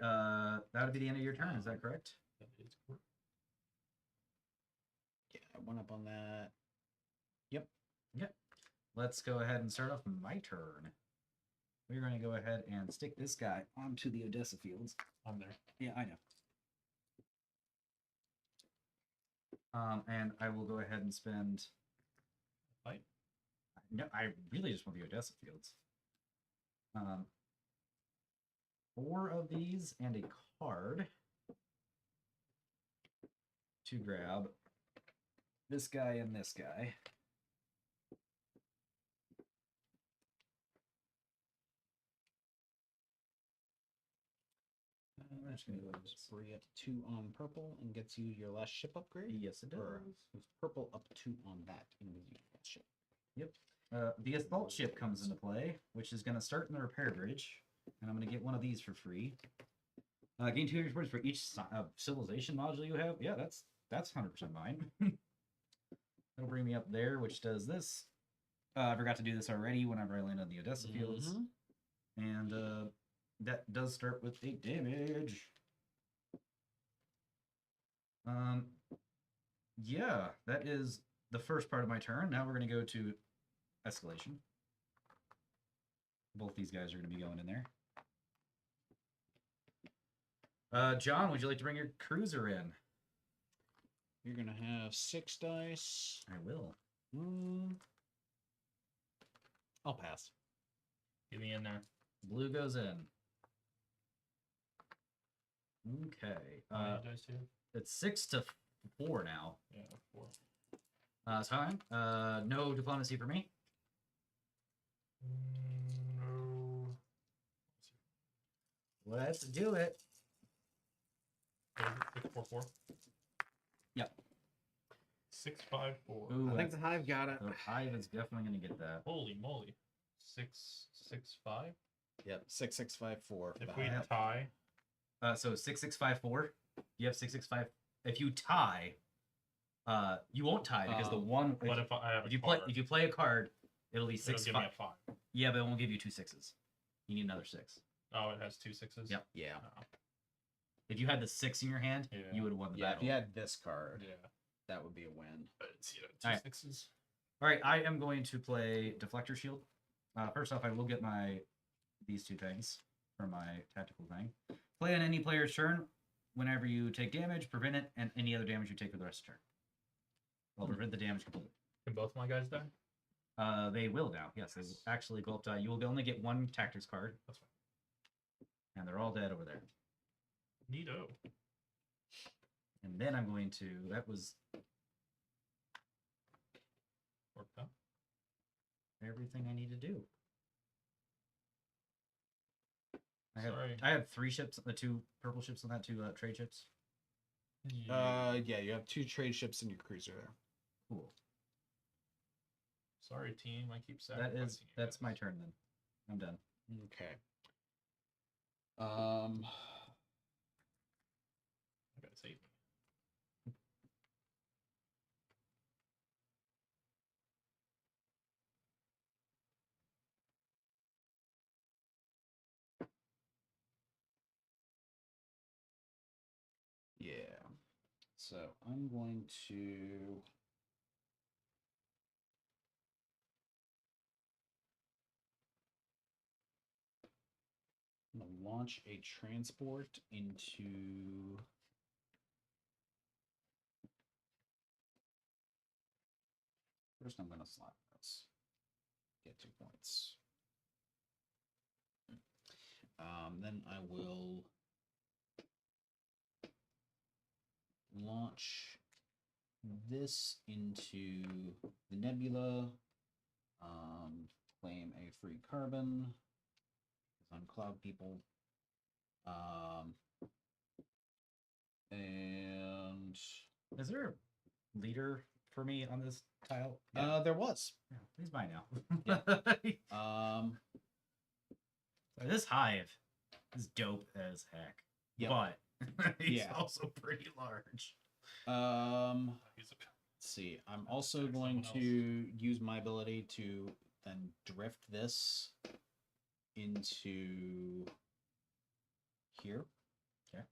that'll be the end of your turn. Is that correct? That is correct. Yeah, I went up on that. Let's go ahead and start off my turn. We're going to go ahead and stick this guy onto the Odessa fields. I'm there. Yeah, I know. And I will go ahead and spend. Fight. No, I really just want the Odessa fields. 4 of these and a card to grab this guy and this guy. That's going to go Brie up 2 on purple and gets you your last ship upgrade. Yes, it does. Or with purple up 2 on that and gives you that ship. Yep. The assault ship comes into play, which is going to start in the repair bridge, and I'm going to get one of these for free. Gain 200 points for each civilization module you have. Yeah, that's 100% mine. That'll bring me up there, which does this. I forgot to do this already whenever I land on the Odessa fields. And that does start with 8 damage. Yeah, that is the first part of my turn. Now we're going to go to escalation. Both these guys are going to be going in there. John, would you like to bring your cruiser in? You're going to have 6 dice. I will. I'll pass. Get me in there. Blue goes in. Okay. How many dice do you have? It's 6 to 4 now. Yeah, 4. It's fine. No diplomacy for me. No. Let's do it. What is it? 644? Yep. 654. Ooh, I think the hive got it. the hive is definitely going to get that. Holy moly. 665? Yep, 6654. If the we hive. tie, So 6654. You have 665. If you tie, you won't tie because the one. what if I have a if you card? play a card, it'll be It'll six give me five. a 5. Yeah, but it won't give you 2 6s. You need another 6. Oh, it has 2 6s? Yep. Yeah. Oh, If you had the 6 in your hand, Yeah. you would have won the Yeah, battle. if you had this card, yeah. that would be a win. But it's, 2 Alright. 6s. All right, I am going to play Deflector Shield. First off, I will get these 2 things for my tactical thing. Play on any player's turn. Whenever you take damage, prevent it, and any other damage you take for the rest of the turn. I'll prevent the damage completely. Can both my guys die? They will now. Yes, they will actually go up to. You will only get 1 tactics card, That's fine. and they're all dead over there. Neato. And then I'm going to. That was Worked out. everything I need to do. Sorry. I had 3 ships, the 2 purple ships on that, 2 trade ships. Yeah, you have 2 trade ships in your cruiser there. Cool. Sorry, team. I keep sacrificing you That's guys. my turn then. I'm done. Okay. I gotta save me. Yeah. So I'm going to launch a transport into first. I'm going to slot this. Get 2 points. Then I will launch this into the nebula. Claim a free carbon. On Cloud People. And Is there a leader for me on this tile? there was. Yeah, he's mine now. Yeah. This hive is dope as heck. Yep. But he's Yeah. also pretty large. He's a Let's see. I'm also Attack going someone to use my ability to then drift this into here. Okay.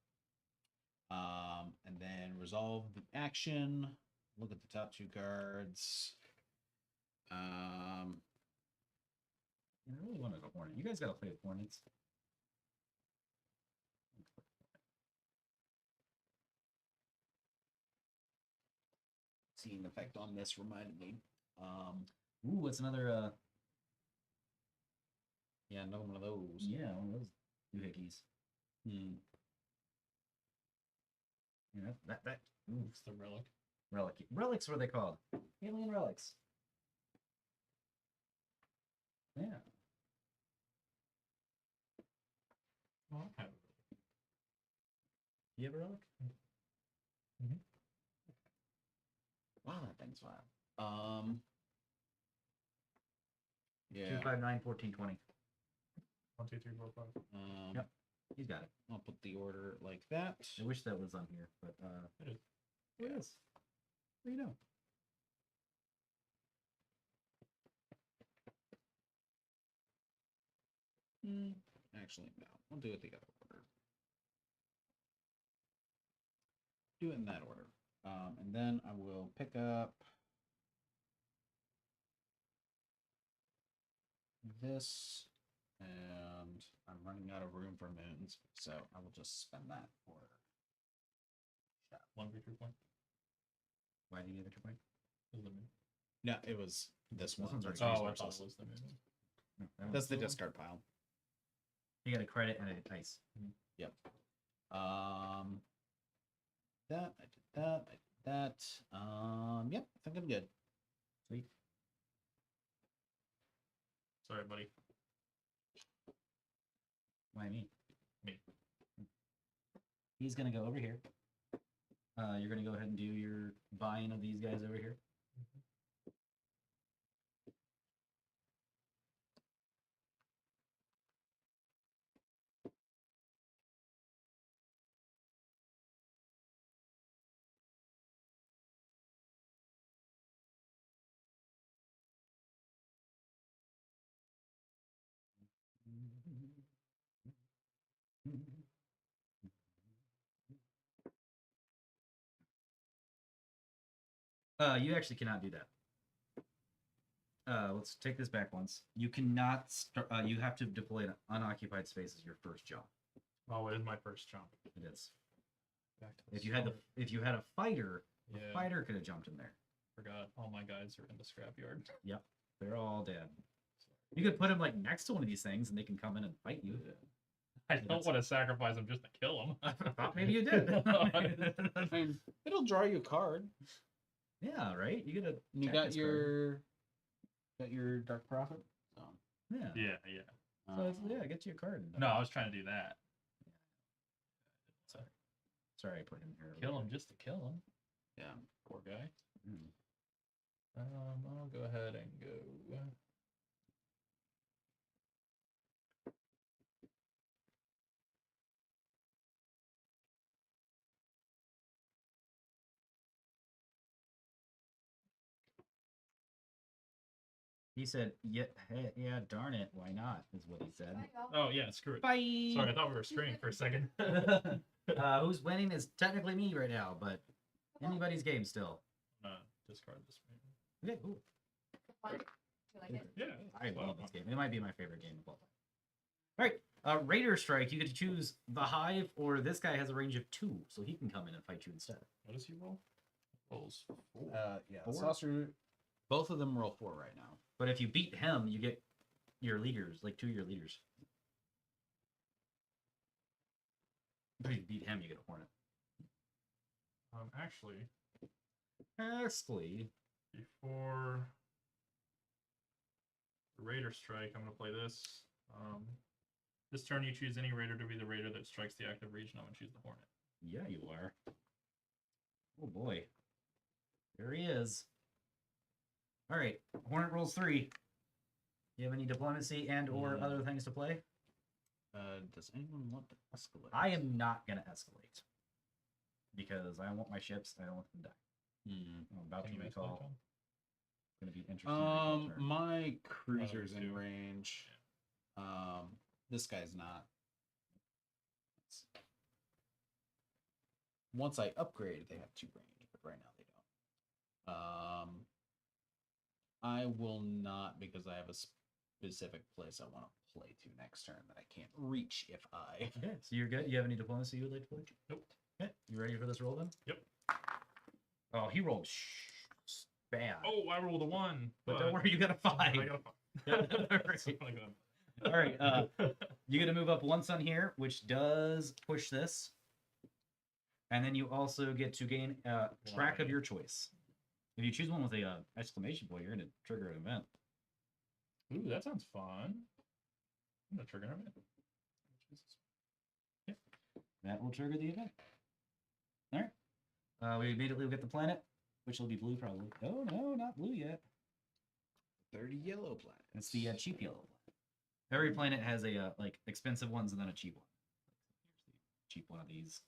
And then resolve the action. Look at the top 2 cards. I really want to go Hornet. You guys got to play with Hornets. Seeing effect on this reminded me. Ooh, what's another? Yeah, another one of those. Yeah, one of those doohickeys. Hmm. Yeah, that. Ooh, It's the relic. relics. What are they called? Alien relics. Yeah. Well, I have a relic. You have a relic? Wow, that thing's wild. Yeah. 2, 5, 9, 14, 20. 1, 2, 3, 4, 5. Yep. He's got it. I'll put the order like that. I wish that was on here, but It is. it is. What do you know? Actually, no. I'll do it the other order. Do it in that order. And then I will pick up this, and I'm running out of room for moons, so I will just spend that for 1 victory point. Why do you get a 2 point? Is the moon. no. It was this one. one's That's already- Oh, I resources. thought it was the moon. No, that That's one's the one. discard pile. You got a credit and a ice. Yep. That I did that. I did that. Yep. I think I'm good. Sweet. Sorry, buddy. Why me? Me. He's gonna go over here. You're gonna go ahead and do your buying of these guys over here. You actually cannot do that. Let's take this back once. You cannot start. You have to deploy an unoccupied space as your first jump. Oh, it is my first jump. It is. Back to the If you had start. if you had a fighter, Yeah. a fighter could have jumped in there. Forgot all my guys are in the scrapyard. They're all dead. You could put them like next to one of these things, and they can come in and fight you. I That's- don't want to sacrifice them just to kill them. I thought maybe you did. I mean, it'll draw you a card. Yeah, right. You get a. And you tactics got your Dark Prophet. So, card. Yeah. Yeah. So it's, yeah, get you a card. No, I was trying to do that. Sorry, I put him here. Kill him just to kill him. yeah. Poor guy. Hmm. I'll go ahead and go. He said, "Yeah, hey, yeah, darn it, why not?" Is what he said. Bye, y'all. Oh yeah, screw it. Bye. Sorry, I thought we were streaming for a second. Who's winning is technically me right now, but anybody's game still. Discard this. Maybe. Okay, cool. Fun. You like it? Yeah. I love this game. It might be my favorite game of all time. All right, Raider Strike. You get to choose the Hive, or this guy has a range of 2, so he can come in and fight you instead. What does he roll? Rolls 4. Yeah. 4? Saucer. Both of them roll 4 right now. But if you beat him, you get your leaders, like 2 of your leaders. But if you beat him, you get a Hornet. Actually, before the Raider Strike, I'm gonna play this. This turn, you choose any Raider to be the Raider that strikes the active region. I'm gonna choose the Hornet. Yeah, you are. Oh boy. There he is. All right, Hornet rolls 3. You have any diplomacy and or other things to play? Does anyone want to escalate? I am not gonna escalate because I want my ships. I don't want them to die. I'm about Can to you make recall. John? Going to be interesting. recall turn. My cruiser's in too. range. This guy's not. Once I upgrade, they have 2 range, but right now they don't. I will not because I have a specific place I want to play to next turn that I can't reach if I. Okay, so you're good. You have any diplomacy you would like to play? Nope. Okay, you ready for this roll then? Yep. Oh, he rolled bad. Oh, I rolled a 1. but don't worry, you got a 5. I got a 5. All right. All right. You get to move up 1 sun here, which does push this, and then you also get to gain track of your choice. If you choose one with a exclamation point, you're going to trigger an event. Ooh, that sounds fun. I'm gonna trigger him. That will trigger the event. All right. We immediately get the planet, which will be blue probably. Oh no, not blue yet. 30 yellow planets. It's the cheap yellow planet. Every planet has a like expensive ones and then a cheap one. Here's the cheap one of these.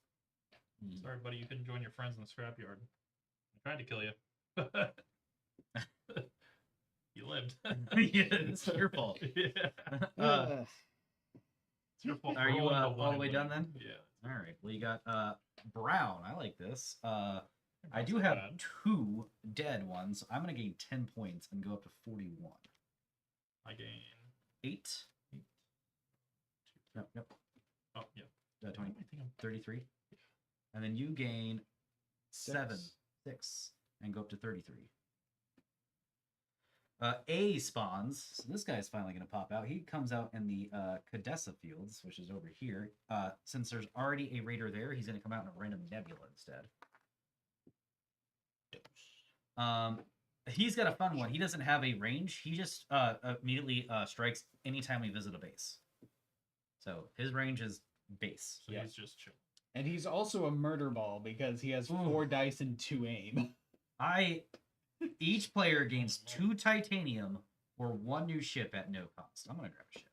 Sorry, buddy, you couldn't join your friends in the scrapyard. I tried to kill you. You lived. Yeah, it's your fault. Yeah. It's your fault. Are you Rolling the all one the way and done winning. then? Yeah. All right. Well, you got brown. I like this. I That's do not have bad. 2 dead ones. I'm gonna gain 10 points and go up to 41. I gain 8. Yep. Oh yeah. 20. I think I'm 33. And then you gain 7, 6. 6, and go up to 33. A spawns. So this guy's finally going to pop out. He comes out in the Cadessa fields, which is over here. Since there's already a raider there, he's going to come out in a random nebula instead. He's got a fun one. He doesn't have a range. He just immediately strikes anytime we visit a base. So his range is base. So Yeah. he's just chill. And he's also a murder ball because he has 4 dice and 2 aim. Each player gains 2 titanium or 1 new ship at no cost. I'm gonna grab a ship.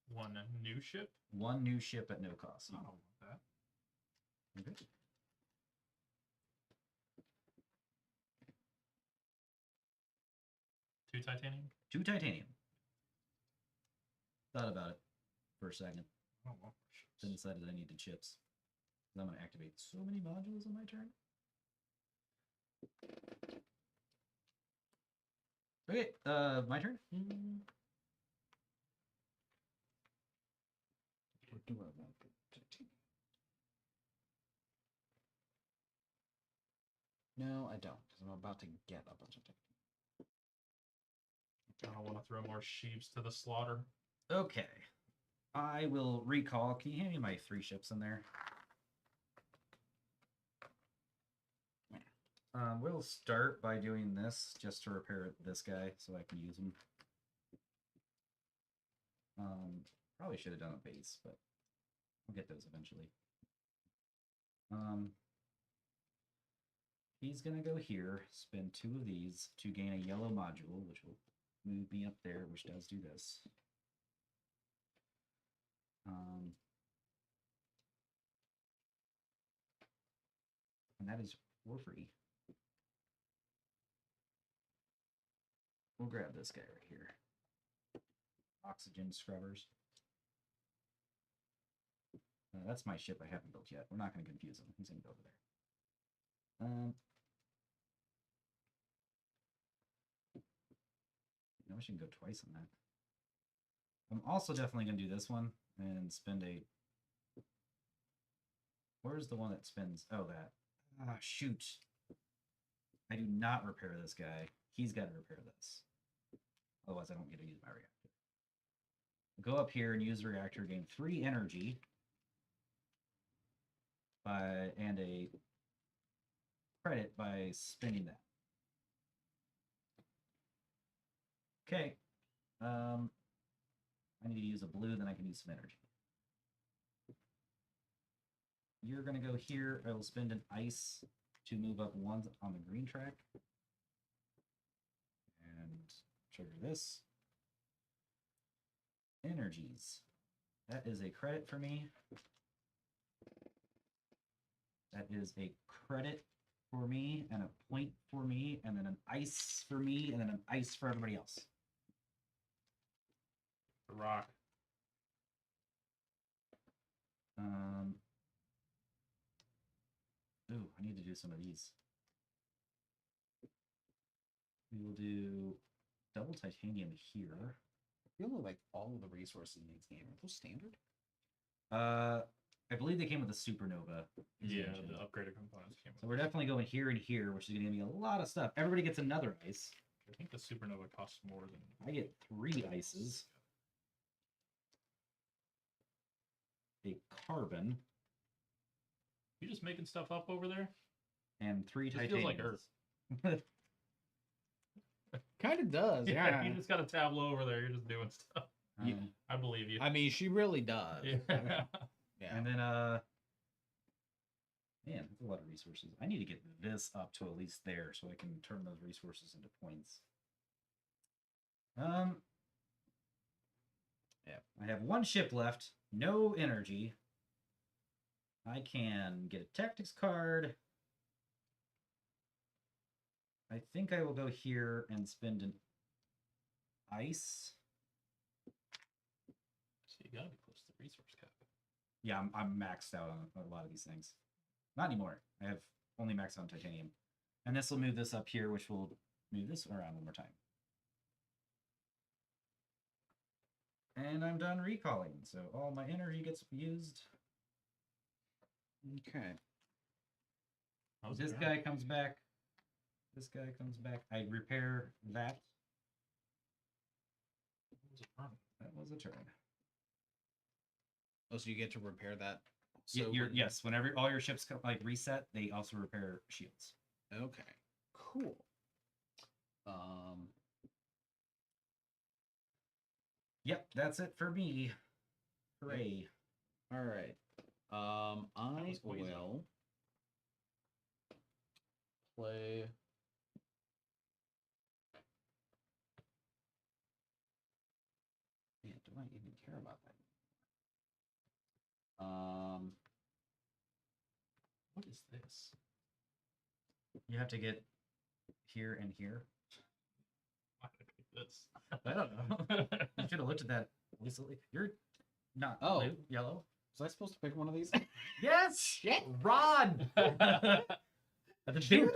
1 new ship? 1 new ship at no cost. I don't want that. Okay. Two titanium? 2 titanium. Thought about it for a second. I don't want more ships. Then decided I needed chips. I'm gonna activate so many modules on my turn. Okay, my turn. What do I want for titanium? No, I don't, because I'm about to get a bunch of titanium. I don't want to throw more sheeps to the slaughter. Okay. I will recall. Can you hand me my 3 ships in there? We'll start by doing this just to repair this guy so I can use him. Probably should have done a base, but we'll get those eventually. He's gonna go here, spend 2 of these to gain a yellow module, which will move me up there, which does do this. And that is for free. We'll grab this guy right here. Oxygen scrubbers. That's my ship I haven't built yet. We're not going to confuse him. He's going to go over there. I wish I can go twice on that. I'm also definitely going to do this one and spend a... Where's the one that spends... Oh, that. Ah, shoot. I do not repair this guy. He's got to repair this. Otherwise, I don't get to use my reactor. Go up here and use the reactor, gain 3 energy. And a credit by spending that. Okay. I need to use a blue, then I can use some energy. You're going to go here. I will spend an ice to move up 1 on the green track. And trigger this. Energies. That is a credit for me. That is a credit for me, and a point for me, and then an ice for me, and then an ice for everybody else. The rock. Ooh, I need to do some of these. We will do double titanium here. I feel like all of the resources in this game are those standard. I believe they came with a supernova. Yeah, the upgraded components came So with we're definitely going here and here, which is going to be a lot of stuff. Everybody gets another ice. I think the supernova costs more than... I get 3 ices. A carbon. You just making stuff up over there? And 3 This titanium. feels like Earth. Kind of does, yeah. You just got a tableau over there. You're just doing stuff. I believe you. I mean, she really does. Yeah. Yeah. And then, man, that's a lot of resources. I need to get this up to at least there so I can turn those resources into points. Yeah, I have 1 ship left, no energy. I can get a tactics card. I think I will go here and spend an ice. So you gotta be close to the resource cap. Yeah, I'm maxed out on a lot of these things. Not anymore. I have only maxed out on titanium. And this will move this up here, which will move this around 1 more time. And I'm done recalling, so all my energy gets used. Okay. This guy comes back. This guy comes back. I repair that. That was a turn. Oh, so you get to repair that. So yes, whenever all your ships like reset, they also repair shields. Okay. Cool. Yep, that's it for me. Hooray. All right. I was Quasar. will play. Man, do I even care about that? What is this? You have to get here and here. Why did I pick this? I don't know. You should have looked at that recently. You're not Oh. blue, yellow. Was I supposed to pick one of these? Yes! Shit. Ron! At the Shoot,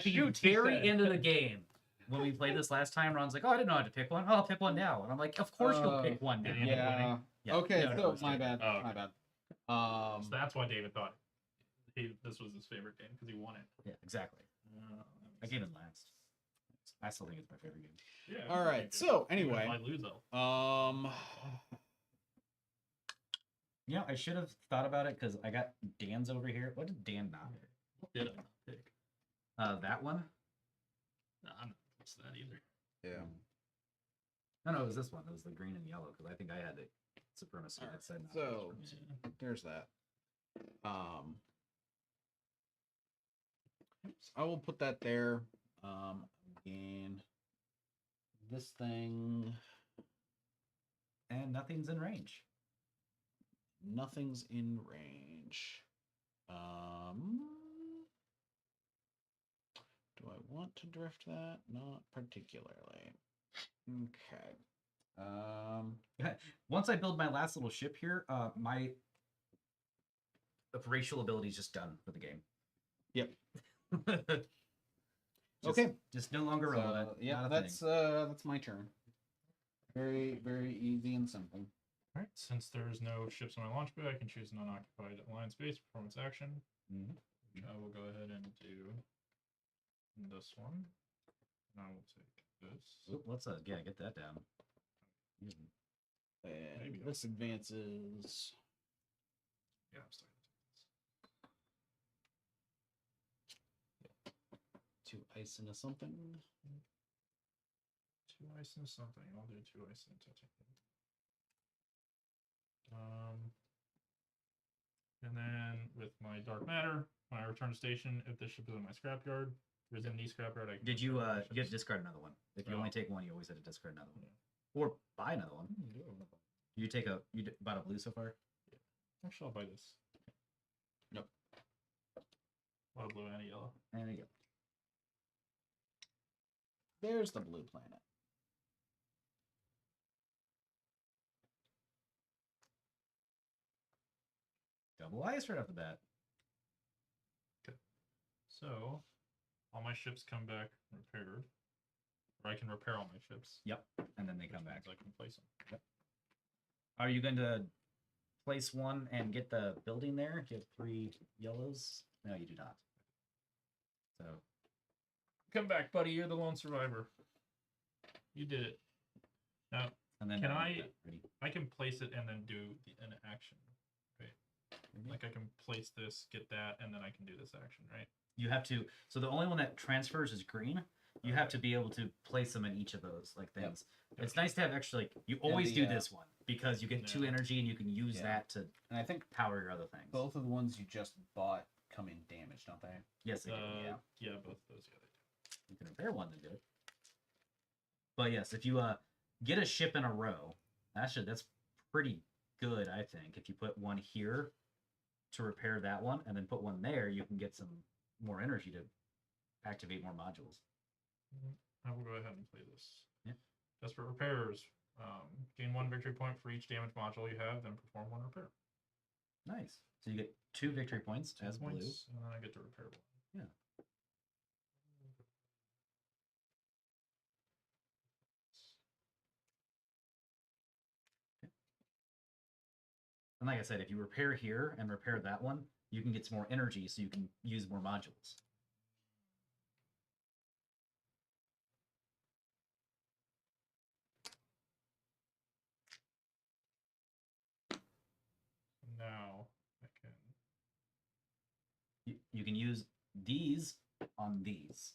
he very said. end of the game, when we played this last time, Ron's like, "Oh, I didn't know how to pick one. Oh, I'll pick one now." And I'm like, "Of course you'll pick one now." did he end up winning? Yeah. Okay, no, so it's my good. bad. Oh, My okay. bad. So that's why David thought this was his favorite game because he won it. Yeah, exactly. That game is last. I still think it's my favorite game. Yeah. All right. So anyway, if I lose, though. You know, I should have thought about it because I got Dan's over here. What did Dan not pick? What did I not pick? That one? No, I'm not close to that either. yeah. No, it was this one. It was the green and yellow because I think I had the supremacy that said not So supremacy. there's that. So I will put that there. Again, this thing, And nothing's in range. nothing's in range. Do I want to drift that? Not particularly. Okay. Once I build my last little ship here, my racial ability is just done for the game. Yep. Just- Okay. Just no longer relevant. So, yeah, Not a thing. that's my turn. Very, very easy and simple. All right. Since there's no ships on my launch bay, I can choose an unoccupied alliance base performance action. Mhm. Which I will go ahead and do this one. And I will take this. Oop, let's get that down. Mhm. And Maybe this advances. Yeah, I'm starting to do this. 2 ice into something. 2 ice into something. I'll do 2 ice into something. And then with my dark matter, when I return to station, if this ship is in my scrapyard, if it's in the scrapyard, I can. Did you return my you have to ships. discard another one? If you only Oh. take one, you always have to discard another one. Yeah. Or buy another one. Do. You take bought a blue so far? Actually, I'll buy this. Nope. Well, blue and a yellow. And there you go. There's the blue planet. Double ice right off the bat. So, all my ships come back repaired. Or I can repair all my ships. Yep. And then they which come back. means I can place them. Are you going to place one and get the building there? Do you have 3 yellows? No, you do not. So Come back, buddy. You're the lone survivor. You did it. Now, and then Can I'll I- get that ready. I can place it and then do an action. Right? Mhm. Like I can place this, get that, and then I can do this action, right? You have to. So the only one that transfers is green. You have to be able to place them in each of those things. It's nice to have extra. Like you always the, do this one because you get 2 Yeah. energy and you can use Yeah. that to And I think power your other things. both of the ones you just bought come in damage, don't they? Yes, they do. Yeah, both of those. Yeah, they do. You can repair one and do it. But yes, if you get a ship in a row, that's pretty good, I think. If you put one here to repair that one, and then put one there, you can get some more energy to activate more modules. I will go ahead and play this. Yeah. Desperate repairs. Gain 1 victory point for each damage module you have, then perform 1 repair. Nice. So you get 2 victory points 10 as blue. points, and then I get to repair 1. Yeah. And like I said, if you repair here and repair that one, you can get some more energy, so you can use more modules. Now I can. You can use these on these.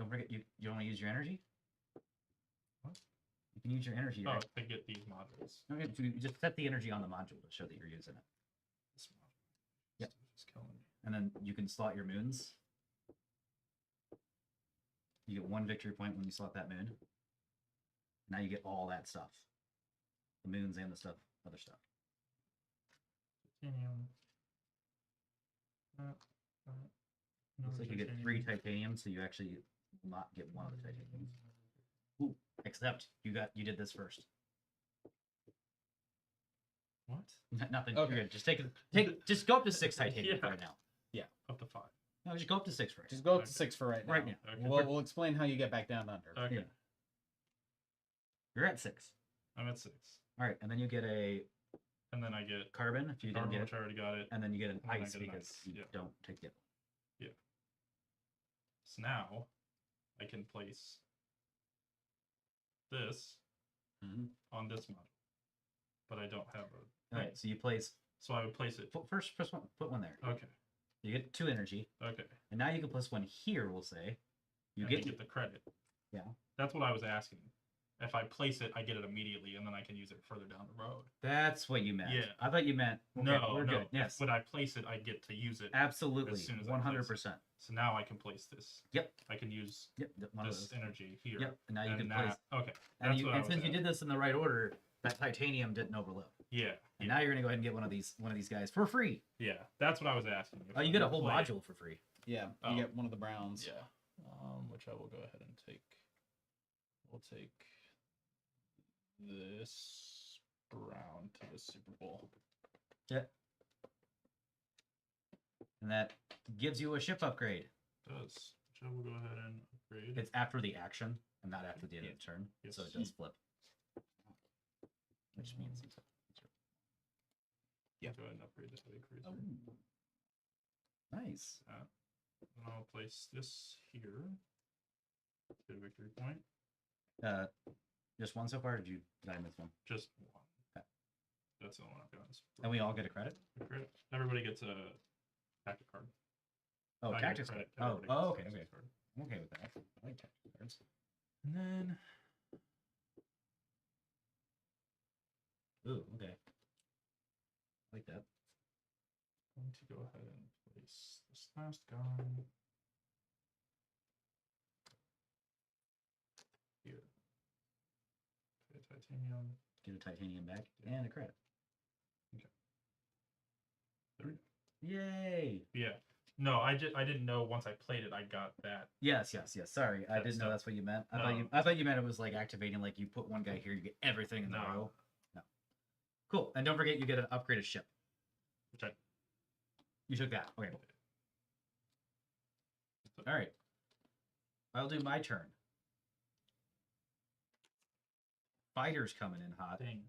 Don't forget you want to use your energy. What? You can use your energy. Oh, Right? to get these modules. Okay, so you just set the energy on the module to show that you're using it, This module. Yep. It's killing me. and then you can slot your moons. You get 1 victory point when you slot that moon. Now you get all that stuff, the moons and the stuff, other stuff. Titanium. Looks like you get 3 titanium, so you actually will not get 1 of the titaniums. Ooh, except you did this first. What? Nothing. Okay. You're good. Just just go up to 6 titanium Yeah. right now. Up to 5. No, just go up to 6 first. Just go up to Okay. 6 for right now. Right now. Okay. We'll explain how you get back down to under. Okay. Yeah. You're at 6. I'm at 6. All right, and then you get a And then I get carbon if you didn't carbon, get which it, I already got it. and then you get an then I ice get an because ice, you yeah. don't take the So now I can place this on this module. But I don't have a All right, so you place So I would place it. first one, put 1 there. Okay. You get 2 energy, Okay. and now you can place 1 here. We'll say you And get, I get the credit. Yeah. That's what I was asking. If I place it, I get it immediately, and then I can use it further down the road. That's what you meant. Yeah. I thought you meant okay, No, We're no. good. Yes, When I place it, I get to use it. absolutely. as soon as I place it. 100%. So now I can place this. Yep. I can use Yep. One of this those. energy here. Yep. And now you and can that, place. Okay. And, That's you, what I and was since you at. did this in the right order, that titanium didn't overload. Yeah. And now you're gonna go ahead and get one of these guys for free. Yeah. That's what I was asking. If Oh, you I get a could whole play it. module for free. Yeah, Oh. you get one of the browns. Yeah. Which I will go ahead and take. We'll take this brown to the Super Bowl. And that gives you a ship upgrade. Does. Which I will go ahead and upgrade. It's after the action and not after the end of the turn. Yes. So it does flip. Which means it's Yeah. Go ahead and upgrade the heavy cruiser. nice. And I'll place this here. Get a victory point. Just 1 so far, or did I miss 1? Just 1. Okay. That's the only one I've got. is And we all get a credit? credit. Everybody gets a tactic card. Oh, I get tactics. credit. Oh, Everybody gets a okay, tactics okay. card. I'm okay with that. I like tactics cards. And then Ooh, okay. I like that. I'm going to go ahead and place this last guy here. Okay, titanium. Get a titanium back and a credit. There we go. Yay! Yeah. No, I didn't know once I played it I got that. Yes. Sorry, I That didn't know stuff. that's what you meant. No. I thought you meant it was like activating, like you put 1 guy here, you get everything in the No. row. No. Cool. And don't forget, you get an upgraded ship. Which I You took that. Okay. All right. I'll do my turn. Fighter's coming in hot. dang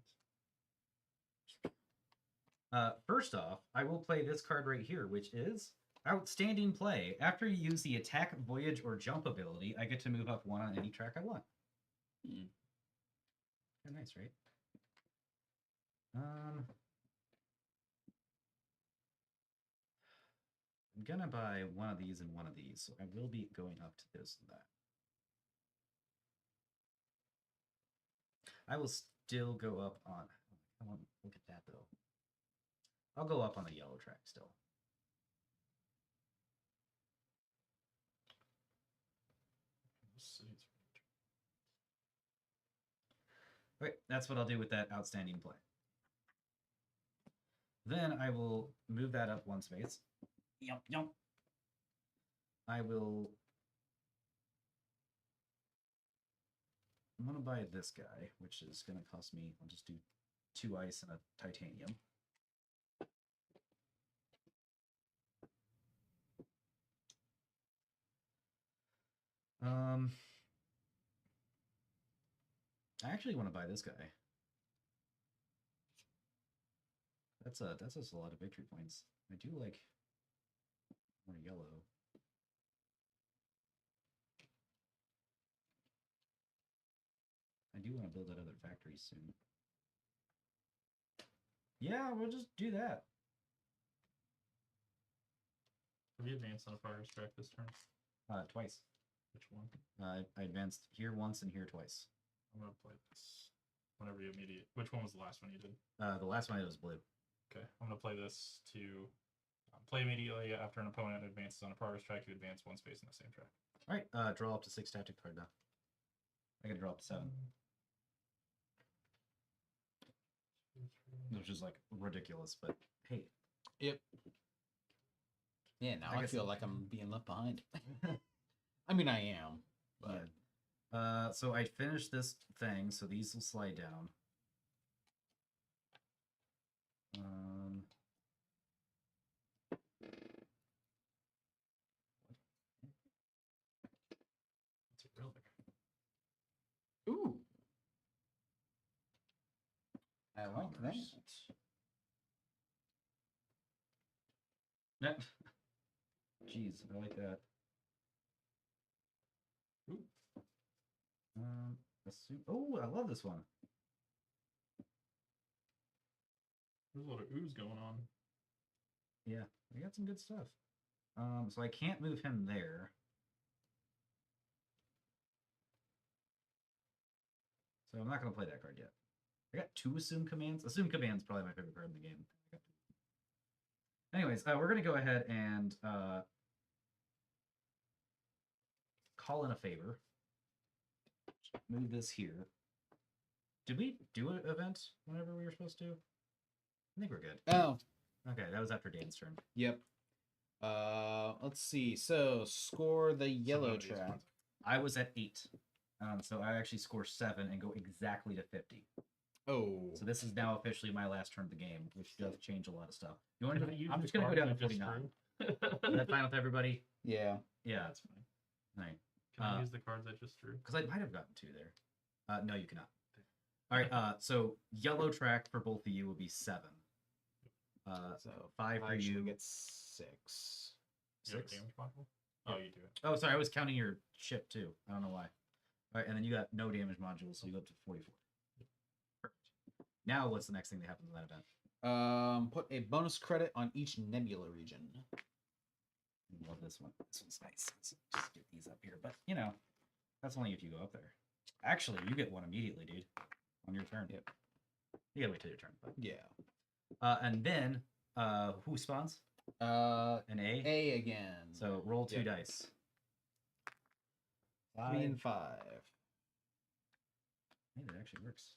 it. First off, I will play this card right here, which is Outstanding Play. After you use the Attack, Voyage, or Jump ability, I get to move up 1 on any track I want. Kinda nice, right? I'm gonna buy 1 of these and 1 of these, so I will be going up to this and that. I will still go up on. I want look at that though. I'll go up on the yellow track still. Okay, that's what I'll do with that outstanding play. Then I will move that up 1 space. Yum. I will. I'm gonna buy this guy, which is gonna cost me. I'll just do 2 ice and a titanium. I actually want to buy this guy. That's just a lot of victory points. I do like more yellow. I do want to build that other factory soon. Yeah, we'll just do that. Have you advanced on a fire's track this turn? Twice. Which one? I advanced here once and here twice. I'm gonna play this whenever you immediate. Which one was the last one you did? The last one I did was blue. Okay, I'm gonna play this to play immediately after an opponent advances on a progress track. You advance one space in the same track. All right, draw up to 6 tactic card now. I gotta draw up to 7, which is like ridiculous, but hey. Yep. Yeah, now I I guess feel I'm- like I'm being left behind. I mean, I am, but Yeah. So I finished this thing, so these will slide down. It's a real big. ooh, I like that. Commerce. Nah. Jeez, I like that. Ooh. Oh, I love this one. There's a lot of ooze going on. Yeah, we got some good stuff. So I can't move him there. So I'm not gonna play that card yet. I got 2 Assume Commands. Assume Command's probably my favorite card in the game. Anyways, we're gonna go ahead and call in a favor. Move this here. Did we do an event whenever we were supposed to? I think we're good. Oh, Okay, that was after Dan's turn. yep. Let's see. So score the yellow none of these track. ones. I was at 8. So I actually score 7 and go exactly to 50. Oh, So this is now officially my last turn of the game, which does change a lot of stuff. You want to? Can I use I'm the just gonna go cards down I to just 49. drew? Is that fine with everybody? yeah. Yeah, That's fine. all right. Can I Uh, use the cards I just drew? Because I might have gotten 2 there. No, you cannot. All right. So yellow track for both of you will be 7. So 5 for I usually you. get 6. You have a 6. damage module? Oh, you do it. Oh, sorry. I was counting your chip too. I don't know why. All right, and then you got no damage modules, so you go up to 44. Perfect. Now, what's the next thing that happens in that event? Put a bonus credit on each nebula region. I love this one. This one's nice. Let's just get these up here. But, you know, that's only if you go up there. Actually, you get one immediately, dude. On your turn. Yep. You gotta wait till your turn. But. Yeah. And then, who spawns? An A? A again. So roll 2 Yep. dice. 3 and 5. Hey, that actually works.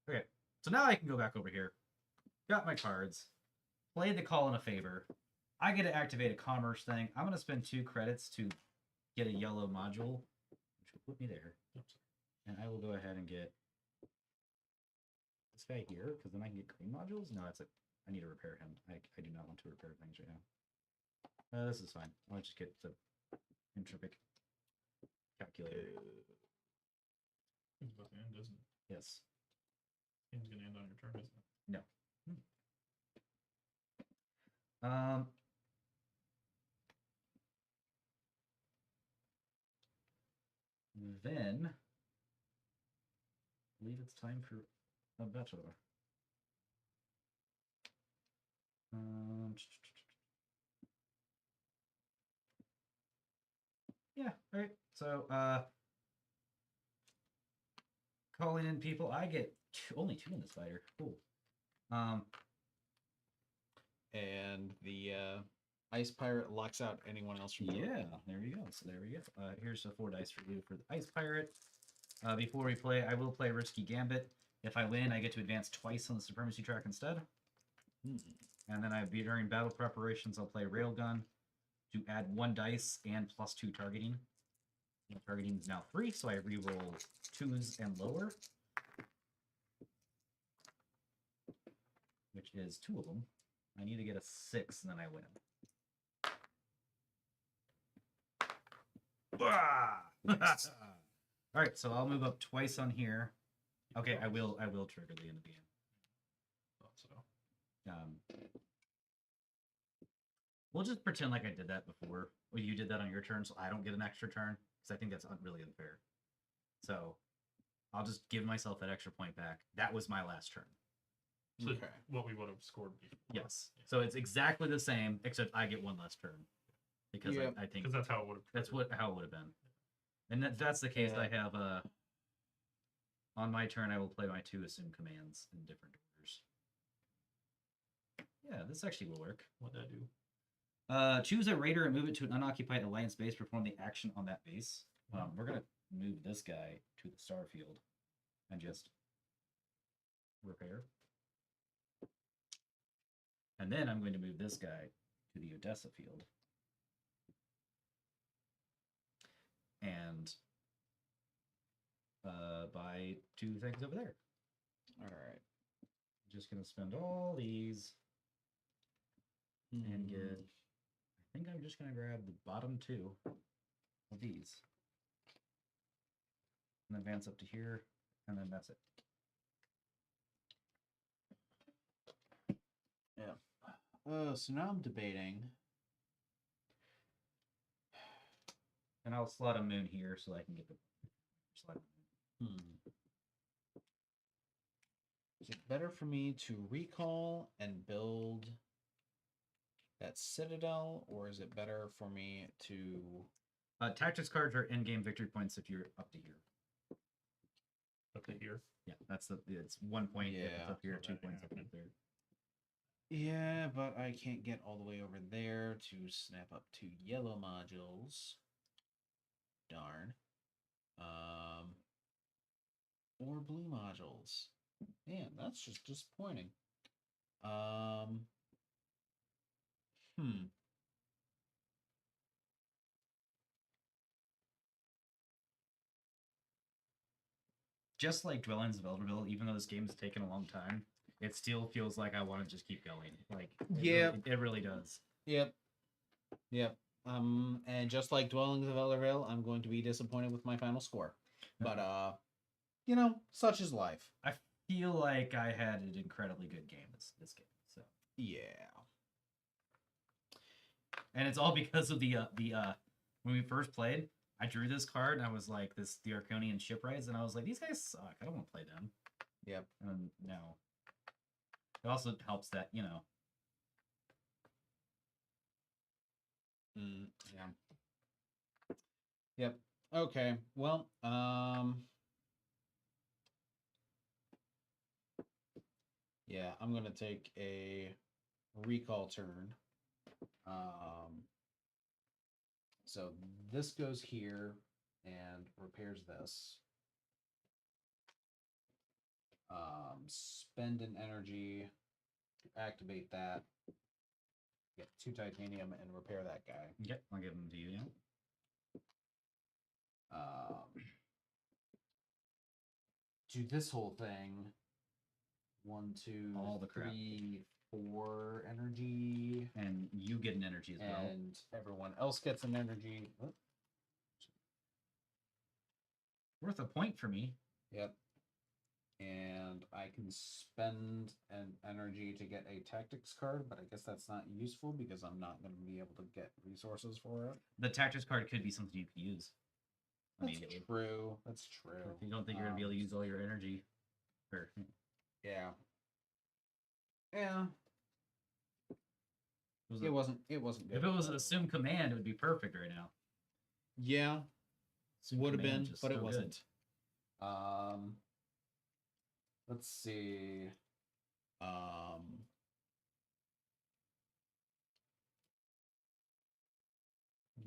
Okay, so now I can go back over here. Got my cards. Played the call in a favor. I get to activate a commerce thing. I'm going to spend 2 credits to get a yellow module, which will put me there. And I will go ahead and get this guy here, because then I can get green modules. No, that's it. I need to repair him. I do not want to repair things right now. This is fine. I'll just get the entropic calculator. It's about to end, isn't it? Yes. Game's gonna end on your turn, isn't it? No. Then I believe it's time for a battle. Yeah, all right. So calling in people, I get only 2 in this fighter. Cool. And the ice pirate locks out anyone else from Yeah, there we go. So there we go. Here's a 4 dice for you for the ice pirate. Before we play, I will play Risky Gambit. If I win, I get to advance twice on the supremacy track instead. And then during battle preparations, I'll play Railgun to add 1 dice and +2 targeting. And targeting is now 3, so I reroll 2s and lower, which is 2 of them. I need to get a 6, and then I win. All right, so I'll move up twice on here. Okay, I will trigger the end of the game. Thought so. We'll just pretend like I did that before. Well, you did that on your turn, so I don't get an extra turn, because I think that's really unfair. So I'll just give myself that extra point back. That was my last turn. So Okay. what we would have scored before. Yes. So it's exactly the same, except I get 1 less turn. because Yeah. I think Because that's how it would have. that's how it would have been. And if that's the case, Yeah. I have on my turn I will play my 2 assume commands in different orders. Yeah, this actually will work. What'd that do? Choose a raider and move it to an unoccupied alliance base. Perform the action on that base. We're gonna move this guy to the star field and just repair. And then I'm going to move this guy to the Odessa field. And buy 2 things over there. All right. Just gonna spend all these and get. I think I'm just gonna grab the bottom 2 of these and advance up to here, and then that's it. Yeah. So now I'm debating. And I'll slot a moon here so I can get the slot. Is it better for me to recall and build that citadel, or is it better for me to? Tactics cards are in-game victory points if you're up to here. Up to here. Yeah, that's it's 1 point if it's Yeah, up here, so 2 that points up happened. there. Yeah, but I can't get all the way over there to snap up 2 yellow modules. Darn. Or blue modules. Man, that's just disappointing. Just like Dwellings of Elderville, even though this game has taken a long time, it still feels like I want to just keep going. Like, it really does. Yep. And just like Dwellings of Elderville, I'm going to be disappointed with my final score. But such is life. I feel like I had an incredibly good game this game. So Yeah. and it's all because of the when we first played, I drew this card and I was like the Arconian shipwrights, and I was like, these guys suck. I don't want to play them. Yep. And no. It also helps that, Yeah. Yep. Okay. Well, yeah, I'm gonna take a recall turn. So this goes here and repairs this. Spend an energy to activate that. Get 2 titanium and repair that guy. Yep, I'll give them to you, yeah. Do this whole thing. 1, 2, All the crap. 3, 4 energy. And you get an energy as well. And everyone else gets an energy. Oh, Worth a point for me. yep. And I can spend an energy to get a tactics card, but I guess that's not useful because I'm not going to be able to get resources for it. The tactics card could be something you could use. That's true. That's true. If you don't think you're going to be able to use all your energy. Or, Yeah. Yeah. It wasn't good. If it was an assume command, it would be perfect right now. Yeah. Assume Would have command been, is but it so good. wasn't. Let's see.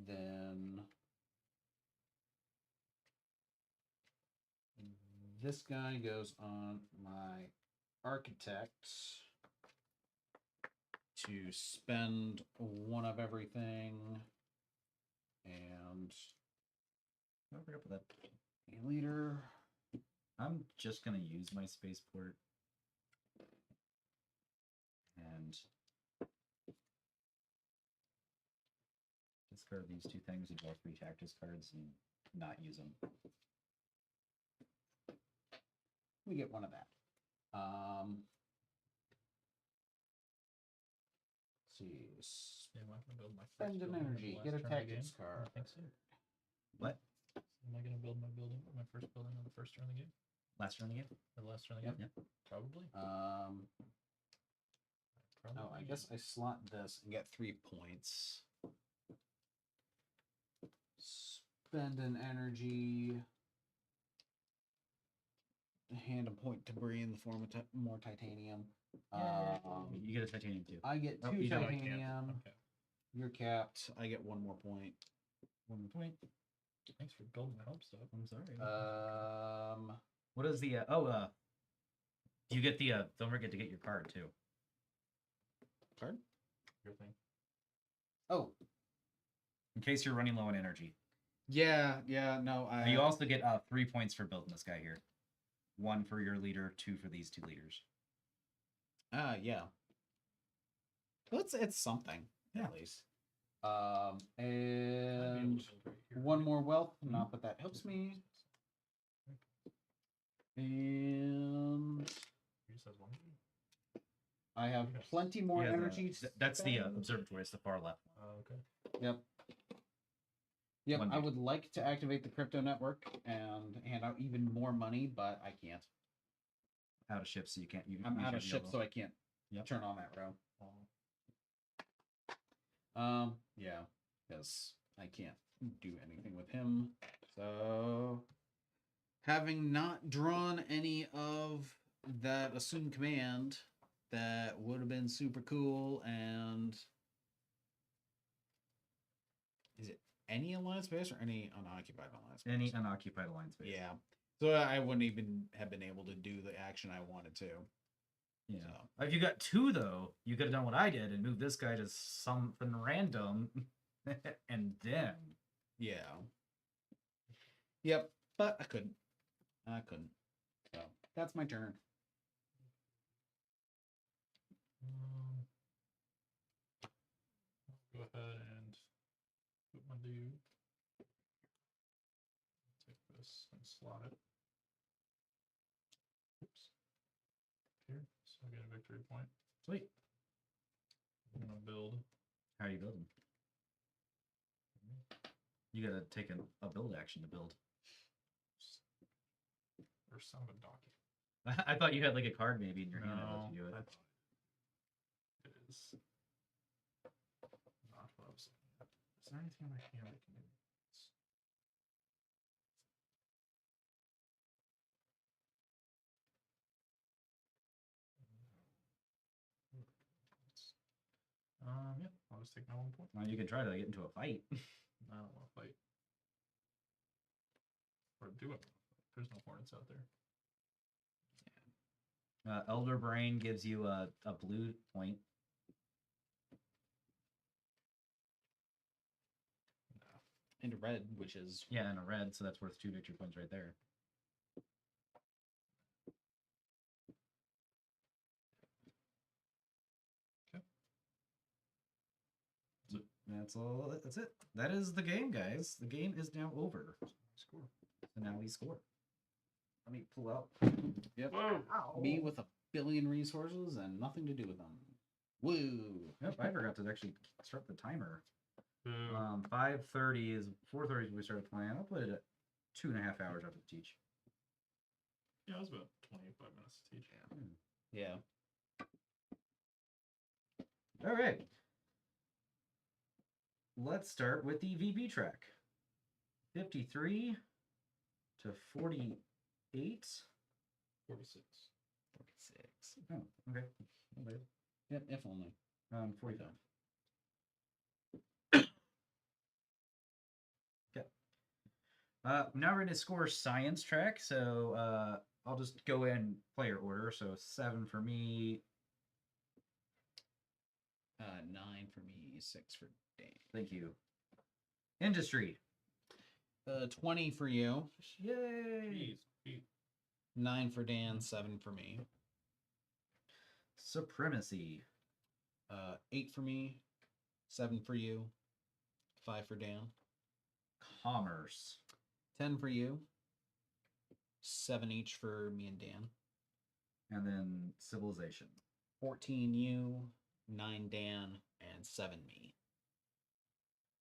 Then this guy goes on my architect to spend 1 of everything, and Don't forget about that. a leader. I'm just going to use my spaceport. And discard these 2 things and draw 3 tactics cards and not use them. We get 1 of that. Let's see. Yeah, am I gonna build my Spend first an building on the energy. last Get a turn of the tactics game? card. I think so. What? Am I gonna build my first building on the first turn of the game? Last turn of the game? The last turn of the Yep. game? Probably. Oh, I guess I slot this and get 3 points. Spend an energy. Hand a point to Brie in the form of more titanium. You get a titanium too. I get Oh, 2 you don't. titanium. Okay. You're capped. I get 1 more point. 1 point. Thanks for building the help stuff. I'm sorry. Um, What is the you get the don't forget to get your card too. card? Your thing. Oh, In case you're running low on energy. yeah, no, And you also get 3 points for building this guy here. 1 for your leader, 2 for these 2 leaders. Yeah. Well, it's something Yeah. at least. I'd be able And to build right here. 1 more wealth. Mhm. Not that that helps me. And He just has one. I have Yes. plenty more Yeah, energy. that's the spend. observatory. It's the far left. Okay. Yep. Yep, One I dude. would like to activate the crypto network and hand out even more money, but I can't. Out of ship, so you can't. I'm out of ship, so I can't Yep. turn on that row. Yeah, because I can't do anything with him. So, having not drawn any of that assumed command, that would have been super cool. And is it any alliance base or any unoccupied alliance base? Any unoccupied alliance base. Yeah. So I wouldn't even have been able to do the action I wanted to. Yeah. So. If you got 2 though, you could have done what I did and moved this guy to something random, and then. Yeah. Yep. But I couldn't. So that's my turn. Go ahead and put my dude. Take this and slot it. Oops. Here, so I get a victory point. Sweet. I'm gonna build. How are you building? You gotta take a build action to build. Or some of a document. I thought you had like a card maybe in your hand that lets you do it. I thought it is not what I was looking at. Is there anything in my hand I can do? Yeah, I'll just take my 1 point. Well, you could try to get into a fight. I don't want to fight. Or do I want to fight? There's no hornets out there. Elder Brain gives you a blue point. Into red, which is Yeah, and a red, so that's worth 2 victory points right there. Okay. That's all. That's it. That is the game, guys. The game is now over. Score. So now we score. Let me pull out. yep. Whoa! Me with 1 billion resources and nothing to do with them. Woo! Yep, I forgot to actually start the timer. Boo. 5:30 is 4:30 is when we started playing. I'll put it at 2.5 hours after the teach. Yeah, it was about 25 minutes to teach. Yeah. All right. Let's start with the VB track. 53 to 48. 46. 46. Oh, okay. Yep, if only. 45. Okay. Now we're going to score science track. So I'll just go in player order. So 7 for me. 9 for me, 6 for Dan. Thank you. Industry. 20 for you, Yay. Jeez. 9 for Dan, 7 for me. Supremacy. 8 for me, 7 for you, 5 for Dan. Commerce. 10 for you, 7 each for me and Dan. And then civilization. 14 you, 9 Dan, and 7 me.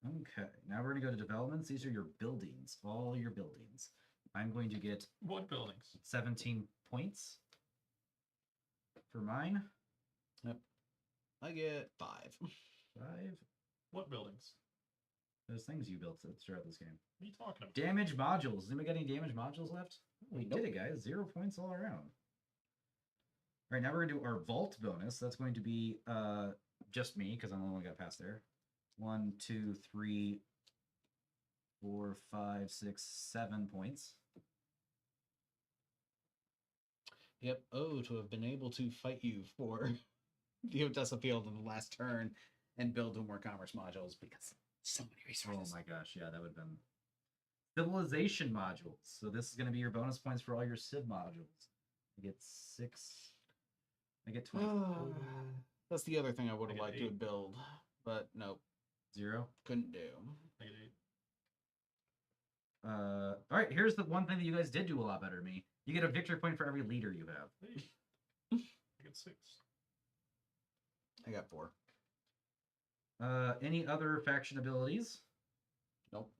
Okay, now we're going to go to developments. These are your buildings, all your buildings. I'm going to get What buildings? 17 points for mine. I get 5. 5. What buildings? those things you built throughout this game. What are you talking about? Damage modules. Does anybody got any damage modules left? We Nope. did it, guys. 0 points all around. All right, now we're gonna do our vault bonus. That's going to be just me because I'm the only one got past there. 1, 2, 3, 4, 5, 6, 7 points. Yep. Oh, to have been able to fight you for the Odessa field in the last turn and build more commerce modules because so many Oh resources. my gosh, yeah, that would have been civilization modules. So this is going to be your bonus points for all your civ modules. I get 6. I get 20. That's the other thing I would I have get liked to 8. build, but nope, 0. couldn't do. -8. All right, here's the one thing that you guys did do a lot better than me. You get a victory point for every leader you have. Hey. I get 6. I got 4. Any other faction abilities? Nope.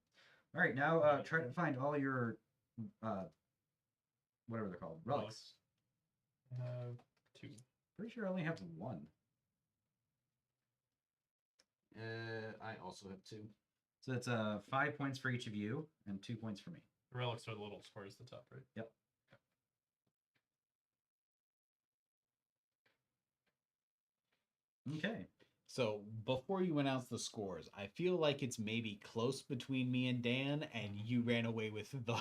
All right, now try to find all your whatever they're called, relics. I have 2. Pretty sure I only have 1. I also have 2. So it's 5 points for each of you and 2 points for me. The relics are the little squares at the top, right? Yep. Okay. So before you announce the scores, I feel like it's maybe close between me and Dan, and you ran away with the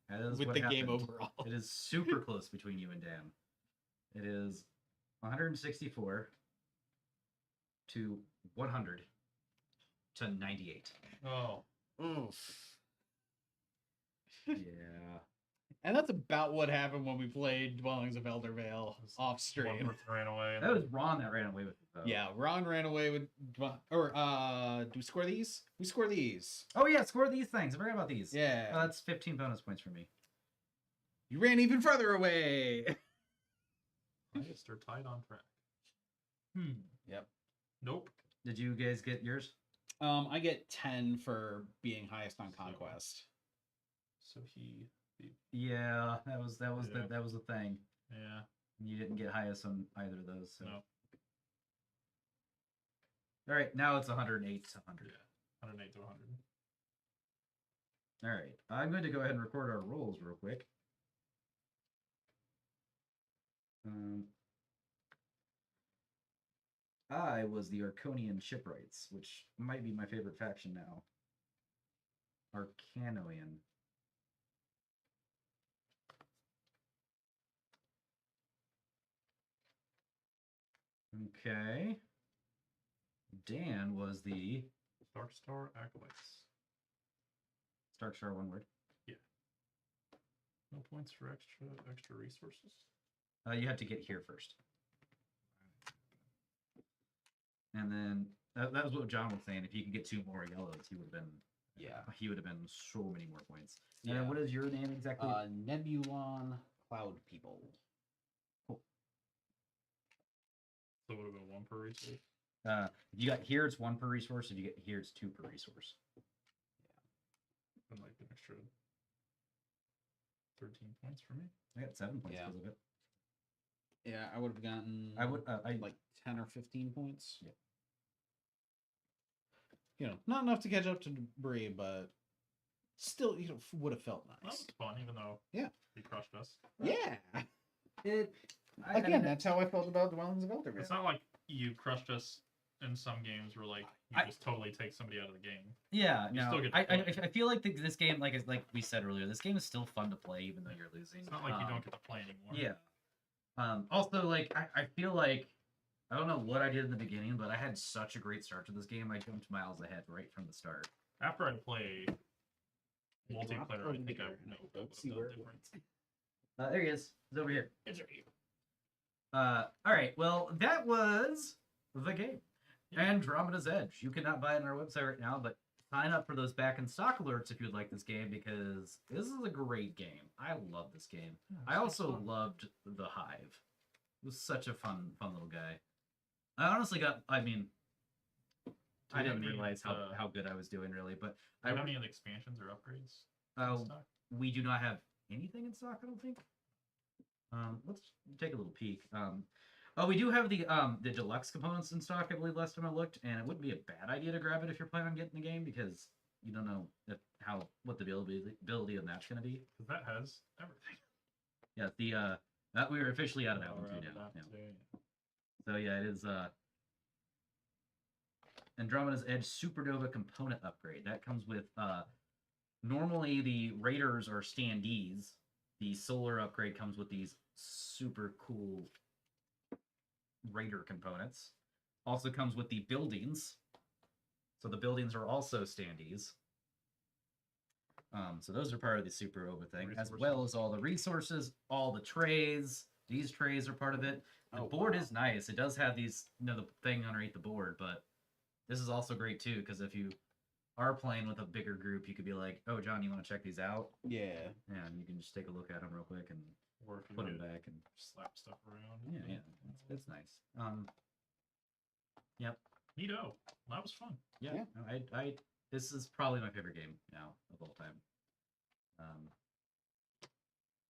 That is with what the game happened. overall. It is super close between you and Dan. It is 164 to 100 to 98. Oh. Oof. Yeah. And that's about what happened when we played Dwellings of Elder Vale off One stream. person ran away. And That was Ron that ran away with it, though. Yeah, Ron ran away with, or do we score these? We score these. Oh, yeah, score these things. I forgot about these. Yeah. That's 15 bonus points for me. You ran even further away. highest are tied on track. Yep. Nope. Did you guys get yours? I get 10 for being highest on conquest. So he. Yeah, that was Yeah. that was the thing. Yeah. You didn't get highest on either of those. So. No. All right, now it's 108 to 100. Yeah. 108 to 100. All right, I'm going to go ahead and record our rolls real quick. I was the Arconian shipwrights, which might be my favorite faction now. Arcanoian. Okay. Dan was the Dark Star Acolytes. Stark Star, one word. No points for extra resources. You had to get here first. And then that was what John was saying. If you could get 2 more yellows, he would have been. Yeah. He would have been so many more points. Yeah. And what is your name exactly? Nebulon Cloud People. So it would have been 1 per resource. If you got here, it's 1 per resource. If you get here, it's 2 per resource. And like an extra 13 points for me. I got 7 points Yeah. because of it. Yeah, I would have gotten. I would. I like 10 or 15 points. Yeah. You know, not enough to catch up to Brie, but still, you know, would have felt That nice. was fun, even though Yeah. he crushed us. Yeah. It. Again, that's how I felt about Dwellings of Elder It's Vale. not like you crushed us in some games where like you I- just totally take somebody out of the game. Yeah, You no. still get I to play. feel like this game, like we said earlier, this game is still fun to play even though you're losing. It's not like you don't get to play anymore. Yeah. Also, like I feel like I don't know what I did in the beginning, but I had such a great start to this game. I jumped miles ahead right from the start. After I play multiplayer, I think I Dropped know over what Don't see would where have it done different. There he is. He's over here. It's right here. All right. Well, that was the game. Andromeda's Edge. You cannot buy it on our website right now, but sign up for those back in stock alerts if you'd like this game because this is a great game. I love this game. I also loved the Hive. It was such a fun little guy. I honestly got. I mean, I didn't realize how good I was doing really, but Do you have any of the expansions or upgrades? in stock? we do not have anything in stock. I don't think. Let's take a little peek. Oh, we do have the deluxe components in stock, I believe, last time I looked, and it wouldn't be a bad idea to grab it if you're planning on getting the game because you don't know what the ability of that's going to be. Because that has everything. Yeah, the that we are officially out of that Oh, one we're too out of now. that Yeah. too. So yeah, it is Andromeda's Edge Supernova component upgrade. That comes with normally the Raiders are standees. The solar upgrade comes with these super cool Raider components. Also comes with the buildings. So the buildings are also standees. So those are part of the Supernova thing, as well as all the resources, all the trays. These trays are part of it. The board is nice. It does have these, the thing underneath the board, but this is also great too because if you are playing with a bigger group, you could be like, "Oh, John, you want to check these out?" Yeah. And you can just take a look at them real quick and Or if you put them could back and slap stuff around. yeah, it's nice. Yep. Neato. That was fun. Yeah. No, I this is probably my favorite game now of all time.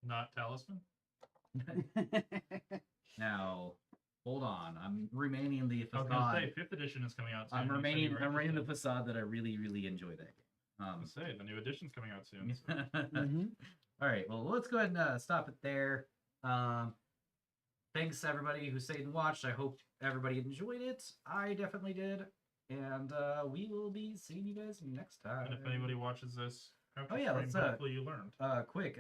Not Talisman. Now, hold on. I'm remaining the I was gonna facade. say 5th edition is coming out soon. I'm You said you remaining. were I'm remaining the interested. facade that I really, really enjoy that game. I was gonna say the new edition's coming out soon. So. Mm-hmm. All right. Well, let's go ahead and stop it there. Thanks everybody who stayed and watched. I hope everybody enjoyed it. I definitely did. And we will be seeing you guys next time. And if anybody watches this, Oh, yeah, let's, hopefully you learned. Quick.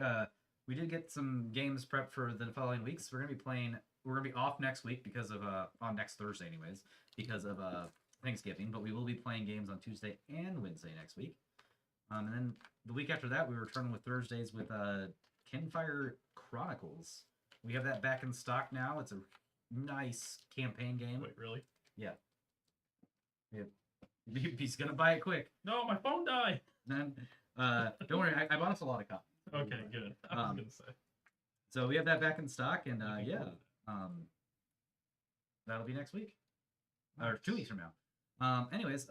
We did get some games prepped for the following weeks. We're gonna be playing. We're gonna be off next week because of on next Thursday, anyways, because of Thanksgiving. But we will be playing games on Tuesday and Wednesday next week. And then the week after that, we return with Thursdays with Kinfire Chronicles. We have that back in stock now. It's a nice campaign game. Wait, really? Yeah. He's gonna buy it quick. No, my phone died. Then don't worry, I bought us a lot of copies. Okay, good. I was gonna say. So we have that back in stock, and Looking yeah, forward to that'll be next week or 2 weeks from now. Anyways,